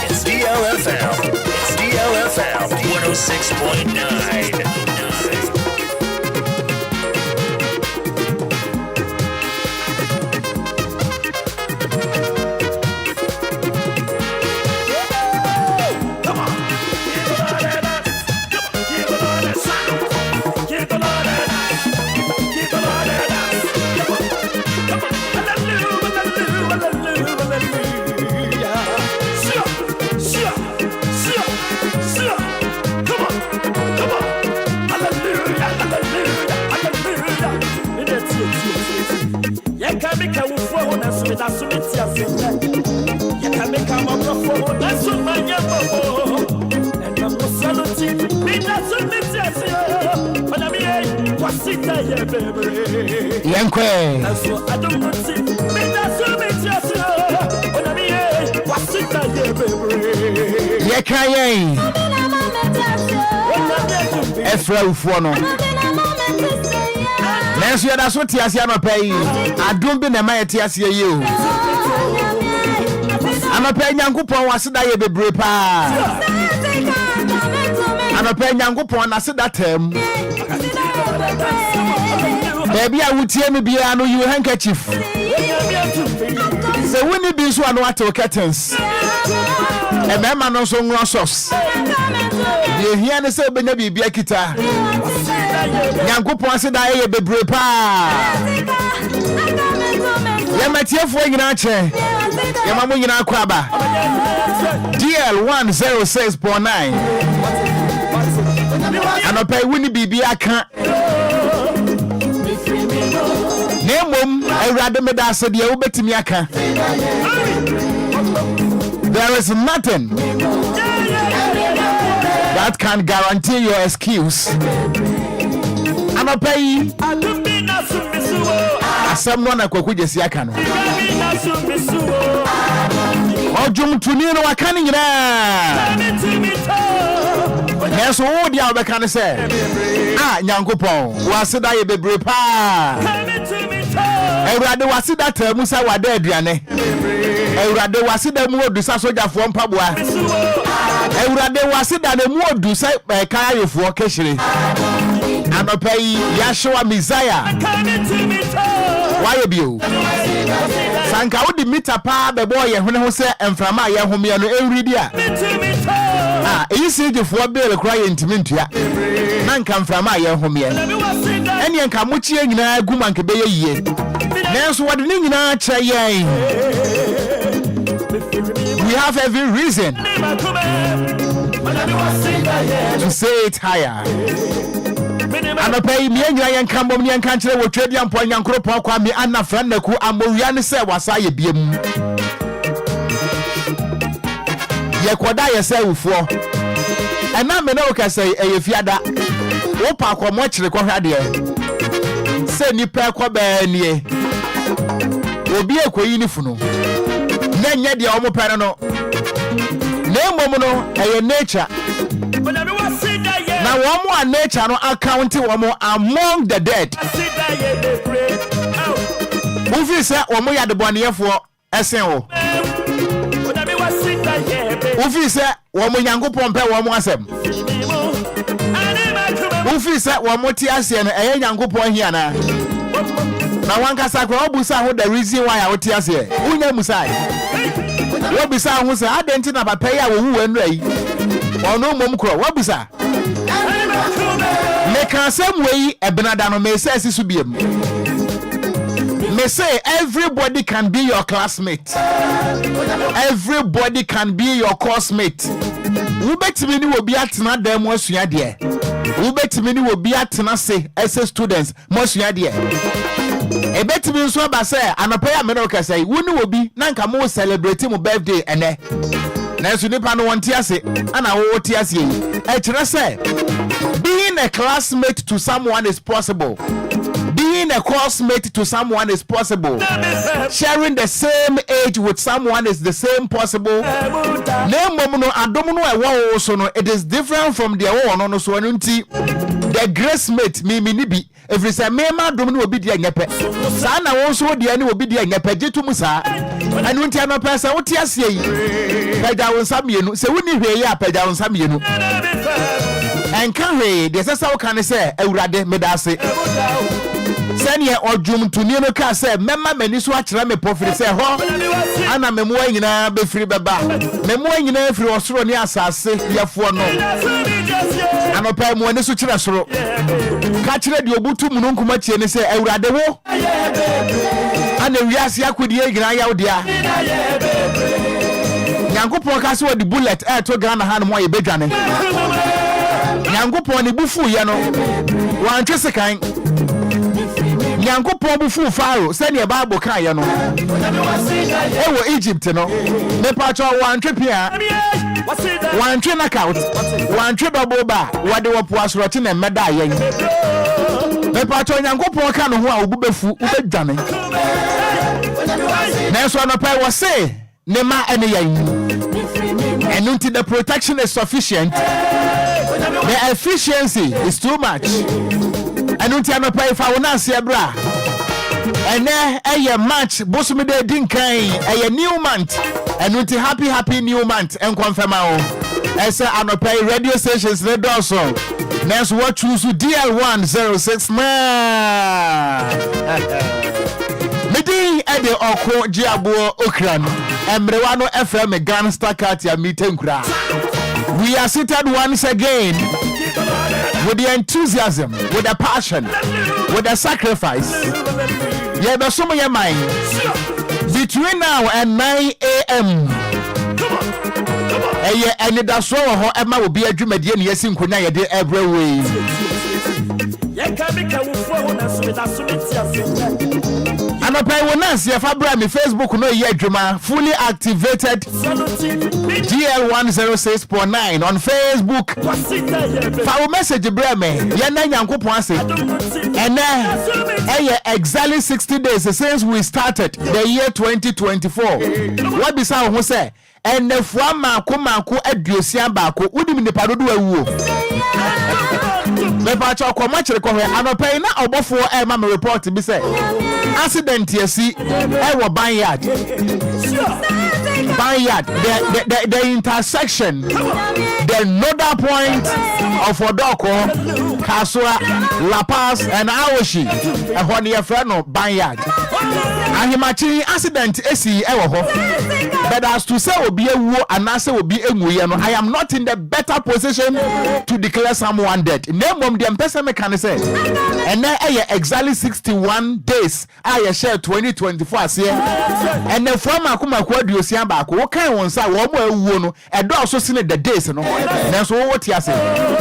It's DLFM 106.9. Enquires. Efra ufono. Nanso ya da so tiasia no pay. Adom bi na ma tiasia ye o. Amapa Nyankopon waseda ye bebre pa. Amapa Nyankopon na seda tem. Baby a wutie me bia no you handkerchief. Se woni bi so anu ato curtains. E me ma no so nro socks. Ye hia ne se benya bibia kita. Nyankopon seda ye bebre pa. Ye matiefo nyina che. Ye mamu nyina kwaba. DL 106.9. Anopa woni bibia ka. Nemom Awurade meda asede ye wobetimi aka. There is nothing that can guarantee your excuse. Anopa yi asem no na kwakugesi aka no. Ojum tuni no aka ni nyina. Yeso wo dia obeka ne se Nyankopon waseda ye bebre pa. Awurade waseda tamu sa wada aduane. Awurade waseda mu odusa sojafo mpaboa. Awurade waseda na mu odusa kaayefo kehire. Anopa yi Yahshua Messiah. Why bio? Sanka wodi mita pa bebo ye hone ho se emframa ye home ye no enwridi a. Eyi sejefo bele kra ye ntimi ntua. Na nka mframa ye home ye. Ene nka mochie nyina aguma nke be ye yie. Nanso wodi ni nyina kire ye. We have every reason to say it higher. Anopai mi anyira yen kambom ni enka kire wo twedi ampo Nyankopon kwa mi anafra naku amowia ne se wasa ye biem. Ye koda ye se wufo. Ena me na wo ka se eye fiada. Wo pa akomo kire ko hwade. Se ni pa ko ba nie. Obi ekoyi ni funu. Nyenye de omo pere no. Na emom no eye nature. Now one more nature no account one more among the dead. Movie say one more ya de bonefo esen o. Ufi say womo Nyankopɔn pɛ womo asɛm. Ufi say womo ti ase no ɛyɛ Nyankopɔn hia na. Na wankasa kwa obusa ho the reason why I would ase. Unya musai. Wobisa ho say adenti na papa ya wo wu anu ayi. Ono mom kro wobisa. Me kan asɛm wei ebenada no me say asisu biem. Me say everybody can be your classmate. Everybody can be your coursemate. Wubetimi ni obi atena dem asua de. Wubetimi ni obi atena se as students mo asua de. Ebetimi nso aba say anopa me no kasa woni obi na nka mo celebrate mo birthday ene. Na so nipa no wonte ase ana wo wote ase yi. E kire say being a classmate to someone is possible. Being a coursemate to someone is possible. Sharing the same age with someone is the same possible. It is different from the one. So the grace mate me nibi. If it's a mema domino will be the nyepe. Sana also the any will be the nyepe to musa. And when tiano person what you say, Pedawan Samienu, so when you hear Pedawan Samienu. And can we, there's a so can I say, Eurade Medase. Send ye or Jum to Nino Car say, Memma Meniswatch Rame Profit say, Ho, Anna Memoina be free baba. Memoina if you was thrown near Sassy, ya for no. And a pair when the suture so. Catch your butu Mununkumachi and say, Eurade wo. And the Riasia could ye Gnaya dia. Yango Pokasu the bullet air to Ghana hand more bedane. Yankopon ni bufu ye no wantwe sekan Yankopon bufu faro se ne Bible kan ye no ewo Egypt no me pacho wantwe pia wantwe knockout wantwe double bar wade wo po asorochi na meda ye me pacho Yankopon kan no ho a obubefu ubedwane na so no pay wo se ne ma ene ye and until the protection is sufficient. The efficiency is too much. And until I pay for one answer, bra. And then a match, Bosumide Dinkai, a new month. And until happy new month and confirm our as I pay radio stations, red also. Next, what choose DL1069. Midi Ede Okogyeabour Ocran, Embrewano FM Gangster Katia meeting kra. We are seated once again with the enthusiasm, with the passion, with the sacrifice. Yeah, but some of your mind between now and 9 a.m. Anidaso Wɔhɔ Emma will be a dream at the end. Yes, in Kuna, every way. And I pay one answer if I bring me Facebook no yet drama fully activated DL106.9 on Facebook. For message bring me yena Nyankopon say and exactly 60 days since we started the year 2024. What be say who say and the from mako aduosia baako wudi mi nipa dodo awuo me pa cha kwa machere kwa he anopai na obofo e ma me report bi say accident yesi e wo banyard the intersection the nodal point of Odoko Kasua La Paz and Awoshi e ho ne ye frɛ no banyard ahimachi accident esi e wo ho but as to say obi ewu anase obi enwuye no I am not in the better position to declare someone dead name of the person me can say and then exactly 61 days I share 2024 as here and then from akuma kwa duosia ba ko kan won sa wo mo ewu no e do so sine the days no then so what you say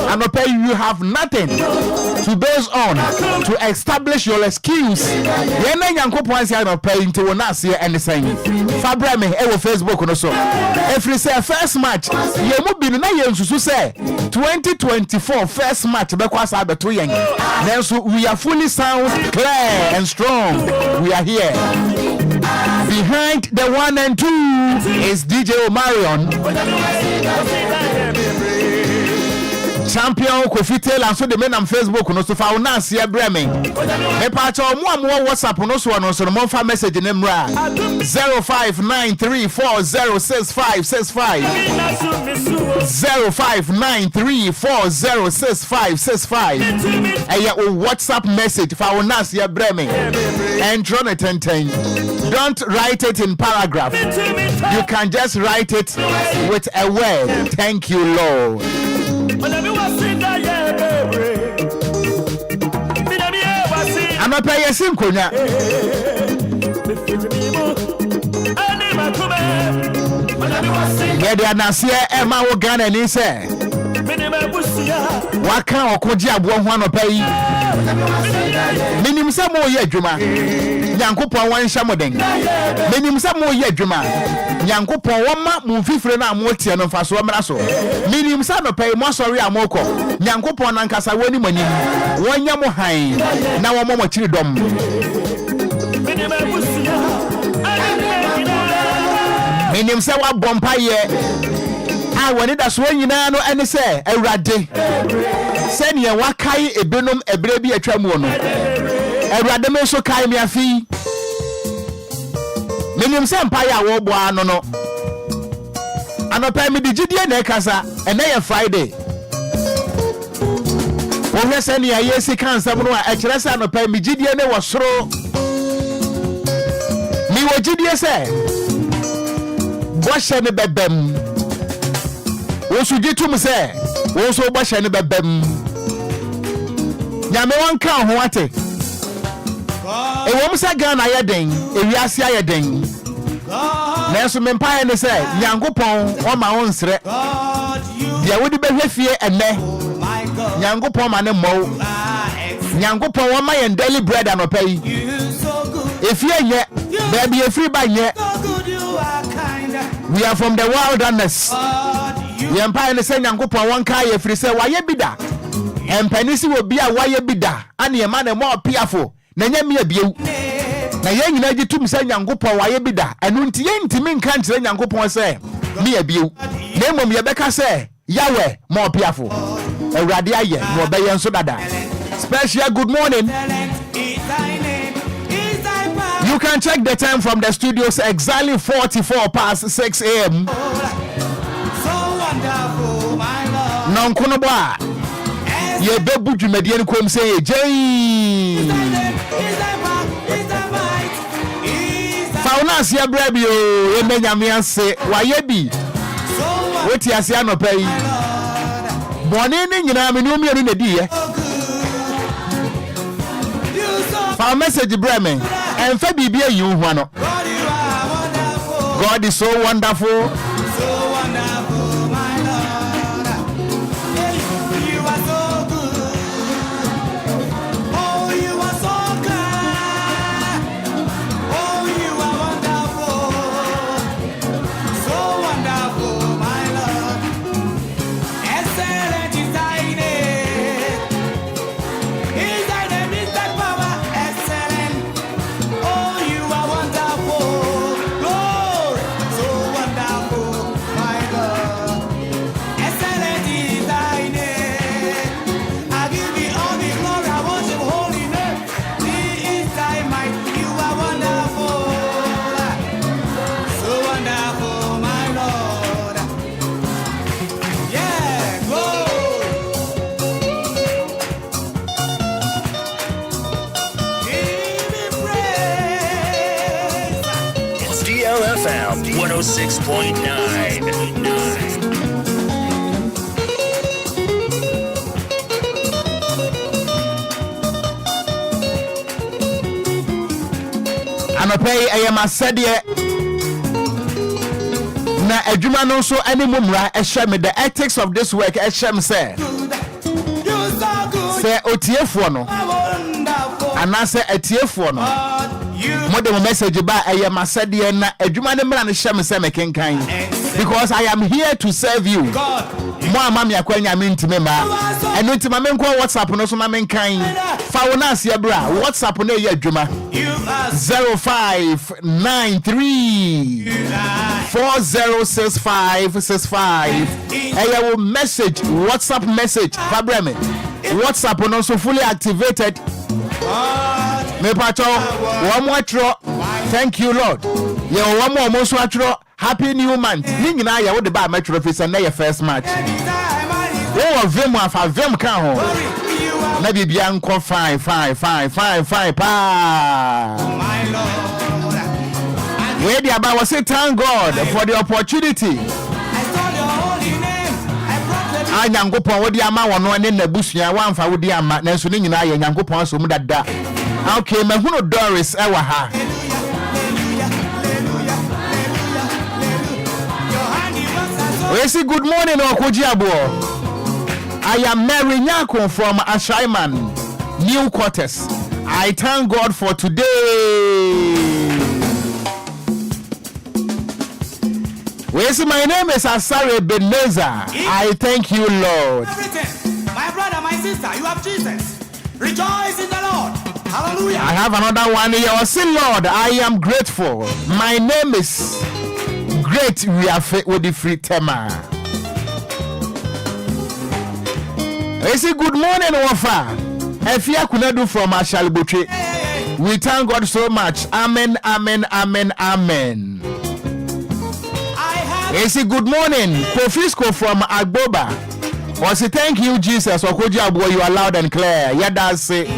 anopa you have nothing to base on to establish your excuse ye na Nyankopon say anopa into won as here and saying fabra me e wo Facebook no so if you say first match ye mu bi na ye nsusu say 2024 first match be kwa sa beto yen then so we are fully sound clear and strong we are here behind the 1 and 2 is DJ Omarion champion Kofi Taylor so de me nam Facebook no so fa una ase breme me pa cha omo am WhatsApp no so no so mo fa message ne mra 0593406565 0593406565 eya o WhatsApp message fa una ase breme and draw it and don't write it in paragraph. You can just write it with a word. Thank you, Lord. I'm a pay a simple now. Yeah, they are not here. Emma Ghanaian is here. What can Okogyeabour Ocran pay? Minim some more year, Juma. Yankopon one shamoden. Minim some more year, Juma. Yankopon one map movie for na moti and faso amraso. Minim some pay more sorry amoko. Yankopon and Casa Woni money. One yamo high. Now a moment childom. Minim say what bompaye. I wanted that when you know and say a rade. Send ye wakai a benum a baby a tramono. A rademeso kai me a fee. Minim Sampire wobo no. And a pay me the Gideon Nekasa and they are Friday. When we send ye a yes, he can't some no a chesa no pay me Gideon was throw. Me what Gideon say? Wash any bebem. Wosu gitu mu se wosu obahye ne bebam nyame won kan ho ate e wo mu se Ghana yeden ewiase ayeden na so me mpae ne se Nyankopon o ma won sre dia wodi behwe fie enne Nyankopon ma ne mmow Nyankopon wo ma yen daily bread anopai efie nye baby efiri ba nye we are from the wilderness. Yempa ne se Nyankopon won ka ye firi se waye bida empanisi wo bia waye bida ane ye ma ne mo piafo na nyame abiew na ye nyina gitum se Nyankopon waye bida enu nti ye ntimi nka nkire Nyankopon se me abiew na emom ye beka se yawe mo piafo awurade aye no be ye nso dada. Special good morning. You can check the time from the studios exactly 44 past 6 a.m. Non kono ba ye bebu dwumade en kom se ye jei fauna ase abrabi o ye menyame ase waye bi woti ase anopai bone ne nyina me no mienu na di ye fa message breme en fa bibia yi hu ano. God is so wonderful. DLFM 106.9. Anopay ayama sedie na adwuma no so animumra ehye me the ethics of this work ehye me say otiefo no anase etiefo no mo de message ba ayama sedie na adwuma ne mra no hye me say me kenkan because I am here to serve you. Mama mi akwanya mi ntime ma. Eno ntima me nko WhatsApp no so ma me nkan. Fa wo na asia bra. WhatsApp no ye adwuma. 0593 406565. Eya wo message, WhatsApp message. Fa bra me. WhatsApp no so fully activated. Me pacho, one more tro. Thank you, Lord. Ye one more mo so atro. Happy new month. Ni nyina ya wo de ba metro face na your first match. Oh, vem afa vem kan ho. Na bibia nko fine pa. My Lord. We dey about say thank God for the opportunity. Nyankopon wo di ama wono ne nabusua wamfa wo di ama nanso ne nyina ya Nyankopon so mu dada. Okay, mahunu Doris ewa ha. We say good morning Okogyeabour. I am Mary Nyako from Ashaiman, New Quarters. I thank God for today. We say my name is Asare Beneza. I thank you, Lord. Everything. My brother, my sister, you have Jesus. Rejoice in the Lord. Hallelujah. I have another one here. I say, Lord, I am grateful. My name is Great. We are with the free tema. I say good morning, Wafa. Efia Kunadu from Ashalbuche. We thank God so much. Amen, amen, amen, amen. I say good morning, Kofisco from Agboba. I say thank you, Jesus. Okogyeabour, you are loud and clear. Yeah, that's it.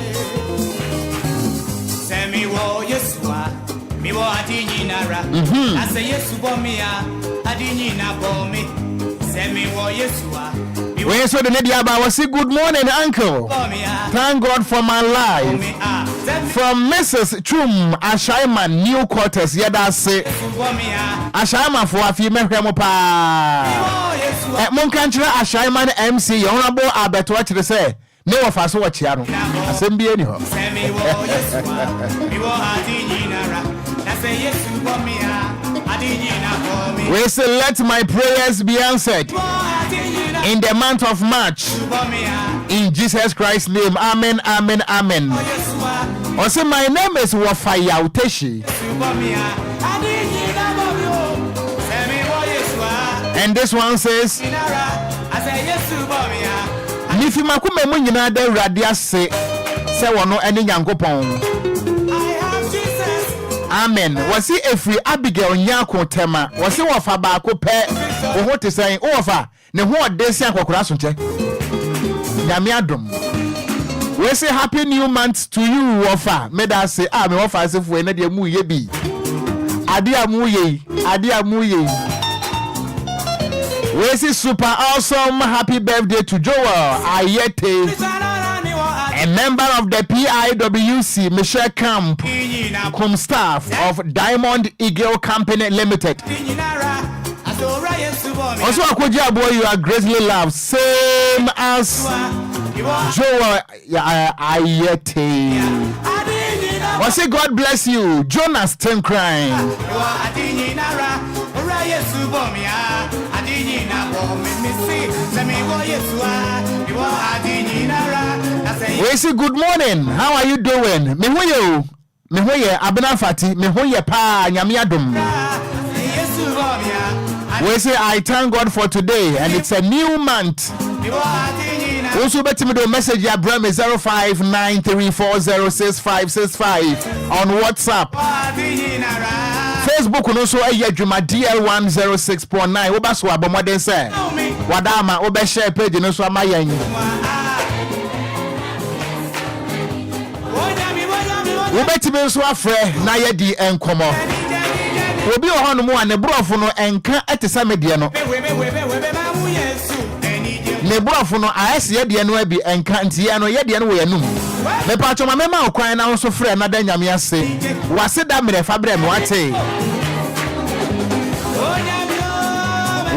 Me wo Yesua, me wo adini nara. I say Yesu bo me a, adini na bo me. Say me wo Yesua. We so the media ba say good morning, uncle. Thank God for my life. From Mrs. Chum Ashaiman, New Quarters. Yeah, that's it. Ashaiman for a few member pa. Mon country Ashaiman MC. Honorable Albert, what you say? No of us watch Yano. Assembly anyhow. We say let my prayers be answered in the month of March. In Jesus Christ's name. Amen, amen, amen. Also, my name is Wafaya Uteshi. And this one says, if you makume mu nyina da radia se wono ene Nyankopon. Amen. Wasi efri Abigail Nyako tema. Wasi wofa ba ko pe wo ho te sen wofa ne ho odesi akokora so nche. Nyame adom. We say happy new month to you wofa. Me da say me wofa asefo ene de mu ye bi. Ade amu ye. We say super awesome happy birthday to Joel Ayete, a member of the PIWC Micheal Camp, staff of Diamond Eagle Company Limited. Also, Okogyeabour, you are greatly loved, same as Joel Ayete. I say God bless you, Jonas Tenkrine. We say good morning. How are you doing? Me hoye abena fati. Me hoye pa nyame adom. We say I thank God for today and it's a new month. Also bet me do message ya bra me 0593406565 on WhatsApp. Facebook no so adwuma DL106.9 wo ba so abomoden say wadama wo be share page no so amayan wo betime so afre na ye di enkomo obi ohonu mu ane brofo no enka etesa medie no ne brofo no ayese ye de no abi enka ntie no ye de no wo yanum me pa choma mema okwan na so frɛ na da nyame ase wase da mere fa bre me wate.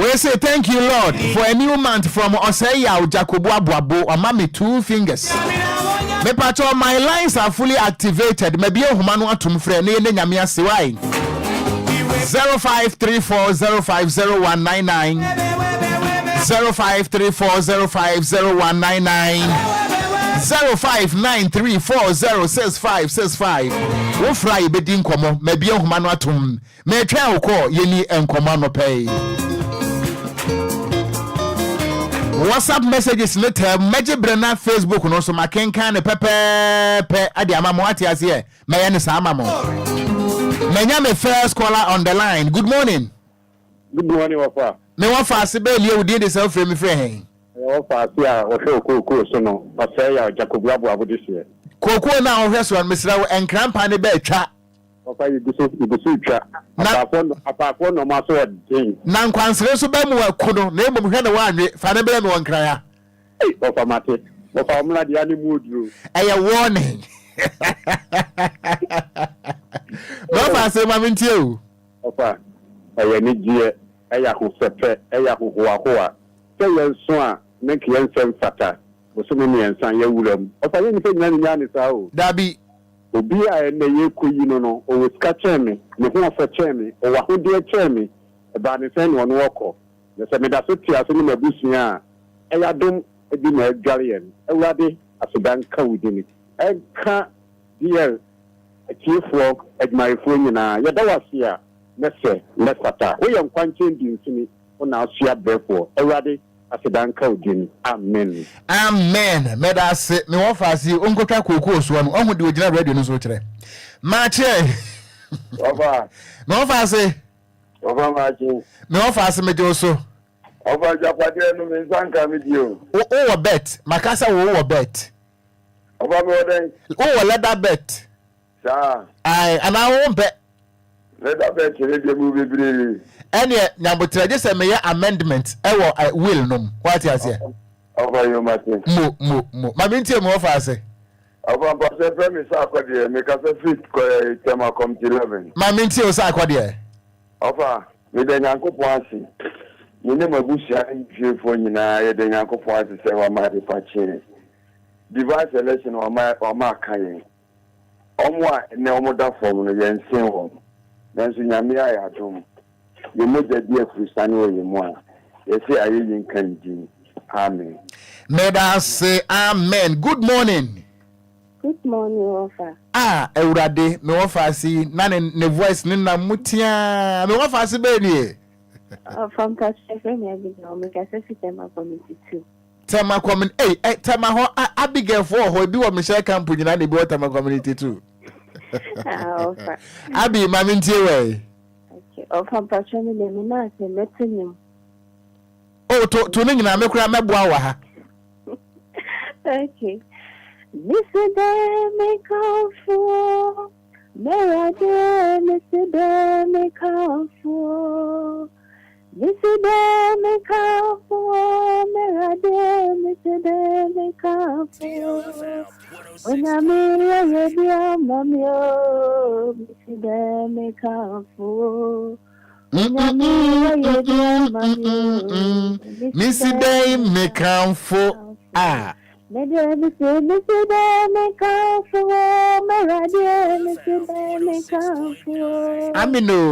We say thank you Lord for a new month from Oseya Jacobo Abuabo or Mami 2 fingers. Me pa choma my lines are fully activated. Me be ohuma no atum frɛ ne nyame ase why 0534050199 0534050199 0593406565 wo fry bedi nkomo mabie homa no atom me twa wo ko yeni enkomo no pay WhatsApp messages no tab meje brena Facebook no so makenkan ne pepe ade amamo ate ase me ye ne sa amamo menya me first caller on the line. Good morning. Good morning, Wafa. Me Wafa Sibeli udi de self frame frame hen. Wafa sia o fe okoko so no. Pase ya Okogyeabour Ocran this year. Koko na o hweso an mesra wo enkrampa ne ba twa. Wafa ibuso twa. Apafo no ma so odin. Na nkwansere so ba mu akuno na emom hwe ne wa anwe fa ne bele me won kraya. Wafa mate. Wafa omla dia ni mudru. Eye warning. Wafa se ma mintie o. Wafa eye ni gie eye ho sepe eye ho hoahoa. Se yenso a mek yensem fata. Wo so me yensan ye wuram. Wafa ye ni fe nyanya ni sa o. Dabi Obia na ye koyi no o ska cheme ne ho fa cheme o wa ho de cheme e ba ne sen no woko ne se me da so tia so ni mabusia e ya dom e bi na adwarien ewrade asodan ka wudini e ka DL chiefo admarifo nyina ya da wase a ne se ne fata wo ye nkwanche ndi nsini o na asua brefo ewrade asodan ka wudini amen amen medase me wo faasi onkotwa kokoo so no ohudi ogina radio no so kire Micheal Oba me wo faasi Micheal me wo faasi me joso Oba japade no me sanka me dio wo bet makasa wo bet Oba me oden wo leather bet sa ai ana wo bet leather bet re de mu bebre ene nyambotre je se me ya amendment e wo will no what you say Oba yo mate mo ma bintie mo faasi Oba ba se premise akode me ka se fit ko tema committee 11 ma bintie o sa akode Oba me de nyankopon ase ni ne mabusia nfiefo nyina ye de nyankopon ase se wa ma de pache device election wa ma kan omo a ne omo da form no ye nsen wo nanso nyame ayi adom ye moja die kristani wo ye mo a ye se ayi yin kan din amen medase amen. Good morning. Good morning, Wafa. Ewurade me wo faasi na ne voice ni na mutia me wo faasi be ni From Kasefre me abi no me Kasefre tema community 2. Tema community tema ho Abigail for ho bi wo Micheal camp nyina na bi wo tema community 2. Wafa. Abi ma mintie we. Okay. From Kasefre me na se metenim. To ne nyina me kura meboa wa ha. Okay. Mr. Demi Comfort, Merade, Mr. Demi Comfort, Mr. Demi Comfort, Merade, Mr. Demi Comfort. When I'm in your mammy, Mr. Demi Comfort. Mr. Demi Comfort. Mr. Demi Comfort, Merade, Mr. Demi Comfort. Amino.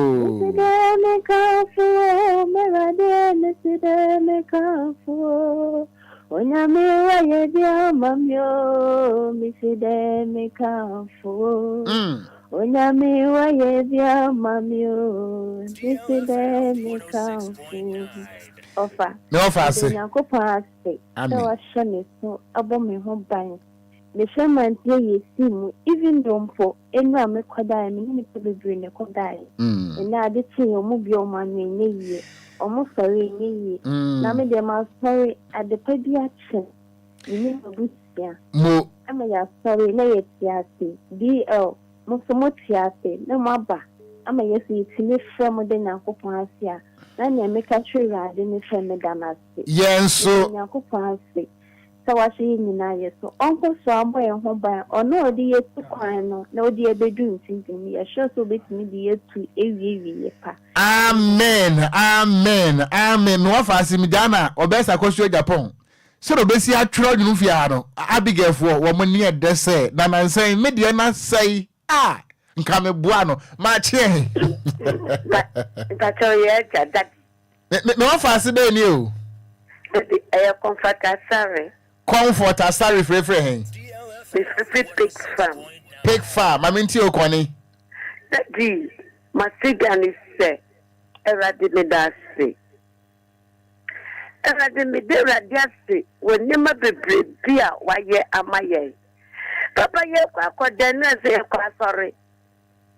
Mr. Demi Comfort, Merade, Mr. Demi Comfort. Onyame wa ye dia mamyo, Mr. Demi Comfort. Onyame wa ye dia mamyo, Mr. Demi Comfort. Ofa. No faase. Nyankopon ase. Amen. So ashame so abomi ho ban. Me shaman tie yesimu even though for enu amekwada me ni bebre ne kwada. Na ade tie omu bi o ma nye ye. Omu sori nye ye. Na me de ma sori ade pa bi ache. Ni obusia. Mo. Ama ya sori na ye tiase. DL mo so mo tiase na mo aba. Ama yesu itimi frem de Nyankopon ase a. Na nya meka twira de ne frem da na ase. Yenso. Nyankopon ase. So wa shi nyina yeso. Onko so abo ye ho ban. Ono odi yetu kwan no na odi ebedu ntintin. Ye sure so betimi di yetu ewie pa. Amen. Amen. Amen. No faase mi dana obesa kwosio Japan. So do besi atwro dwunu fia no. Abigail for wo mo ne de se na nansan me de na sai nka me bua no ma che Nka choye that me wa fa se be ni o comfort asari frefre hen pig farm ma minti o koni di masigani se erade me da se erade me de radiase woni ma bebre bia waye amaye papa ye kwa koda na se kwa sorry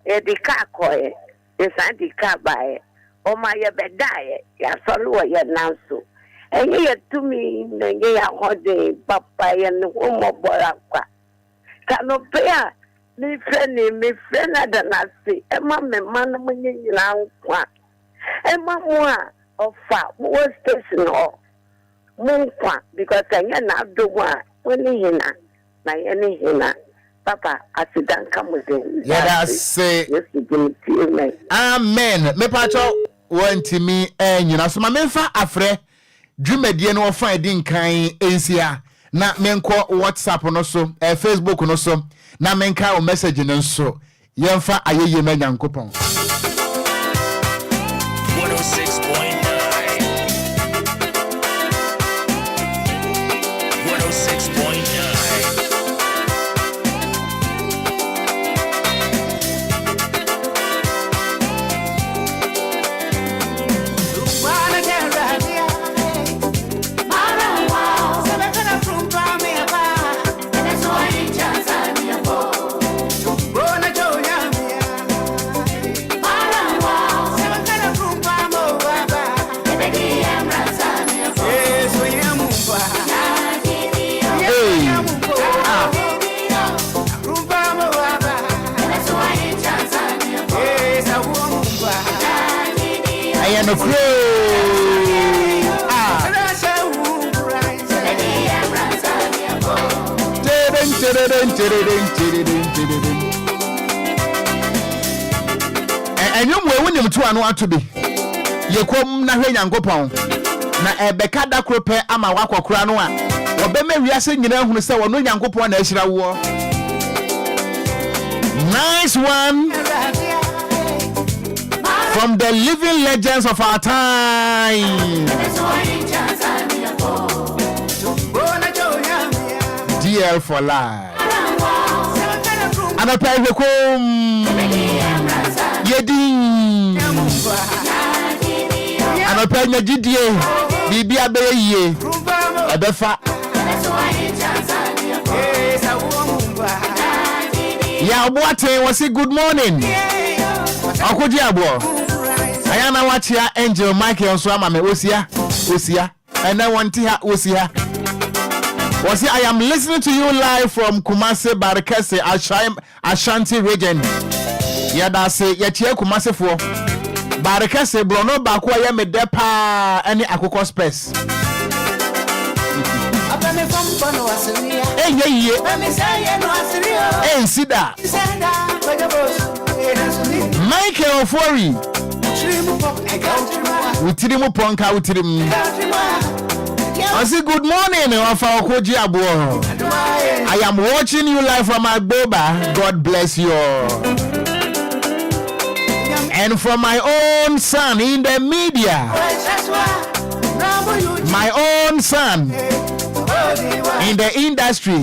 e di ka koye e san di ka bae o ma ye bedaye ya sorry wo ye nanso enye ye tumi nenye ya hode papa ye no mo bora kwa kanopea mi friend adanasi ema me manu munye nyina nkwa ema mo a ofa wo station ho mo nkwa because enye na dogo a woni hina na ye ni hina papa asidanka muzen yeah say amen me pacho wantimi nyina so ma memfa afre dwumadie no ofan di nkan ensia na menko WhatsApp no so Facebook no so na menka o message no so yemfa ayeye ma nyankopon 106.9 no crow. And you will win him to an to be. You come na Nyankopon na ebeka da krope ama wakwa kura no a obeme wiase nyina hunu se wono Nyankopon na ahira wo. Nice one from the living legends of our time. DL for life. And I pray Yedin. And I pray Najidie. Bibia Beye. Abefa. Ya Boate was it good morning. Okogyeabour. Ayana wachia Angel Micheal so ama me osia. And I want to osia. Was I am listening to you live from Kumasi Barakese Ashanti region. Yada say yetie Kumasi for Barakese Brono Bako ya me depa any akoko space. Hey sida. Micheal Fori. Utirimu ponka utirimu. I say good morning, Okogyeabour. I am watching you live from Agboba. God bless you. And from my own son in the media. My own son in the industry.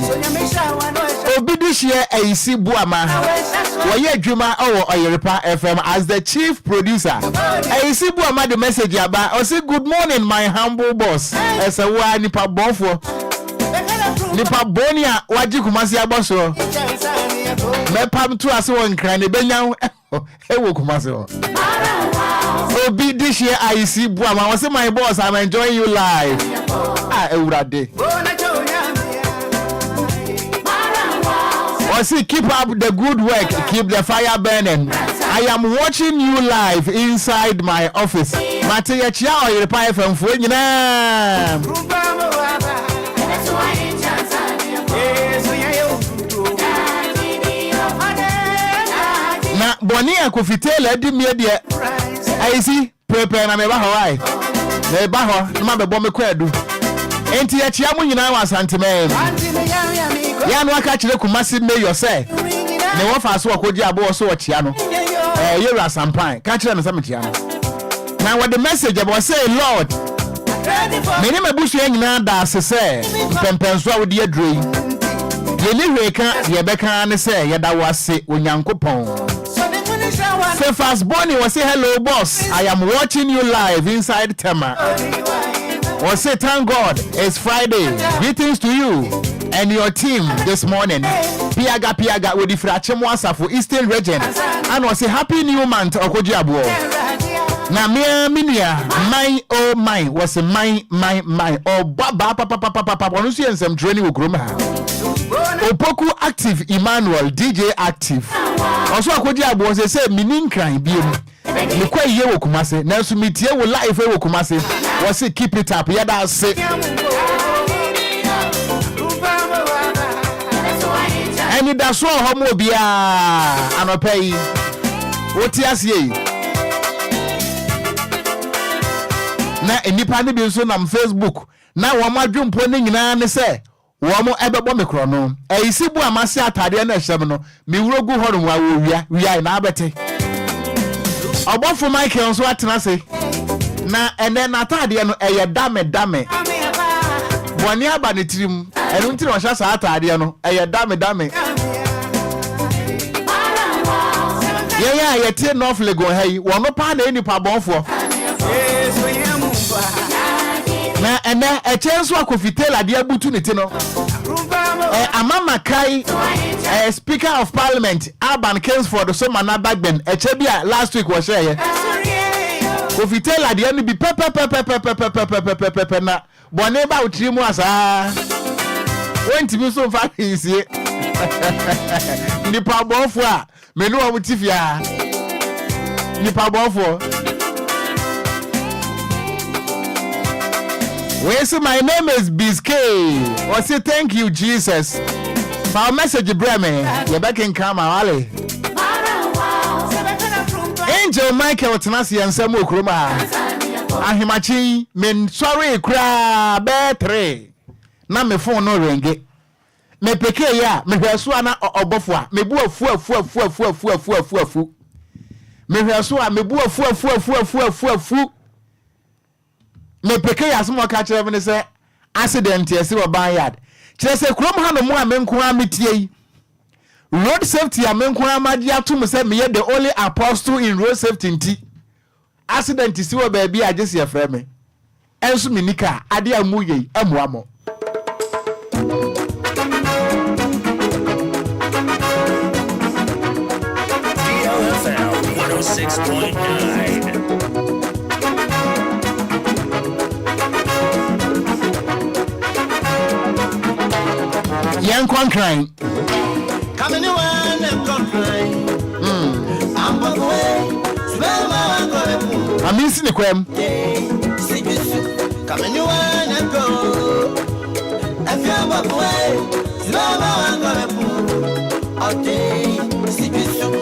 Obidishie Eisi Buama. Waye Juma Oyerepa FM as the chief producer. Eisi Buama the message yaba. I say good morning my humble boss. Esa wa nipa bonfo. Nipa bonia waji Kumasi aboso. Me pam tu ase won kran ne benya ewo Kumasi ho. Obidishie Eisi Buama. I say my boss, I'm enjoying you live. Ewurade. Keep up the good work, keep the fire burning. I am watching you live inside my office. Mateya chia Oyerepa FM fo nyina. Na boni akofitele di me de. Aisi prepare na me ba ho ai. Me ba ho na me bo me kwadu. Enti ya mu nyina wa santime. Ya no aka kire Kumasi mayor say ne wo fa so Okogyeabour so ochia no yewura sampan ka kire me se metia no na what the message about say Lord me ne mabusu nyina da se pempenso a wo de adroi ye ni hweka ye beka ne se ye da wase onyankopon. So fast Bonnie was say hello boss, I am watching you live inside Tema. Was say thank God it's Friday. Greetings to you and your team this morning. Piaga with the Frachemwasa for Eastern region. And was say happy new month Okogyeabour. Na minia my oh my was a my oh baba papa one see some training ukroma. Opoku active Emmanuel DJ active. Also Okogyeabour say minin crying biem. Me kwa ye wo Kumase na so metie wo live wo Kumase. Was say keep it up. Yeah that say. Anidaso Wɔhɔ mo Obia anopai. Woti asie. Na enipa ne bi nso na Facebook na wo madwumpo ne nyina ne se wo mo ebebo mekro no eisibu amase atade na ehyem no me wurogu hono wa wo wia na abete obofo Micheal nso atena se na ene na atade no eye dame boni aba ne tirim enu ntiri o hya sa atade no eye dame ye tie North Lagos hey wono pa na enipa bonfo na ene echenso akofitela de abutu ne ti no amama kai speaker of parliament Urban Kingsford so mana bagben eche bia last week was share kofitela de anu bi pepe na bone ba utiri mu asa wenti bi so fa isie ni pa bonfo a menu o mutifia ni pa bonfo. We say my name is Biscay. Or say thank you Jesus. For message Breme, you back in Kama Wale. Angel Micheal Tenasi and Samu Kruma. Ahimachi men sorry cry betre. Na me phone no ringe. Me peke ya me hwesua obofo me bu afu. Me hwesua me bu afu. Me peke ya so ka kire me say accident yesi wo ban yard kire say krom ha no mu a menko ametie road safety a menko amadi atum say me the only apostle in road safety nti accident si wo ba bia agesi ya frɛ me enso me nika ade amuye amuamo DLFM 106.9. Young Concrine. Come anyone and Concrine. I'm on the way. Smell my I'm missing the quem. Come anyone and go. If you're on the way, smell my all day. See you soon.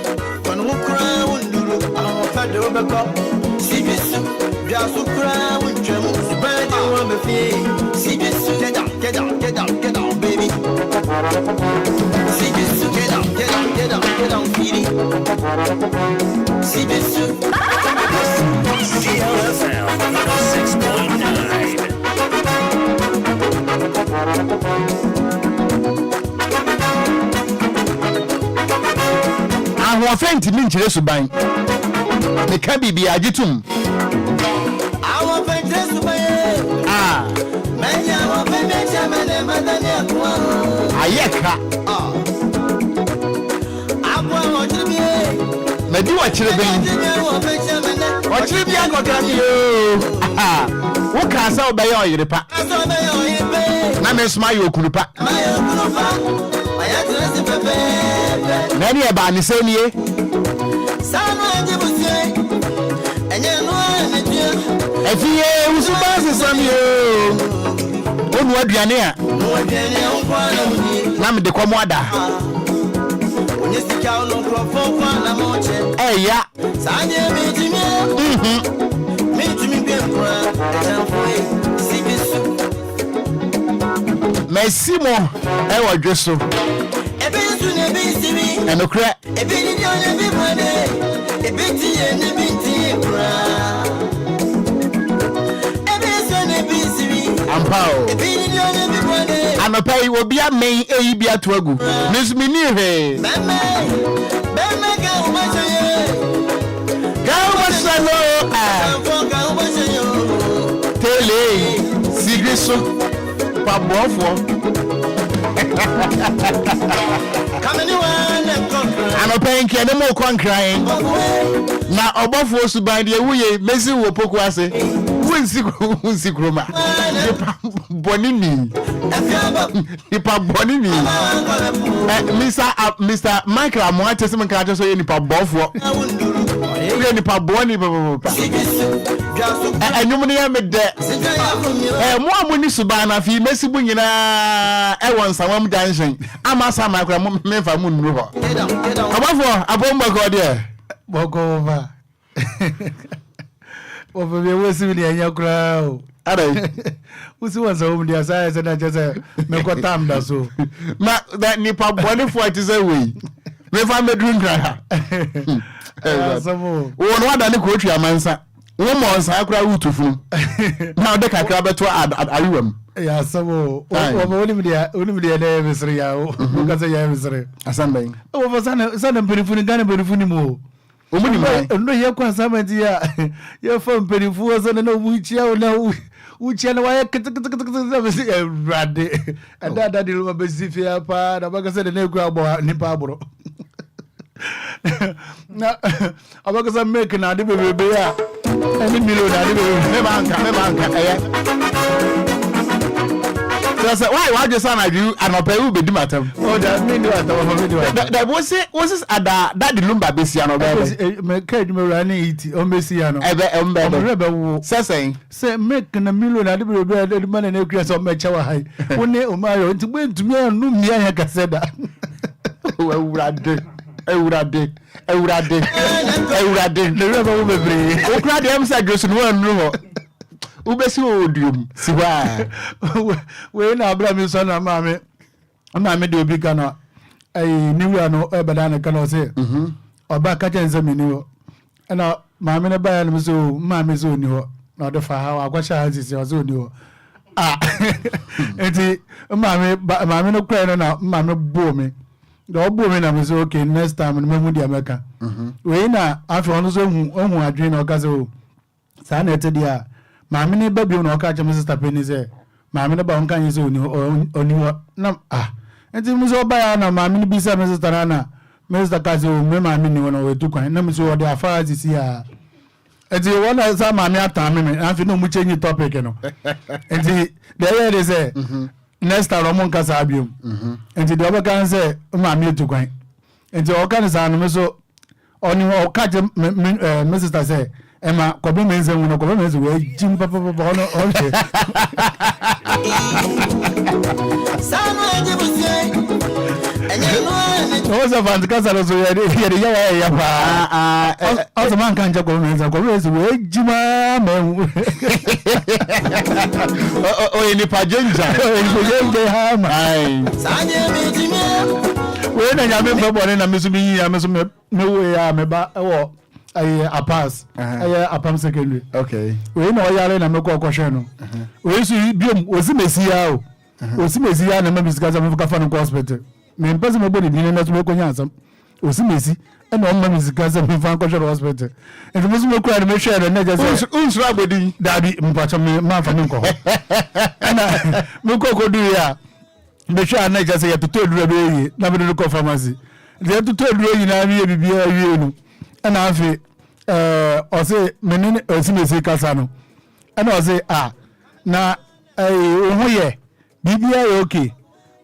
When we cry, we do. I'm a fat over cup. See you soon. Just to cry with trembles. But you want me feel. See you soon. Get down, baby. See this, get down, feeling. See this, DLFM 106.9. I want to meet you suban. Me ka bibi agitum. I want to suban. Menya wa pemecha mene madani akwa. Ayeka. Akwa ochiribie. Medi wa chiribin. Ochiribi agoga mi o. Wo ka sa obeya oyirepa. Na me sma yo okurupa. Na ni e ba ni se nie. Sanu ajibusie. Enye no anetia. Efiye usuba sesami o. Onu aduane a. Na me de komo ada. Onye sika ono krofo kwa na moche. Ya. Sanye mitimi. Mitimi bemkura. Ejanfoe. Sibisu. Merci mo. Wa dweso. Ebe And okra. Ampao. Anopai Obia may a be at Wagu. Miss Minnie. Tele, Sigriso, Pabofo. I'm a paying Canamo crying. Now, above was to buy the way Messi will poke was a Winsigroma. Bonini. Ipa Bonini. Mr. Michael, I'm one testament card so any Pabofo. Any Paboni. And you may have made that. More money Subana, if you Messi Bunina, I want some dancing. I'm a Sam, my grandmother Moon River. Above a bomber god, yeah. Walk over. Over the West in your crowd. Who's the ones home the size and I just make a time that so. That Nipa body fight is away. If I'm a drinker. One what I coach your mansa. One more sacra to fool. Now the cacabet to add at Arium. Yeah, so only the anniversary. Because I have a Sunday. Over Sunday, Periphone, Ghana, Periphone. No, you're quite some idea. You're from Periphone, and no, which you know, which I read. And that will be Sifia, part of a new grab or Nipabro. Now, I was making a baby. Any million, why the son I do and I pay will be the matter. Oh, that mean that was it that the Lumba Bessiano, Messiano, say, making a million, I will be the man and Enquires of Micheal high. One day, Omayo, to win to me, and no me, I can say that. I would have did. The river will be. Oh, cried the emside just in one room. Ubesiodium, Siwa. We now blame you, son of mammy. I'm not made to be gonna. I knew I know Ebadana cannot say. Or back at Zamino. And now, mammy, by so, mammy, so new. Not the fire, I watch her as your so new. Ah, and mammy, no crying now, mammy, bore me. The old woman is okay next time and remember the America. We now, after on I dream or Gazo. Saneted ya. Mammy, baby, no catch Mrs. Penny say. Mammy, the Bonkan is on you. No, ah. And it was all by Anna, Mammy, beside Mrs. Tarana. Mr. Cazo, Mammy, no one to kind. No, so their fathers is here. And the one has some mammy at time, and I know which any topic, you know. And the way they say. Next time, Ramon Casabium. And the other can say, Mammy to go. And the organization, so on your catch, Mrs. say, Emma, compliments and no compliments away, Jim Papa. Also, Van Casas, here, also, man can't go away, Jima. Oh, in the Pajenja. When I remember when I miss me, I must no way I'm about a pass, a pump secondary. Okay. We know I am a question. We see Bium was a Messia. Was a Messia and a Miss Gazam of Cafan Hospital. Me person nobody didn't let me go handsome. Was a Messi and all Miss Gazam in Fan Hospital. And the Muslim cried me share and just Unslabody, Daddy, Mafanuko. And Muko do ya. The share and just say to tell Rabbi, never look of pharmacy. They have to tell you now, you and I say, or say, Menin or Simisi Casano. And I say, ah, now, oh, BBI okay.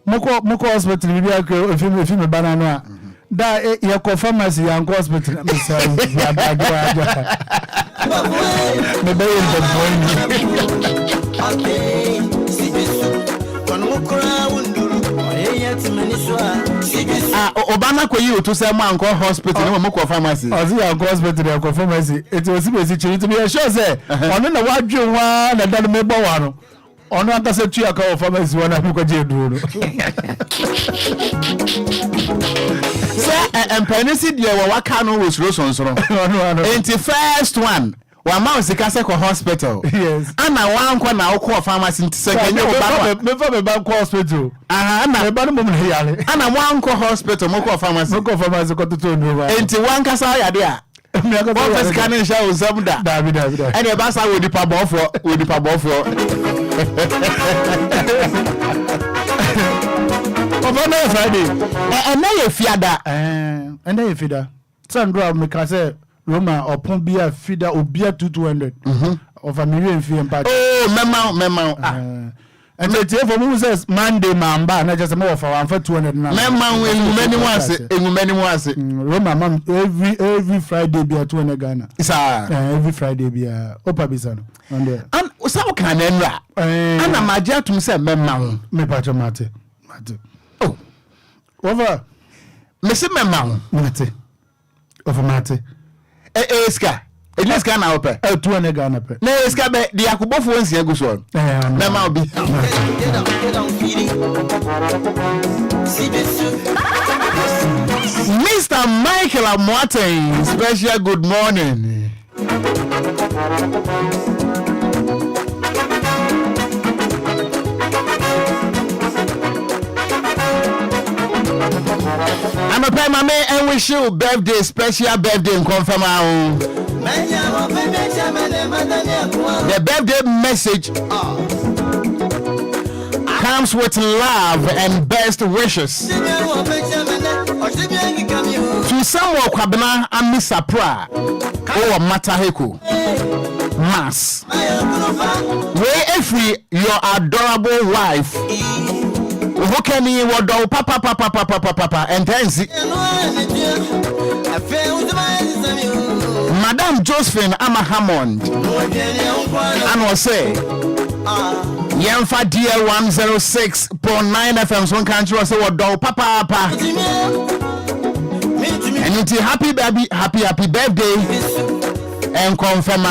Moko hospital, BBI, if you banana. That your pharmacy and hospital, Mr. Obama kwa you to say man call hospital no mo pharmacy. Ozi ya hospital ya pharmacy. It was to be sure say. Ono na wadwe wa na dan me bo wa no. ono anta se tu aka of pharmacy wana ko je duro say empenisi de wa waka no we suro sonso enti first one wa ma osika se ko hospital yes ana wanko na wo pharmacy enti se kenye oba me fa me ban ko hospital ana me ban mo me yale ana wanko hospital mo ko pharmacy ko to no enti wanka sa ya de a one first can show some da and e ba sa we di pa bofo Oba na Friday na ye fiada na ye fiada sandro me say Roma opon bia fida Obia 200 of a million fee and oh mema and the tell for who says Monday mamba na just more for 200 na mema many ones Roma mam every Friday bia 200 Ghana every Friday bia opa bisano on there and so can enra ana magia to say mema me pacho mate oh over me say mema mate over mate eska Eliska na ope 200 Ghana pe na eska be di akobofo nsia gu so na ma obi Mr. Micheal Martin, special good morning. I'm a pay my man and wish you birthday, special birthday and confirm our the birthday message comes with love and best wishes to someone kwabena amisa pra o mataheko mass where every your adorable wife who can you do papa and tensi Madam Josephine Ama Hammond and was say Yemfa DL106.9 FM so country was say what do papa and it's happy birthday and confirm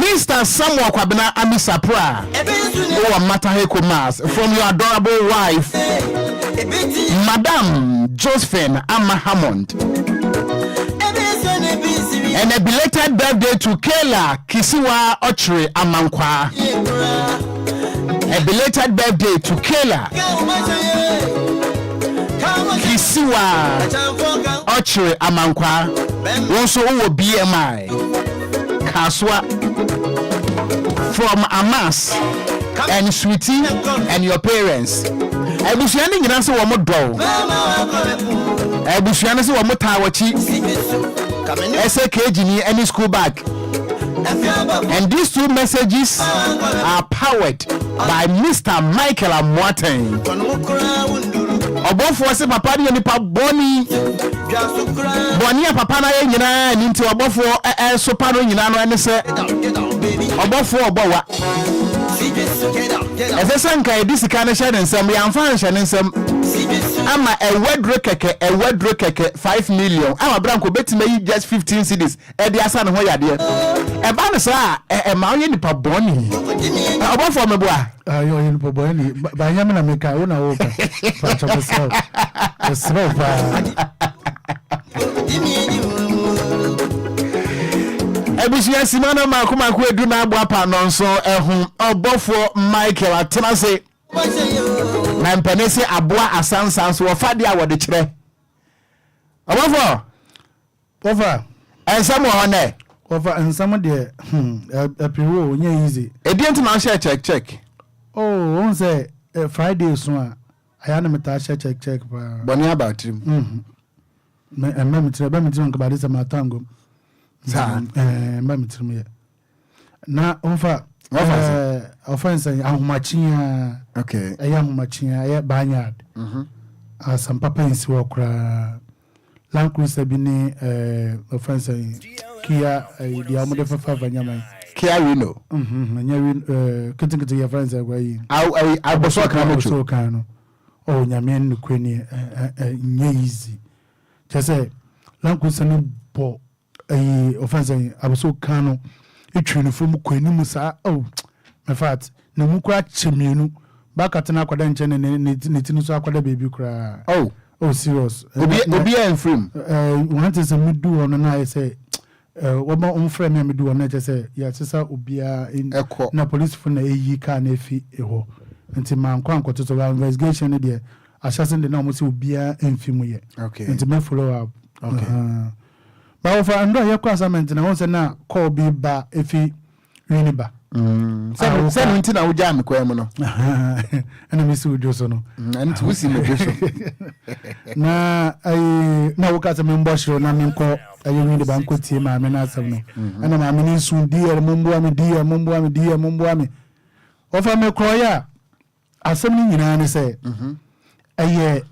Mr. Samuel Kwabena Amisapra or Mataheko Mas from your adorable wife Madam Josephine Ama Hammond. And a belated birthday to Kela Kisiwa Ochre Amankwa. A belated birthday to Kela Kisiwa Ochre Amankwa. Also BMI Kaswa from Amas and Sweetie and your parents. I was standing in answer one more door. I was standing one more tawachi. SAKG any school bag. And these two messages are powered by Mr. Micheal Martin. Obofo se papa ni nipa boni papa na ye nyina nti obofo so pano nyina no ene se obofo obowa efesan kai disika na hye nsem ya mfa hye nsem ama ewedro keke 5 million ama branko betima yi just 15 cedis e de asa ne ho yade e ba ne sa ma ye nipa boni obofo meboa yo ye nipa boni ba nyame na meka wo na wo ka pa chapesa esro pa Ebusia simana makomako edu na agbo apa nonso ehun obofo Micheal atenase na mpanese aboa asansan so wofade a wode kire obofo ensam wo ne ofa ensam de apriwo nya easy edient na share check oh on say Friday so a aya na meta share check pa boni abatrim me mitre nka bade se matango mamitrime na ofa offense ahumachia okay ahumachia ya banyard some papa insi wakra land cruiser bi ni offense kia dia mo de fafa vanyama kia rino nya kitikiti ya friends agwa yi aboso kan no oh nyame nkwani nya easy just land cruiser no bo offense aboso kano etwenu from kwani musa oh in fact no mu kura chemienu baka tena kwada nche ne tinu so akwada baby kura oh serious Obia en frame want to say me do on na say woba umframe me do on na say ya sisa Obia in na police for na eyi ka na efi eho nti man kwa nkoto to investigation ne de assassin de na mo say Obia enfi mu ye nti me follow up ba ofa ndo ye kwa assignment na won say na call bi ba efi Uniba sen nti na woja me kwa mu no ana mi si ujo so no nti wo si me so na na wo ka se me mboshiro na me nko ayi Uniba nko tie ma me na asem no ana ma me ni su die mombo ami ofa me kroya asem ni nyina ne se aye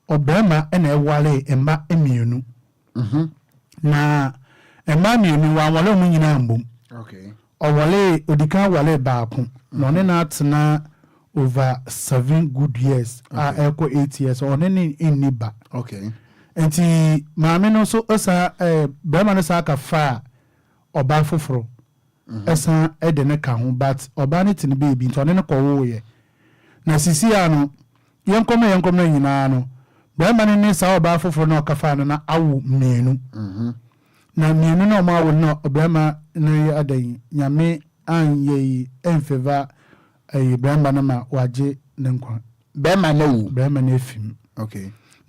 obema na ewale emma emienu na emma mienu wa wale mu nyina mbom Owale odika wale baako no ne na atena over 7 good years eko 8 years one ne iniba enti maame no so osa brema no sa ka fa oba foforo esa ede ne ka ho but oba ne tene baby nto ne ko wo ye na sisi ano yenkom na nyina no brema ne sa oba foforo na ka fa no na awu mienu na mienu na ma wo no brema na adan nyame anye enfeva brema na ma waje ne nkwa brema na wu brema na efim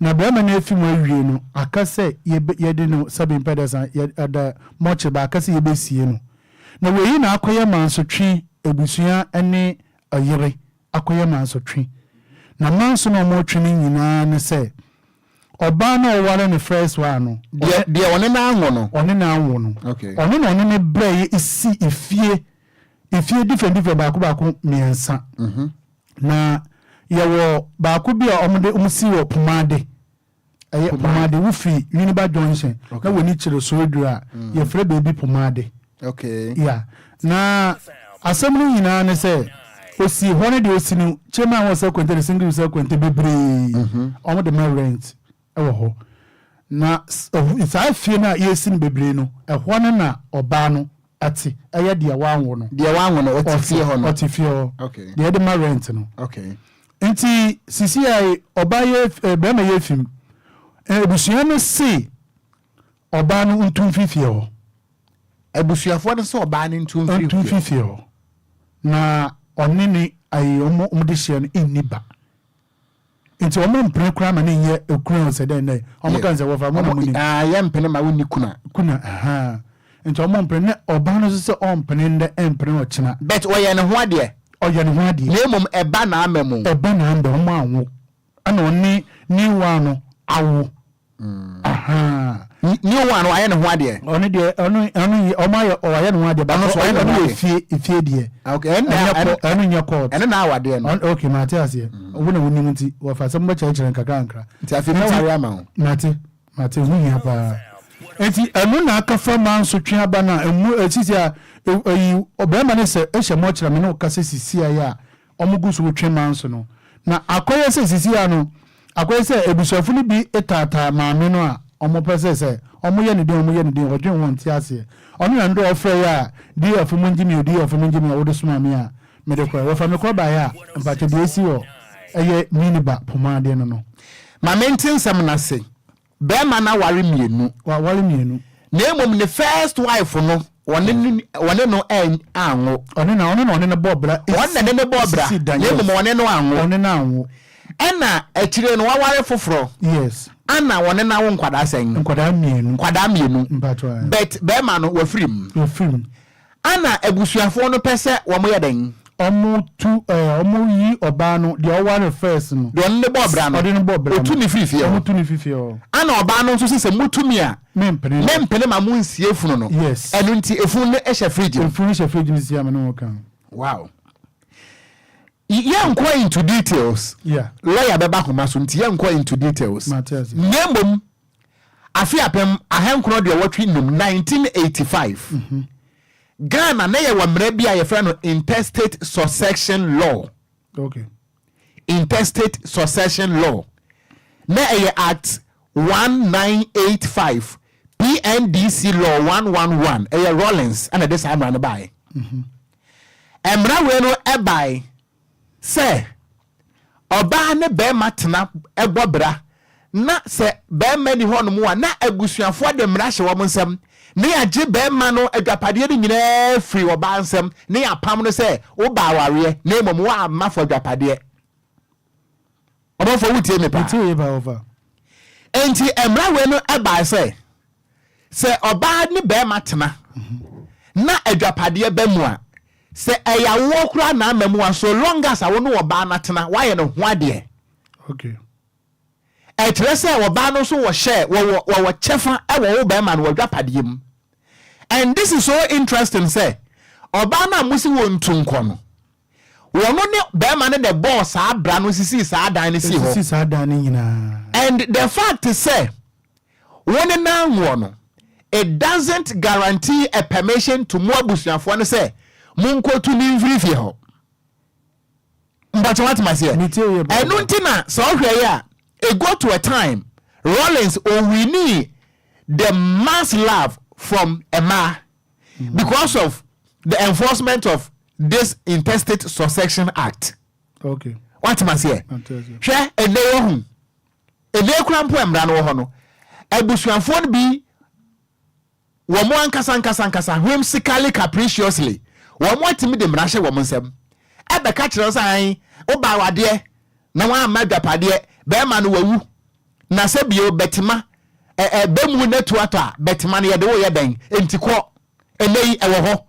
na brema na efim awie no akase yede no sabin pedesa ada moche ba akase yebesie no na weyi na akoye mansotwe ebusua ene ayere akoye mansotwe na manso no mo twe nyina ne se oba na owale ne first one no de one na anwo no one no ne breye isi ifie different baako miensa na yawo baako bi a omde umsi wo pomade pomade wufi Uniba Junction na woni kire so edura ye frɛ baby pomade na asɛm no nyina ne sɛ osi hone de osi no chema won sɛ kwente single sɛ kwente bebre omde ma rent ewo na isa fie na yesi no bebre no ehwo ne na oba no ati eye de wanwo no otifie ho no de de ma rent no enti sisi ai oba ye bema ye fim ebusua no se oba no ntumfifie ho ebusuafo no se oba no ntumfifie ho na onini ai omde hye no iniba enti omo mpre kra ma ne nye ekura se den nei omo kan se wo fa mo na muni ya mpene ma woni kuna enti omo mpre ne oba no se ompene nde empre o china bet oye ne ho ade nemom eba na amemo omo anwo ana oni ni wa no awo ni wa no aye ne ho ade oni de oni omaye ne ho ade ba no so aye no efie de enu nya court ene na awade no okay Matias ye wo na woni munti wo fa sam ba chire nkaka nti afi na ware ama ho mate hu hia pa enti enu na aka fa man so twe aba na emu etisi a obema ne se ehye mo kire me no kase sisi ya omugu so twe man so no na akoye se sisi ya no akoye se ebusuafu ni bi etata maame no a omo pese se omo ye ne den odwen won ti ase onu na ndo ofre ya DLFM njimi wo de suma me a me de kwa wo fa me kwa ba ya mpache de esi wo eye miniba pomade no ma mentin sam na se be ma na ware mienu na emom ne first wife no one no anwo one no bobra na emom one no anwo ena akire no waware foforo yes ana one na wo nkwada sen nkwada mienu bet be ma no wafrim ana ebusuafo no pese wo mo yeden omo yi oba no de oware first no de on ne bobra no otu ni fifie ana oba no so se mutumi a mempene ma mu nsie funu no yes enu nti efun ne ehye fridge mi sia me no kan wow yeah into details lawyer beba koma so nti yeah into details nembom afi apem ahenkro de watwi num 1985 Ghana na ye wamre bia ye fra no interstate succession law interstate succession law na ye act 1985 PNDC law 111 Rollins and this amra no buy emra we no ebai say oba ne be matena ebobra na se be mani ho no mo na abusuafo de mra hye wo nsem ne agye be ma no adwapade de nyina free oba nsem ne apam no se wo ba aware na emom wo amafo adwapade oba fo wutie me pa wutie ba over enti emra we no ebai se oba ne be matena na adwapade be mu a se eyawo kura na amamu so long as awo no oba na tena waye no ho ade okay etrese oba no so wo share wo chefa ewo be ma no adwapade mu. And this is so interesting say oba na musi wo ntunko no wono ne be ma ne the boss abra no sisi sa dan ne si ho sisi sa dan nyina. And the fact is say woni na wo no it doesn't guarantee a permission to more busuafo no say munko tu ni mfirifie ho mbacho what must say enu ntina so hwe ya it go to a time Rollins we need the mass love from Emma because of the enforcement of this Intestate Succession Act. Okay. What must say? Hwe eneyo hu eneyo krampo emra no ho no abusuafo no bi wo mo ankasa whimsically capriciously wo mo atimi de mrahye wo nsem ebe ka kire san wo ba wade na wa amadwapade be ma no wawu na se bio betima bemu ne toato a betima ne yede wo yeden entiko enei ewo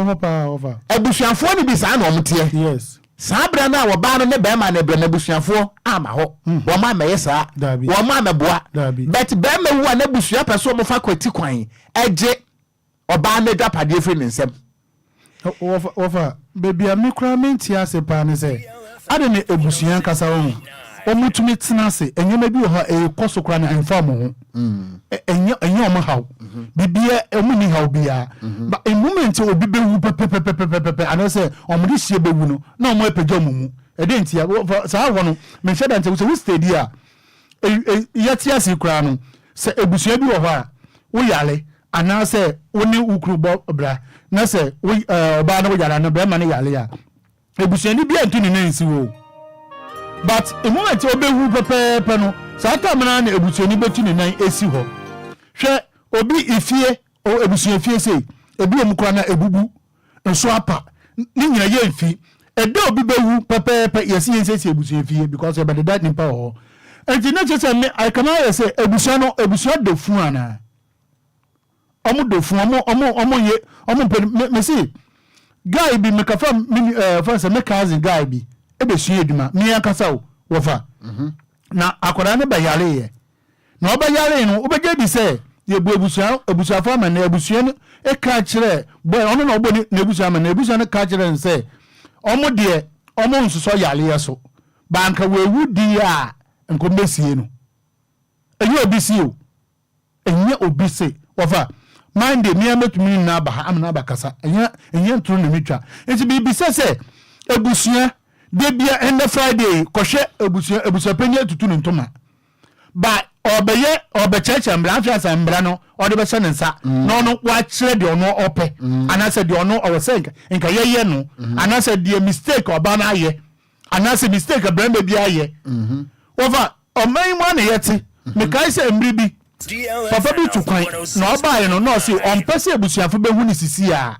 ho pa over abusuafo no bi san no omtie yes sabra na wo ba no ne be ma na bre na abusuafo ama ho wo ma meye sa wo ma meboa but be ma wu na abusua peso mo fa kwati kwan eje oba na dwapade firi ne nsem over baby amikra menti ase pa ne se ade ne abusua kasa wo omutumi tena se enyema bi wo ha ekoso kra na inform ho enye omo haw bibia emuni haw bia but in moment obi bewu pepepepepepe anase omudi hie bewu no na omo epegya omumu ede ntia sa ho no me hweda ntia so stadi a yati ase kra no se ebusua bi wo ho a wo yale anase woni ukru bo bra na se oba na wo yale na bra ma ne yale a ebusua ni bia ntuni na nsi wo. But in moment obewu pepepe no sa tamana na ebusuani betu ne nan esi ho hwe obi ifie o ebusuani fie sei ebi omukura na ebubu nso apa ni nyina ye mfi ede obi bewu pepepe yesi yesi ebusuani fie because about that nimpa ho enti na chese me I can I say ebusua de fu ana omo de fu omo ye omo me see guy bi me ka fam for say me cousin guy bi ebesu eduma mi akasa wo wofa na akoda ne bayale ye na obayale no obeje di se ye bu ebusu fa ma na ebusu ne e ka kire boy ono na oboni na ebusu ma na ebusu ne ka kire nse omo de omo nsuso yale ye so banka wewu di a nkombesie no enye obisi o enye obisi wofa mande mi ametumi na aba amna aba kasa enye nturu na mitwa enti bi se ebusu debia ende Friday koshe ebusu penye tutu ntoma ba obecheche mbra afia mbra no ode be hye nsa no no wa kire de ono ope anase de ono owesenka nka yeye no anase de mistake oba na aye anase mistake brand bia aye over oman mu na yete me kai se mbri bi papa bi tukwan na oba aye no no se ompese ebusuafo behu ni sisi a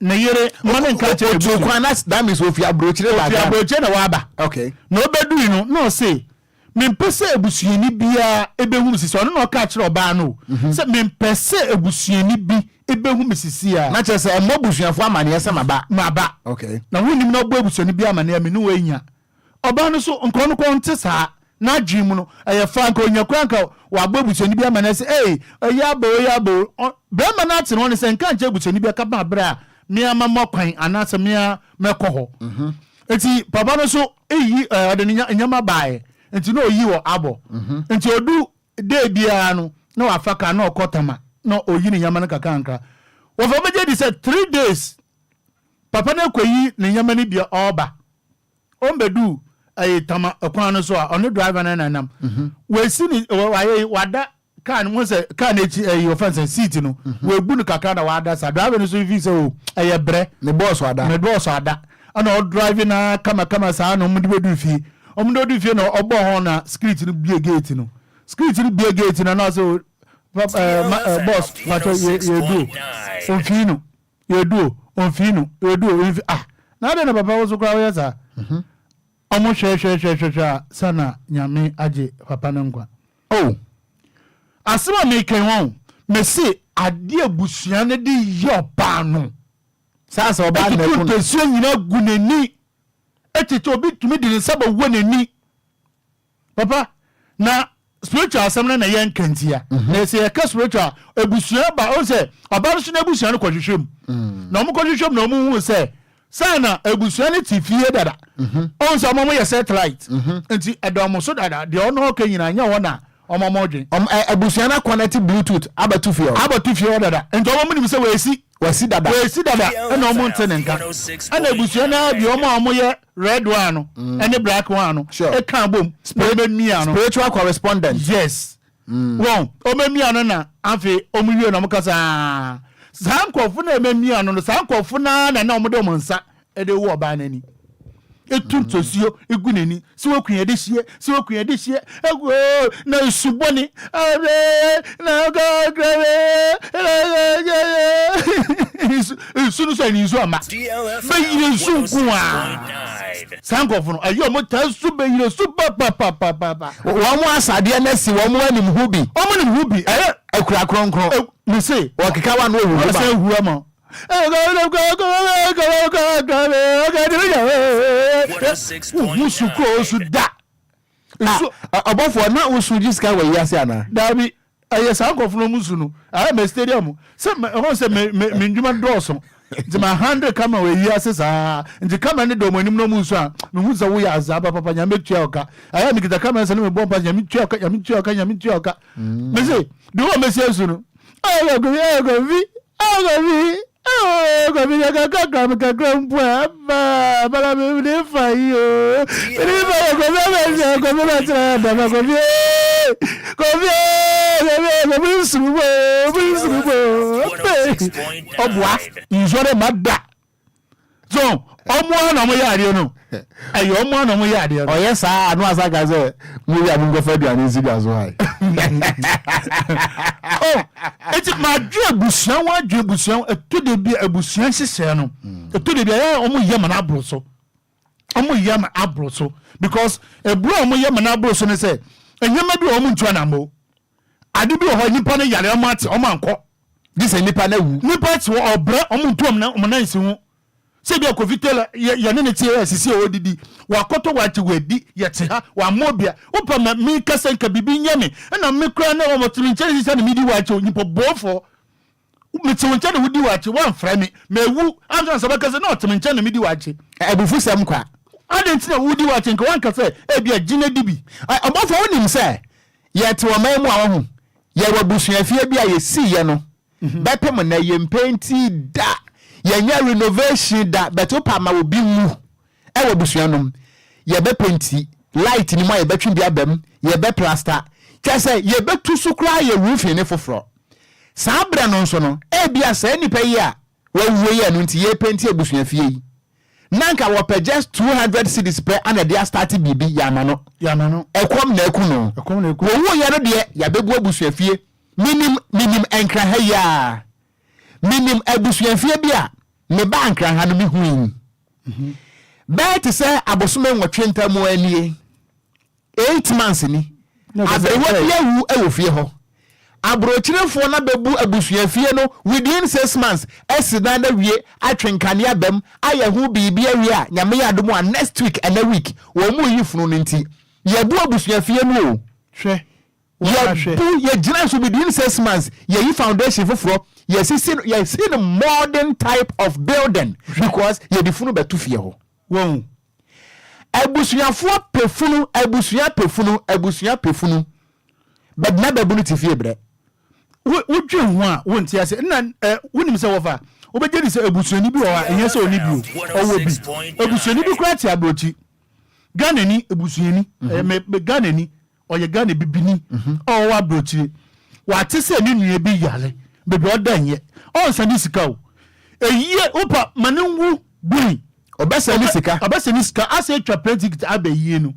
na yere mama nka che ebu kwa na that means ofia brochire la ofia brochire na waba okay no bedu no no say mempese ebusuani bia ebehu sisi ono no ka kire oba no say mempese ebusuani bi ebehu misisi a na che say emo busuafo amane yesa maba okay na wonim na obo ebusuani bia amane ya me no wanya oba no so nko no konte sa na dream no eye frank onyakwa nka wa gbo ebusuani bia amane say yabo be mana ate no ne say nka nche ebusuani bia ka ba bra mia mama kwan anase mia mekoho enti papa no so eyi ode nyama bae enti no oyi wo abo enti odu de bia no na wafaka na okotama na oyi ni nyama na kakanka wo fa beje di say 3 days papa na kwayi ni nyama ni bia oba ombedu tama okwan no so a ono driver na nanam we si ni wada Can once a can your offense and seat no we bu no kakra na wa da sa driver no so if so bre me boss wada and all driving kama sa no mu de du fi do fi no obo ho na street no bie gate no na so boss what you do on fino you do na de na papa wo so kwa wo yesa omo hwe sana nyame age papa no nkwa asema me kan won me se ade abusua ne de yoba no sasa oba na ku to so nyina gunani etete obi tumi de nsaba wonani papa na spiritual asem na yen kantia na se ye ka spiritual abusua ba o se oba so na abusua no kwahwehwem na omo kwahwehwem na omo hu se sana abusua ne tifie dada on so omo ye satellite enti edomo so dada de ono ka nyina nya wona omomodwe abusua na connect bluetooth abatu fie dada enti omo se wesi dada ena omo ntenenka ana abusua na bi omo ye red one no ene black one no e kan bom spiritual correspondent yes won omemia no na afi omuwie na mukasa sankofu na ememia no sankofu na omo de omo nsa e de wo oba nani etuntosio eguneni si wokuye de hie ego na suboni na sunu so ni so ama be su kwa sankofu no ayo mo ta su be su pa wo mo asade na si wo mo anim hubi akura kronkron me say wo keka wa no hu say hu ama abofo na usuji ska we yase ana dabi ayesa nkofo musu no me stadium se ho se me ndwuma doso nti ma 100 kama we yase sa nti kama ne do manim no musu a me hu za wo ya azaba papa nya metua oka aya me kita kama se no me bomba nya metua oka me se do wo me se su no ayo go vi Oh, come here, come bala me de fayo. Obua, injure madda. So, omo na mo yare no. Ayo omo na mo yare no. Yes sir, anu asaga ze mu ya mu go fa duane nsiga so hai. Oh, eti ma dwe busuan eto de bi abusuan hyehyɛ no. Eto de bi ya omo yema na abroso. Because ebru omo yema na abroso ne se enyema bi omo ntua na mo. Ade bi ho nipa ne yare omo ate omo anko. This nipa na wu. Nipa ti wo obre omo ntuom na omo na nsi hu. Se bia kofitela ya ne tie asisi o didi wakoto wachi wedi yete ha wa mobia opa ma mi kasa nka bibi nyame na me kra na o motiri nche sisi na midi wachi nipo bofo meti nche na wudi wachi wan fra me mewu amsa saba kasa na otiri nche na midi wachi abufu sam kwa adenti na wudi wachi nka wan kasa e bia gine dibi obofo wonim se yete wo mamu a wo hu ye wabusuafie bia ye si ye no bepem na ye mpenti da yenya renovation da beto pa ma obi mu e wo busuanom ye be penti light ni mo ye betwe bia bam ye be plaster kese ye betu so kra ye roof ni foforo sa bra no nso no e bia sa nipa yi a wa wuwe ye no nti ye penti abusuafie yi nanka wo pe just 200 cedis per and they start bibi yama no ekom na eku no wo wo ye no de ya bebu abusuafie minim enkra ha ya minim abusuafie bia me ba nkran ha no mi hu bet say abosome nwotwe ntamu anie 8 months ni abewa bia wu ewofie ho abrochirefo na bebu abusuafie no within 6 months esida na wie atwenkane abam ayehu bibia wie a nyame yadomo a next week and a week wo mu yifunu nti yebu abusuafie no hwe ye gina so within 6 months ye yi foundation foforo ye see the modern type of building because ye difunu betufie ho won abusuafo pefunu but na babunu tifie bre wodwe ho a wonti ase na wonim se wofa obegye se abusuani bi wo a enye se oni bi owo bi abusuani bi kura ti abrochi Ghanaian abusuani me Ghanaian oye Ghana bibini o wa abrochi what is a new be yale, baby, or done yet. On Sanisco. A year, Opa, Manungu, Bui, or Bessanisca, or Bessanisca, I say to a plenty to Abbey, you know.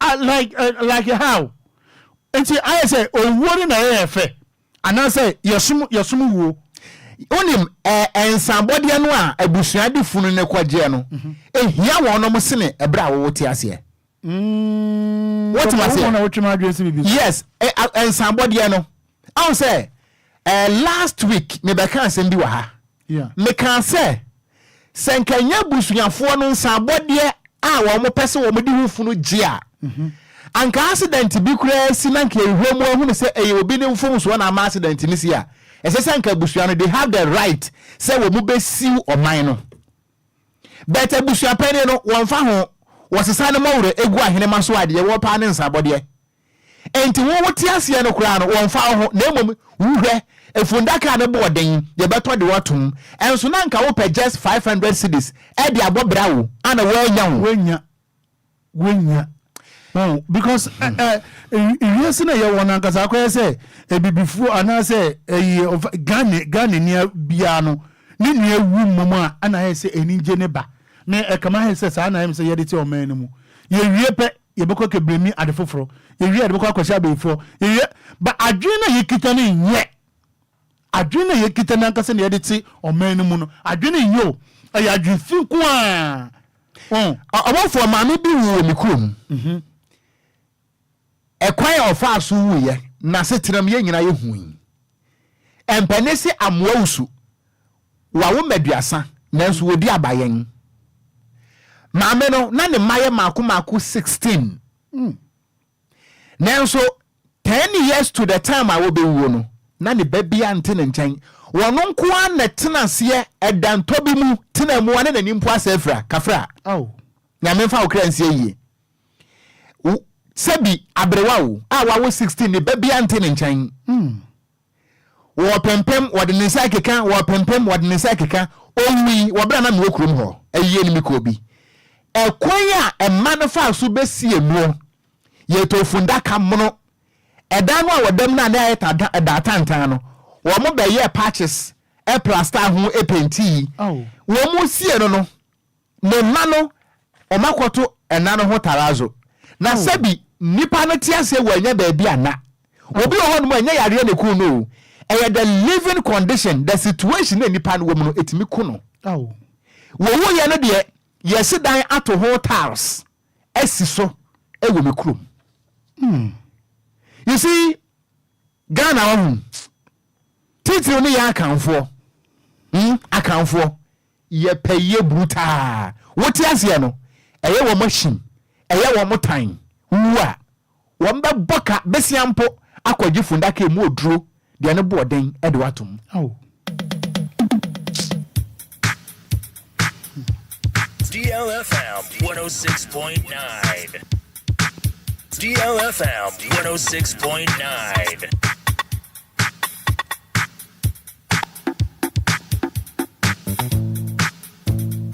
Like how? And see, I say, oh, what in the air, and I say, you're some woo. Only and somebody and one a bushadi funu ne kwageno. Here one almost seen a brow what yes, what must yes, and somebody I know. I'll say, last week, maybe I can't send you a yeah. Me can say, Sankanya bushia for no somebody, one more person will do funu jia. And accident be crazy, Nanke, who say, a will be no phones one am accident in this year. As a sanka busuano, they have the right, say, we be seal or minor. Better bushia penny no one faho was a son of Mode, a gua hinemaswadi, a war pan in somebody. And to what Tiasia no crown, one faho, name who a fundaka and a boarding, the better the watum, and Sunanka will pay just 500 cities, at the above brow, and a well young winya. Oh, because yes, I want to say before and I say of Ghana near Biano, near Mama, and I say an ingeneba. Nay, a command says, I am say editor or man. You reap your book can bring me at the fofro. You read the book before. But I dream a kitten yet. I dream a kitten and the editor or man. I dream you. I dream think one. Oh, I want for mammy be in the room. A choir of fast who ye, Nassetram yen I who. And Penesi am wosu. Wawu mediasa, Nance would ya baying. Mameno, none Maya Makumaku 16. Nanso 10 years to the time I will be wono. None baby and tenant chain. One unquan the tenants here at Dan Tobimu, Tina one and impua sefra, Kafra. Oh, Namenfa Ocran ye. Sebi abrewawo awawo 16 ne baby ante ne nchen wo pempem wo de ne sai keka wo pempem wo de ne sai keka owi wo bra na me okurum ho ayiye ni miko bi ekwan a emmanufa so besi emu ye to funda kamono eda no a wodam na na da tantan no wo mo be ye patches e plaster ho e penti wo mo sie no ne ma no o makoto ena no ho tarazo na sebi nipa no tiase wanya baabi ana obi ho no anya yare ne ku no the living condition the situation na nipa no wo no etimi ku no wo ye no de yesi dan ato ho tiles esiso ewo me krom you see Ghana on titi oni ya akanfo ye peye bruta wo tiase no eye wo machine eye wo motan wa wamba boka besiampo akwaji funda ka emu oduro de ne boden e de watom DLFM 106.9 DLFM 106.9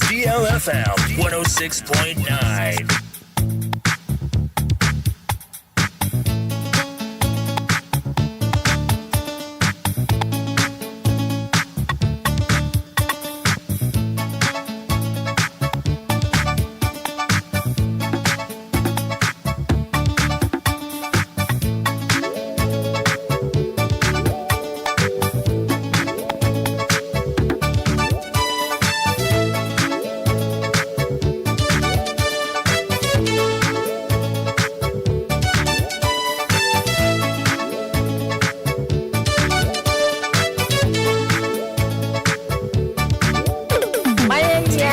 DLFM 106.9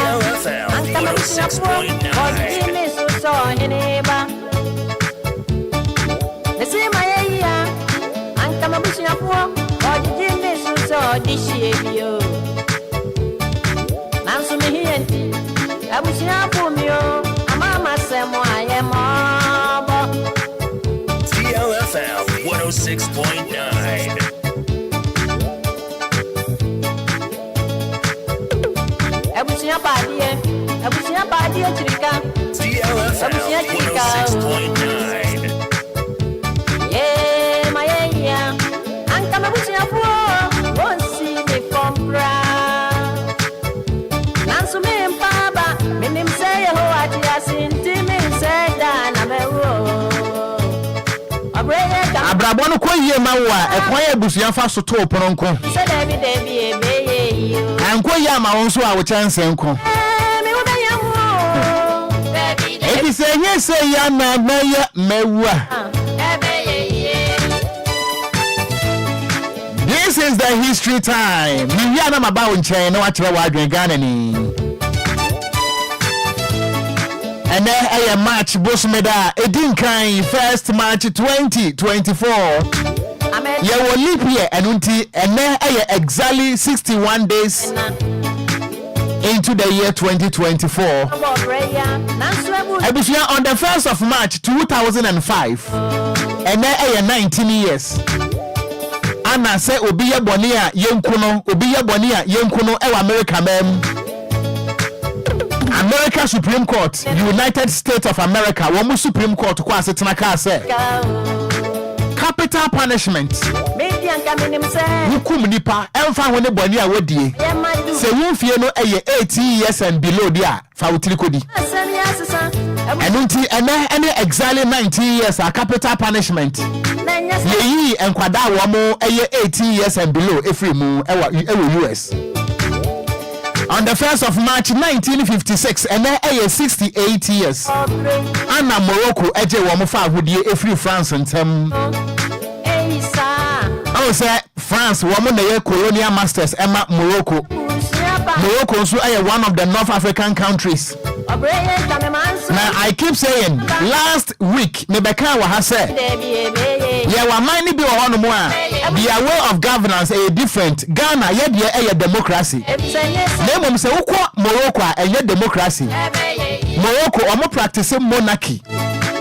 DLFM 106.9 DLFM 106.9 Yeah, my yeah. yie ma wa ekwan abusuan fa so to pononko Say Debbie Debbie anko yie ma won so a wo chance nko me wo be yamu baby Ebi say nye say ya na meye mewa This is the history time. Me ya na mabawo nchen na wa kire wa adwen Ghana ni. And then a match Bosmeda Edin Kind 1st March 2024. Yeah, we leap year and then exactly 61 days into the year 2024. Ebusia on the 1st of March 2005. And then 19 years. Anna say Obia Bonia Yenkuno ewa America mem. America Supreme Court, United States of America, Womu Supreme Court kwa asetena ka say capital punishment. Hukum nipa emfa hone boni a wodie. Se wonfie no eye 18 years and below dia fa wotiri kodi. Enunti ene exactly 19 years a capital punishment. Yeyi enkwada womo eye 18 years and below efri mu ewo US. On the 1st of March 1956, and then 68 years. Anna Morocco, eje womo fa hodie efri France ntem. Oh, say France, woman the colonial masters, Emma Morocco. Morocco also one of the North African countries. Now I keep saying, last week, Nebeka was said, yeah, wa mine be on more. The way of governance is different. Ghana, yet a democracy. Name say Morocco and democracy. Morocco, omo practicing monarchy,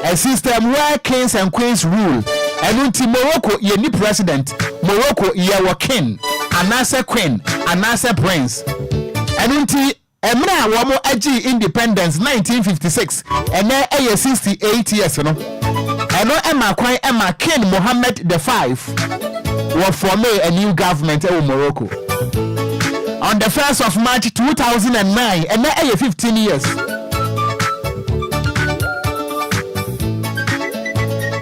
a system where kings and queens rule. And until Morocco, ye ni president. Morocco, ye wa king, anasa queen, anasa prince. And until Emra wamo aji independence 1956, and then 68 years, you know. And no Emma Kwai Emma King Mohammed V will form a new government in Morocco. On the 1st of March 2009, and then 15 years.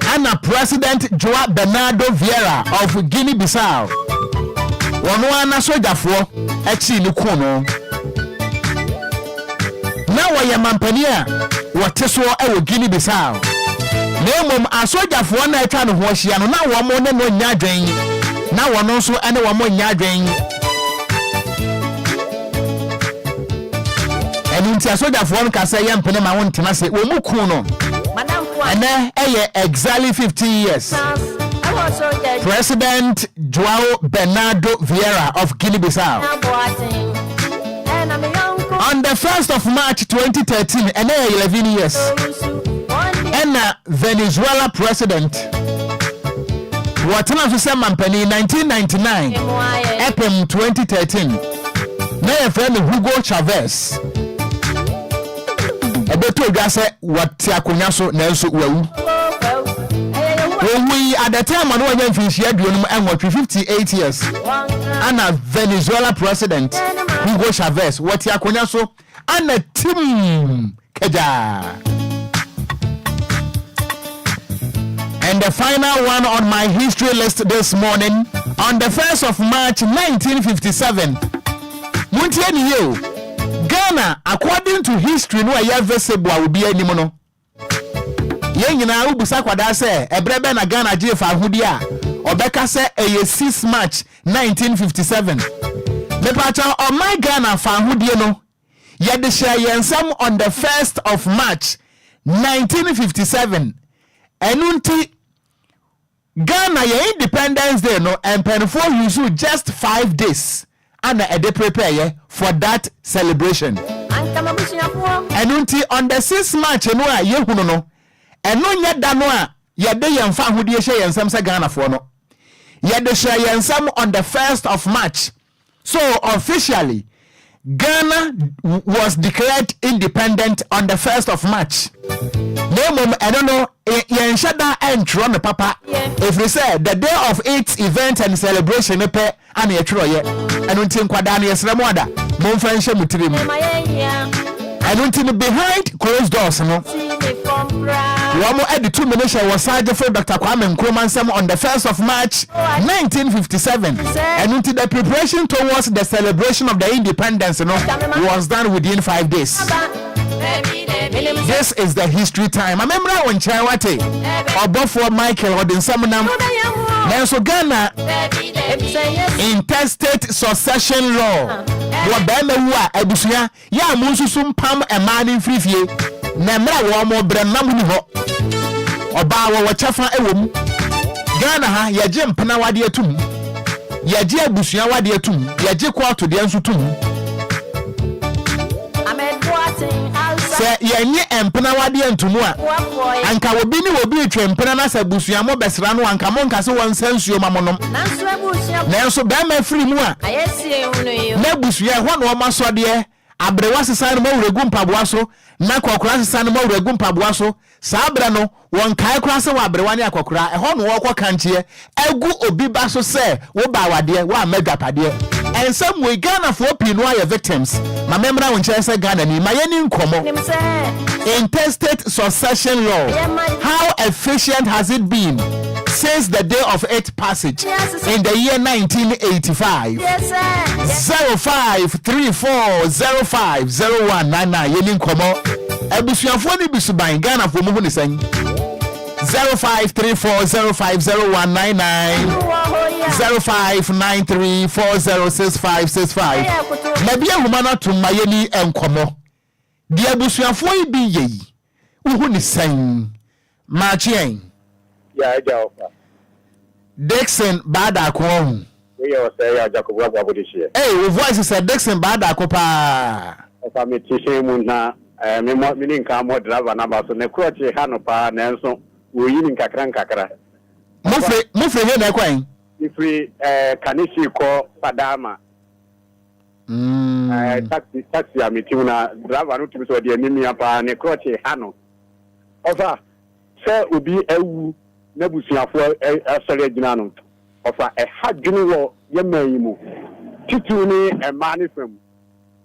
Anna President Joao Bernardo Vieira of Guinea-Bissau. One soldier for Echi Nukono. Now I am Mampania, what Tesla Guinea-Bissau. Name a soldier for one night and Washington. Now one more than one yarding. Now one also and one more yarding. And into a soldier for one can say, Yam Penema won't say, Umukuno. And then exactly 50 years. President Joao Bernardo Vieira of Guinea-Bissau. On the 1st of March 2013, and 11 years. And Venezuela president. What time to say Mampani 1999? April 2013. Now friend Hugo Chavez. Ebeto gase wati akonyaso na enso wawu. We at the time when we finish here during 58 years. Anna Venezuela president Hugo Chavez wati akonyaso ana team keja. And the final one on my history list this morning, on the 1st of March 1957. Muntieni yo. Ghana, according to history, no aye visible will be any mono. Ye nyina ubusa kwada se ebrebe na Ghana je fa ahudi a obeka se 6 March 1957. Me pacha on my Ghana fa ahudi no ye de share yensam on the 1st of March 1957. Enunti Ghana ye Independence Day no empenfo use just 5 days. And a day prepare for that celebration. And until on the 6th March, no, and no yet danoa, yet they and fan who dear share and some Sagana for no. Yet the share and some on the 1st of March. So officially, Ghana was declared independent on the 1st of March. No, I don't know, yen shada and Tron Papa. If we say the day of its event and celebration, and a troye, and until Quadani is Ramoda, Monfrench Mutrim. And until behind closed doors, no. Womo edi 2 minutes was Sergeant for Dr. Kwame Nkrumah on the 1st of March 1957. And until the preparation towards the celebration of the independence was done within 5 days. This is the history time. I remember when Chawate or before Micheal or the Samanam. Nanso Ghana interstate succession law. What Bema Ebusia, ya Mususum Pam and Man free fee. Namra Wamo Brenamuni ho. Oba wa chafa ewom. Ghana ha yaje mpana wade atum. Yaje abusia wade atum. Yaje kwa to de anso tum. Se yenye empena wade antumu a anka obi ni obi etwe empena na sa busua mo besra no anka mo nka se won sansuo mamonom nanso be ma free mu a na busua ho no masode abrewa sesa no mawuregu mpaboa so na kokora sesa no mawuregu mpaboa so sa abre no won kai kora se wa abrewa ne akokora ho no wo kokantie egu obi ba so se wo ba wade wa madwapade and some we Ghana for pinu are victims ma memra won chere se Ghana ni ma yeni nkomo interstate succession law how efficient has it been since the day of its passage in the year 1985 0534050199 yeni nkomo ebusuafo ni bisuban Ghana for mu hu ni san 0534050199 0593406565 na bia humana to mayeni enkomo dia busuafo yi bi yeyi uhu ni san machien ya ejaofa Dixon bada ko ohun we yo say ya Jacob abodishie we voice say Dixon bada ko pa ofa me tise mu na me ni nka mo driver na ba so ne kroche ha no pa na enso wo yi ni nkakra mufre he na kwan ifri kanisi ko padama taxi amitiuna driver no tumi so de animi apa ne kroche ha no ofa se obi ewu na busuafo asore gina no ofa hadwene wo yemayimu titu ni ema ne fam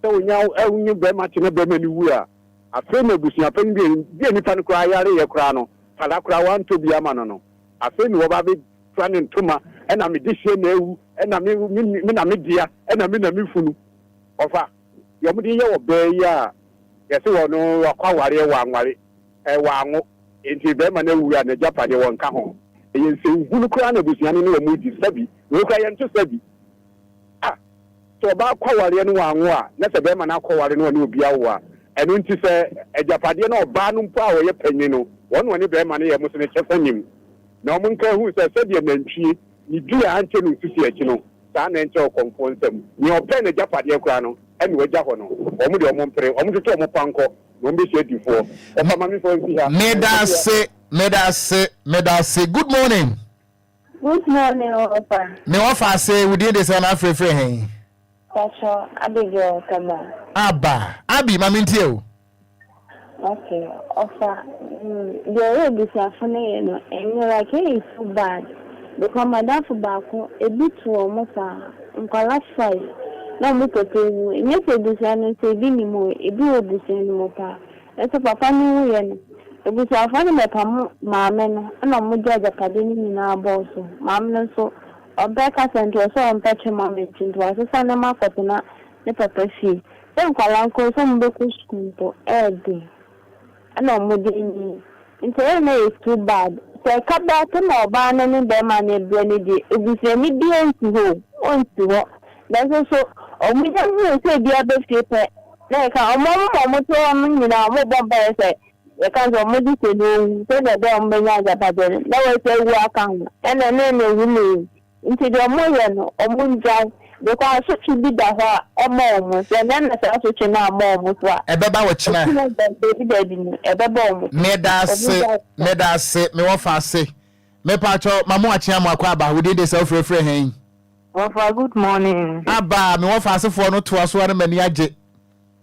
se onya ewunyu be ma tene be mani wu a afa na busuafo ni bi ni fa no kra yare ye kra no fala kra wan to bi ama no afa ni wo ba be planning tuma ena me dihye na ewu ena me na me dia ena me na me funu ofa yomudi ye wo be ya yesi wo no wakwa ware wa nware wa anwo enti be ma na wu ya na japade won ka ho eyense hunu kra na busuani no mu di sabi wo kra yento sabi so ba kwa ware no wa anwo a na se be ma na kwa ware no na obi awo a enu nti se ejapade na oba no mpo a wo ye panyi no won woni be ma na ye muso ne chefanim na omun ka hu se de nantwie ni dua anche no sisi achi no sa na enche okonfo nsam ni ope na japade kra no eni waja ho no omu de omu mpre omu to omu panko no mbe se difo o mama mi fo nti ha medase good morning Opa me ofa say we dey say na frefre hen Pastor Abigail Kaba abi mama ntie o okay Opa the way this afune no and like it is so bad because madam for back a bit to almost nkwala 5 na mo pepewu nye se dusa no se bi ni mo e bi odusa ni mo pa eso papa ni wo ye no obusa afa ni me pam maame no na mo jaja kade ni na boss maame no so obeka sentro so on peche maame tinto asesa na makoto na ne papa fi se nkwala nko so mo be ku school to ede ana mo de ni ntere na is too bad se kaba to na oba na ni be ma na ebia ni di obusa mi bi onti ho that's also omuja mu se bia be fepe na ka omo to am nyina mo bomba se e kan so mo di se do se de ombenya japade na we se wu aka ho ene na wu mi nti de omo ye no omunja de kwa so chi bi da ho omo se na na se so chi na omo so a e beba wo china e beba omo medase me wo fa se me pa cho mamo achia mo akwa ba we dey self frefre hen Ofa good morning. Aba me wo fa asefo no to aso na mani age.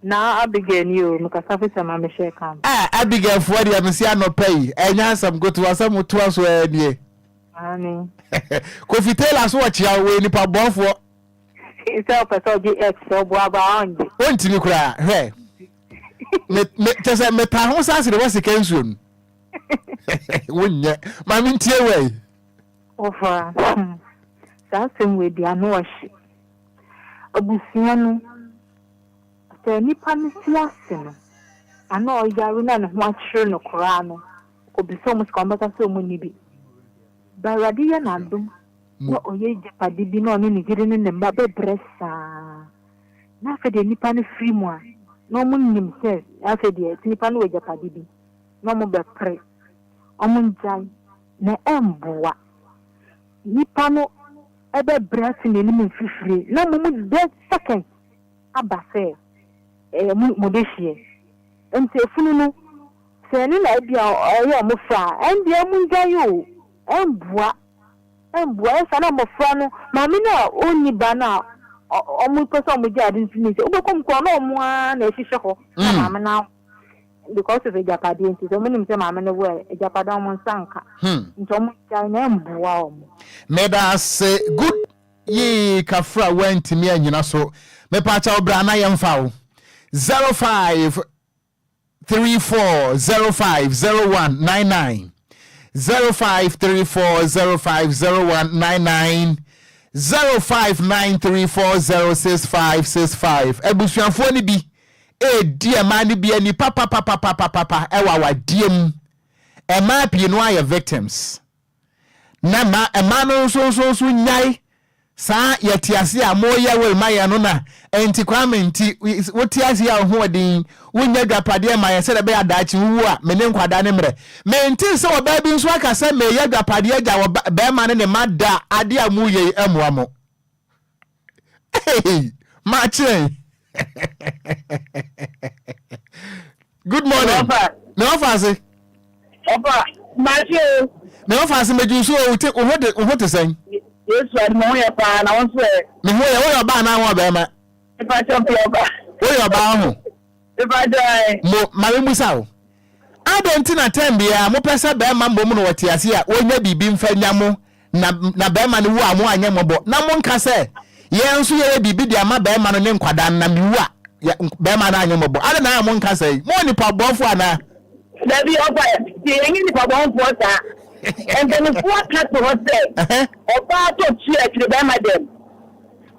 Na Abigail you mukasa fisa ma Micheal kam. Abigail fo dia me si anopai. Enya asam go to asam to aso anie. Ani. Ko fitela so wachia we nipa bonfo. Isa peso GX so bo aba onje. Ontimi kura he. Me tese me ta ho sa se de wase kensuo no. Wouldn't my minty away. Over that's him with the anosh. Obusiano. Say Nipan Siasin. I know Yarina and Watcher no Corano. Obisomus combat so many. Baradia Nandum. What oye Japadi no any getting in the Babe Bressa. Now for the Nipan free one. No one himself, after the Nipan with Japadi. No more pre. Omunjai. Na emboa. Nipano ebe breath in the name free. No moment dead second. Abase. Modeshie. And say Fununu. Say any idea or Mufa. And the Munjayo. Emboa. Emboa. Sana Mofano. Mamina only bana. Omukosa mujadin finish. Ubekom kono mwa na shisho. Mama now. Because of a Japadian, so many mamma away, a Japadam Sanka. Made us say good ye Kafra went to me and you know so. Me pacha Brana yam foul 0534050199 0534050199 0593406565 Ebusuanfo ni bi dear man be any papa ewa diem e ma pie no aye victims na ma e ma no so nyai sa yetiase a moya wel maya no na enti kwamenti wotiase a ho odin wonya dwapade ma ye se de be adachi wu a mene nkwada ne mre menti se wo ba bi nso aka se me ya dwapade agya wo be ma ne mada ade amuye amuamo hey ma chen good morning. No fancy. Opa, Micheal. No fancy me do so what to say? Yes, I know your pa na won say. Me ho your ba na won ba ma. If I chop your ba. Your ba ho. If I die. Mo ma we musa o. Adenti na time bia mo pesa ba ma mbom no watiase a onya bibi mfa nyamo na ba ma ne wu a mo anya mo bo. Na mo nka say yenso ye bibi dia ma ba ma no ne nkwada na miwu a be ma na anya mo bo. Ade na mo nka say mo ni pa bofo ana. Da bi opa ti yin ni pa bofo ta. And then if what cut to what say. Opa to chi e ti be ma dem.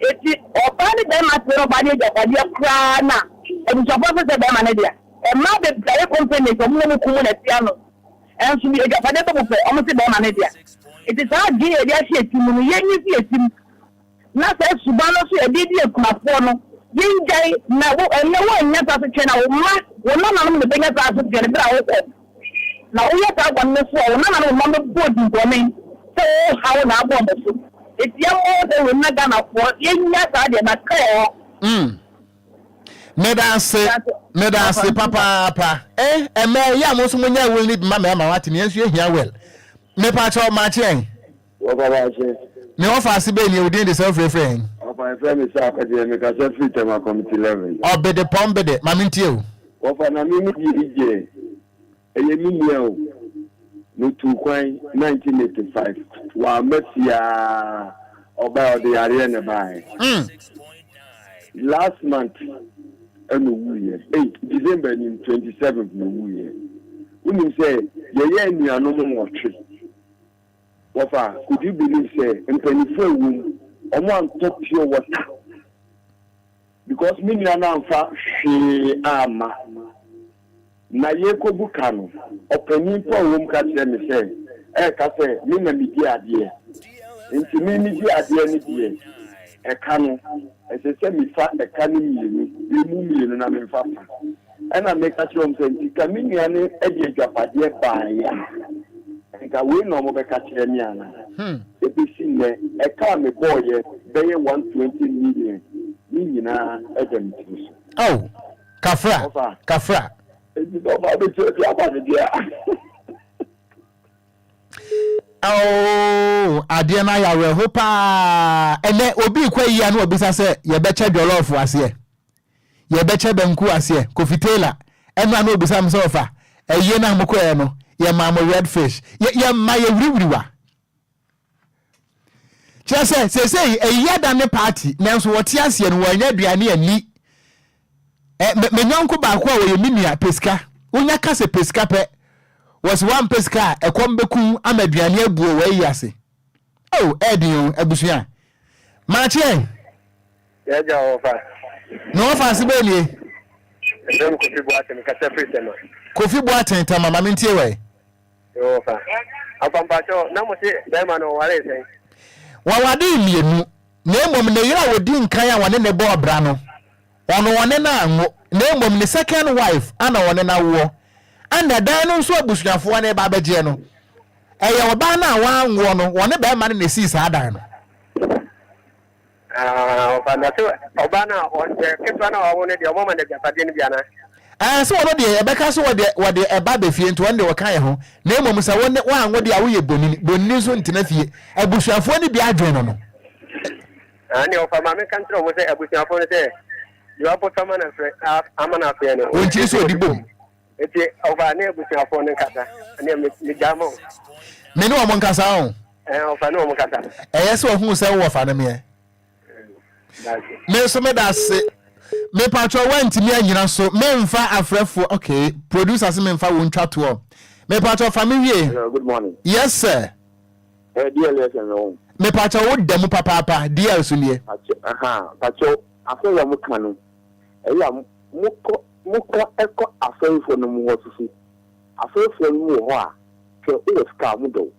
Eti opa ni be ma se oba ni japadi akra na. E bi suppose se be ma ne dia. E ma be play company so mo no kumu na piano. En so bi e japadi to mo pe o mo se be ma ne dia. It is hard di e dia si etimu no yen ni si etimu. Na se subano so e di ekumafo no yinjai na wo ene wo nya ta so chena wo ma wo na na no be nya ta so chena bra wo ko na wo ya ta gwa ne so wo na na no ma bo di ko men so how na bo mo so etia mo de wo na ga na fo yenya ta de na ka o Meda se papa me ya mo so mo nya wo ni ma wati ne ensu ehia well me pa cha o ma chen wo baba che ne offer be ni odin de self refrain my friend is academic because every time I come to level. Obede pombede, maminti o. Ofa na mimi ije. Eye mimi o. No tu kwan 1985. Wa mesia oba ode yare ne bai. Last month enu year 8 December 27th no year. Uni say ye nuano mo otwe. Ofa, could you believe say empanifo wu omo top pure water because mini anamfa hwe ama na yeko bukano opani po wom ka tire me say ka say me na mi di ade nti mi di ade ni die ka no se mi fa ka ni mienu na me fa na me ka tire say nti ka mini ane ade adwapade ba ya nka we no mo be ka tire mi ana ebisi ne ka me boy be 120 million ni nyina edem tiso oh kafra ebi do ba be tio dia ba dia oh ade na ya we ho pa ene obi kwa yi anu obisa se ye be che jollof ase ye be che banku ase kofitela enu anu obisa mse ofa eye na mko e no ye ma mo red fish ye ma ye wiriwiriwa chese say eyada ne party nanso wote ase no wanya aduane ani me nyonko ba ko a wo ye minua pesika wonya kase pesika pe was one pesca a combeku amaduane abuo wa yase oh edin abusua mache ya ja ofa no fa se belie dem ko fi boaten ka separate no kofi boaten ta mama mentie we ofa apampacho na mo se dem ma no wale sen wawade mienu na emom ne yira wodi nkan a wone ne bo obra no ono wone na anwo na emom ne second wife ana wone na wo anda dan no so abusuafo na ba beje no eye oba na wa anwo no wone be ma ne si sa dan no ofa na so oba na on ketwa na wo ne de o mama ne japade ne biana so wono de ebeka so wode eba be fie nto wonde wokan ye ho na emom sa wone wa anwo de awo ye bonini so ntina fie abusuafo ne bi adwen no ani ofa ma me kan tro mo se abusuafo ne se you are put someone amana fe no onchi so odibom eti ofa ne abusuafo ne kasa ani me jamo me no mo nkasa ho ofa no mo kasa yes wo hu se wo fa ne me me so me da se me patro went me anyina so me mfa afrefo okay producers me mfa won twa to me patro family good morning yes sir DLFM no me patro wo demu papa DL so nie patro afeya mo kanu eya muko eko afefo no mo wosusu afefo no mo ho a ke o ska mo do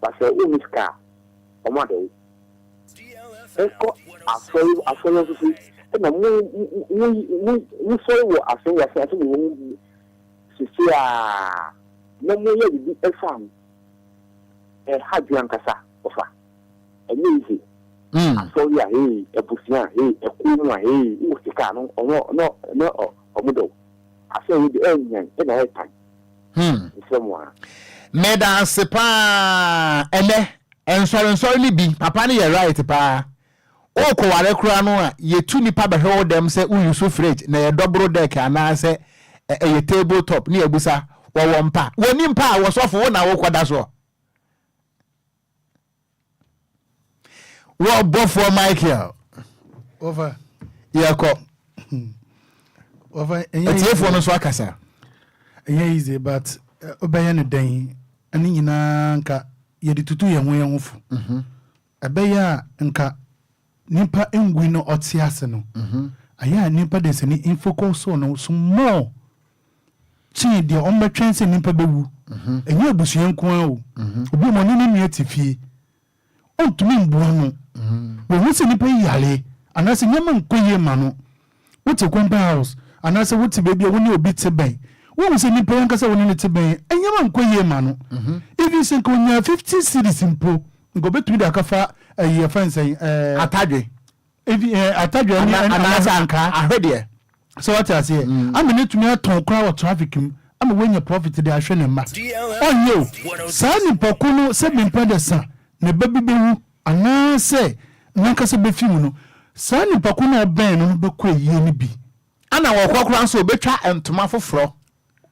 ba se o mi ska o ma do eko afeyo susu na mu so wo afeyo afeyo wo sisi a na mo ye bi efam hadwan kasa ofa enyezi aso ya ebusia ekumu a usika no no omudo aso wi de enyan na etan nsemwa meda sepa ene ensoro ni bi papa ne ye right pa o ko ware kura no a ye tu nipa be hwe dem se u use fridge na ye double deck ana se ye table top ni ebusa wo mpa woni mpa wo sofo wo na wo kwada so what bought for Micheal? Over. Yeah, cop. Over. It's for no swakasa. Yeah, easy, but obey a day. And in anka, ye di tutu ya mwe ngufu. Abeya nka nipa engwino otiaseno. Aya nipa deseni infoko so no small. Chi dia omba trense nipa bewu. Enye abusu yenko awu. Obi mo ni mi atifie. Ontumi mbuwa no. We wuse nipa yale anase nyama nkoye ma no wote kwampa house anase wote baby woni obi te ben wo wuse nipa yankasa woni ne te ben nyama nkoye ma no even say ko nya 50 cities impo ngo betu da kafa ye fancy atadwe atadwe ni anase anka ahwede so what I say amene tumi aton kra wa traffic mu am wenya profit de ahwe ne ma onyo sa nipa ko no se bimpa de sa ne babibewu anase nankasa be film no sa ni pako na ben no be ko yie ni bi ana wo kwakura so betwa entoma foforo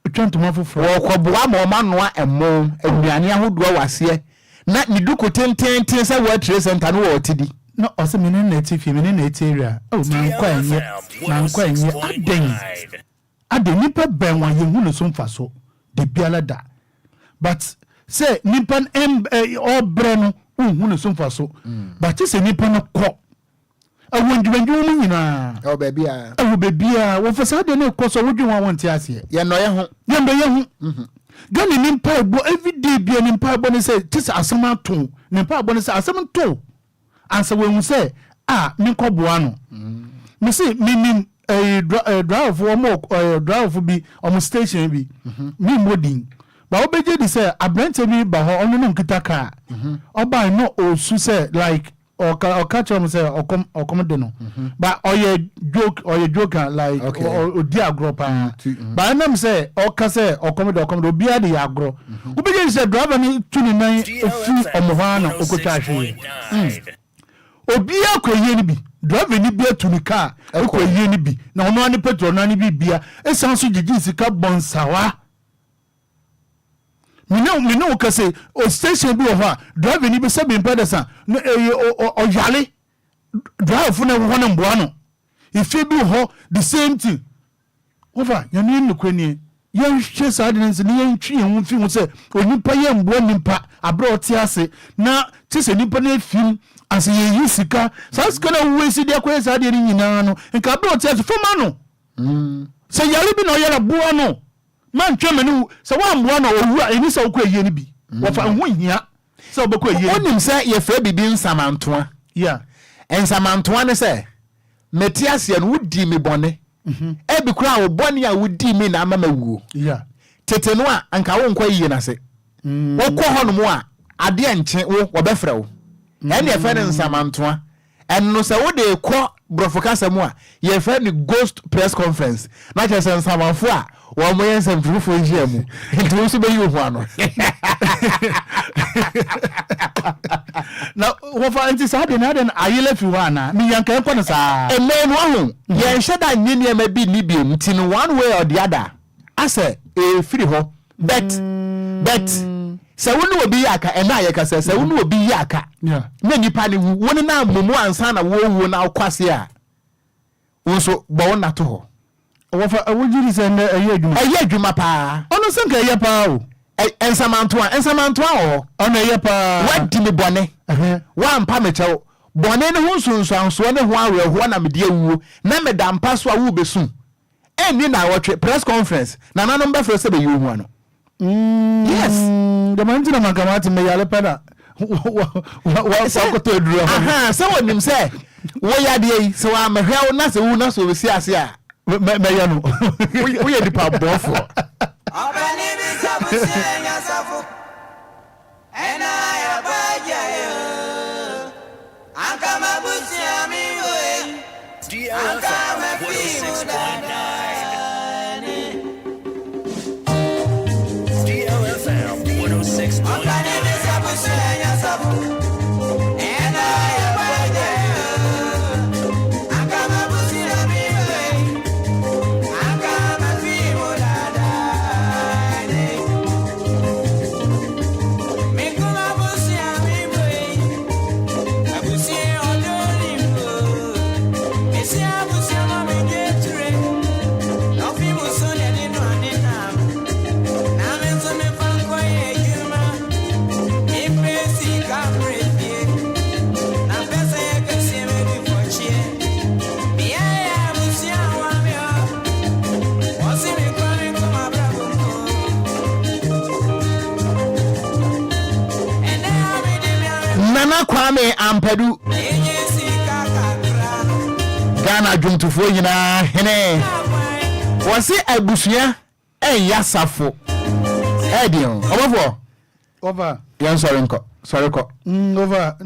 betwa entoma foforo wo koboa ma o manoa emo aduane ahodoa wase na ni duko tenten se wo trade center no wo tidi no ose mene na etifi mene na etiria oh man kwa enye aden nipa ben wa yehu no so mfa so de biala da but say nipa obre no hu no so mfa so but say nipa no ko awondwendu mu nyina baby a wo fasa de na ko so wodwen wa wonte ase ye no ye ho gani nipa ebo everyday bia nipa ebo ne say tisa asema to nipa ebo ne say asema to ansa we hu say me ko boa no me say me drive for mo drive bi on station bi me modin ba obeje di say abrante bi ba ho ono no nkita ka oba no osu say like or catch him say or de no but or joke like or dia group but nam say or ka say or obi ade ya agro obeje say driver ni 29 ofu omohana okotwa hwe obi akoye ni bi driver ni bia tuni car akoye ni bi na ono ani petrol na ni bia esan so gigi sika bonsawa me no ka say o station bi ho driver ni be se be mpedesa no o yale drive na wo na mboa no if you do ho the same thing over you need no kwani yen hwe sadinse ne yen twi yen fi hu se onipa yen bo nipa abra otiase na tise nipa na film ase ye yisika saska na wesi de akoye sade ni nyina no nka abra otiase foma no se yare bi na oyara boa no man tweme ne se wa mboa na owura eni se okọ eyi ni bi wo fa hu hia se obekọ eyi onim se ye fra bibi nsamantoa yeah ensamantoa ne se metiase no wudi mi bone ebi kura wo bone a wudi mi na amama wuo yeah tete no a anka wo nkwa yiye na se wo kọ ho no mo a ade anche wo befra wo ene ye fa ne nsamantoa enno se wo de kọ brofokasa mo a ye fa ne ghost press conference na che se nsamanfo a wo mo yen sem trufo yie mu nti so be yi ho ano na wo fa anti sade na den ayele fi wa na mi yanka enko na sa emenu ahu ye nheda nyene ma bi ni bi mti no one way or the other ase e free ho bet se wonu obi yaka ena ye ka se wonu obi yaka yeah na nipa ni woni na momo ansa na wo na akwase a wonso bo na to ho wo fa awujiri se na eye adwuma pa ono se nka eye pa o ensamantoa ho ono eye pa wadi mi bone wa mpa mechew bone ne ho sunsuanso ne ho awe ho na mede awuo na meda mpa so a wo besu eni na wotwe press conference na nanom be fere se be yu ho ano yes the man tina makamati me yale pena wa ko to duro aha se wonim se wo yade yi se wa mehwe na se wu na so be si ase a me ya no wo ye dipa bofo Abani bi sabu senya safu ena ya baje anka mabusi amiwe DLFM 106.9 DLFM 106.9 Abani bi sabu senya safu ena ya baje anka mabusi amiwe anka mafimu dada Nana Kwame Ampadu Ghana dwumtufo nyina hene wose abusua yasafo edion obofo over yan sorry ko over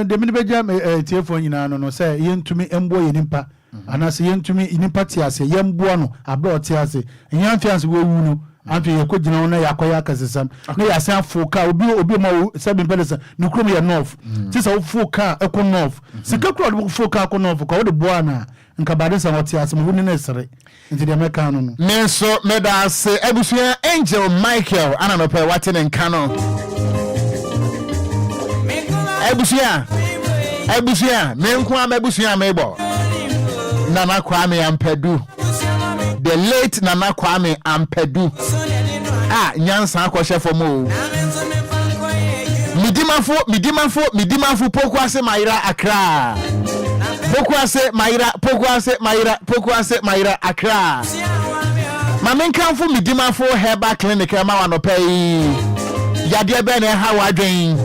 de mini beja tiefo nyina no say yentumi embo yenimpa anase yentumi inimpa tiase yembo no abro tiase enyan fiance wo wu no anfe yakogina na yakoya akasesam na yasan foka obi ma sabi pedesa nukrom ye north tisa foka eko north sika kro foka eko north ko de boa na nka badesa wotiase mo ni na sere nti de meka no menso medase abusua Angel Micheal ananope watene nka no abusua menko amabusua mebo Nana Kwame Ampadu the late Nana Kwame Ampadu nyansa akwose fomo midimafo pokuase Maira Accra pokuase Maira Accra mamenkanfo midimafo herbal clinic ma wanopai yade be na ha wadwen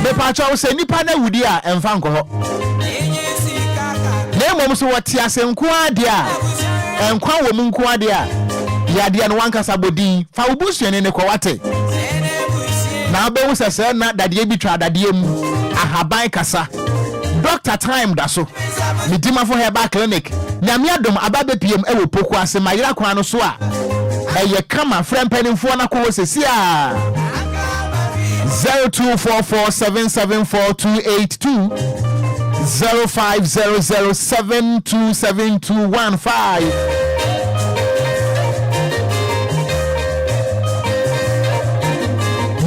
me pacho se nipa na wudi a emfa nko Nemo so watiase nko ade a enkwa wo mu nko ade a yade no wankasa bodin fa obusuane ne ko wate na abewu sese na dade bi twa dade mu ahaban kasa doctor time da so midima for herbal clinic nyame adom ababe piem ewo poku ase mayira kwa no so a eye kama frempanimfo na ko sesi a 0244774282 0500727215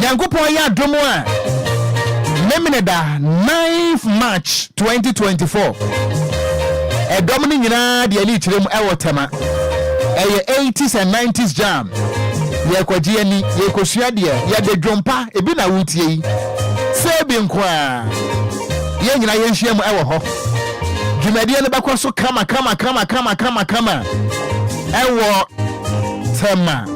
Nyankopon ya domo a Nemineda 9th March 2024 Edom ni nyina de ali kirem ewo tema 80s and 90s jam. Ye kwajieni, ye koshiadie, ye de jompa, ebi na wutie yi. Sebi nkwa. Ye nyina ye nhia mu ewo ho. Dwumadie ne bakwa so kama. Ewo tema.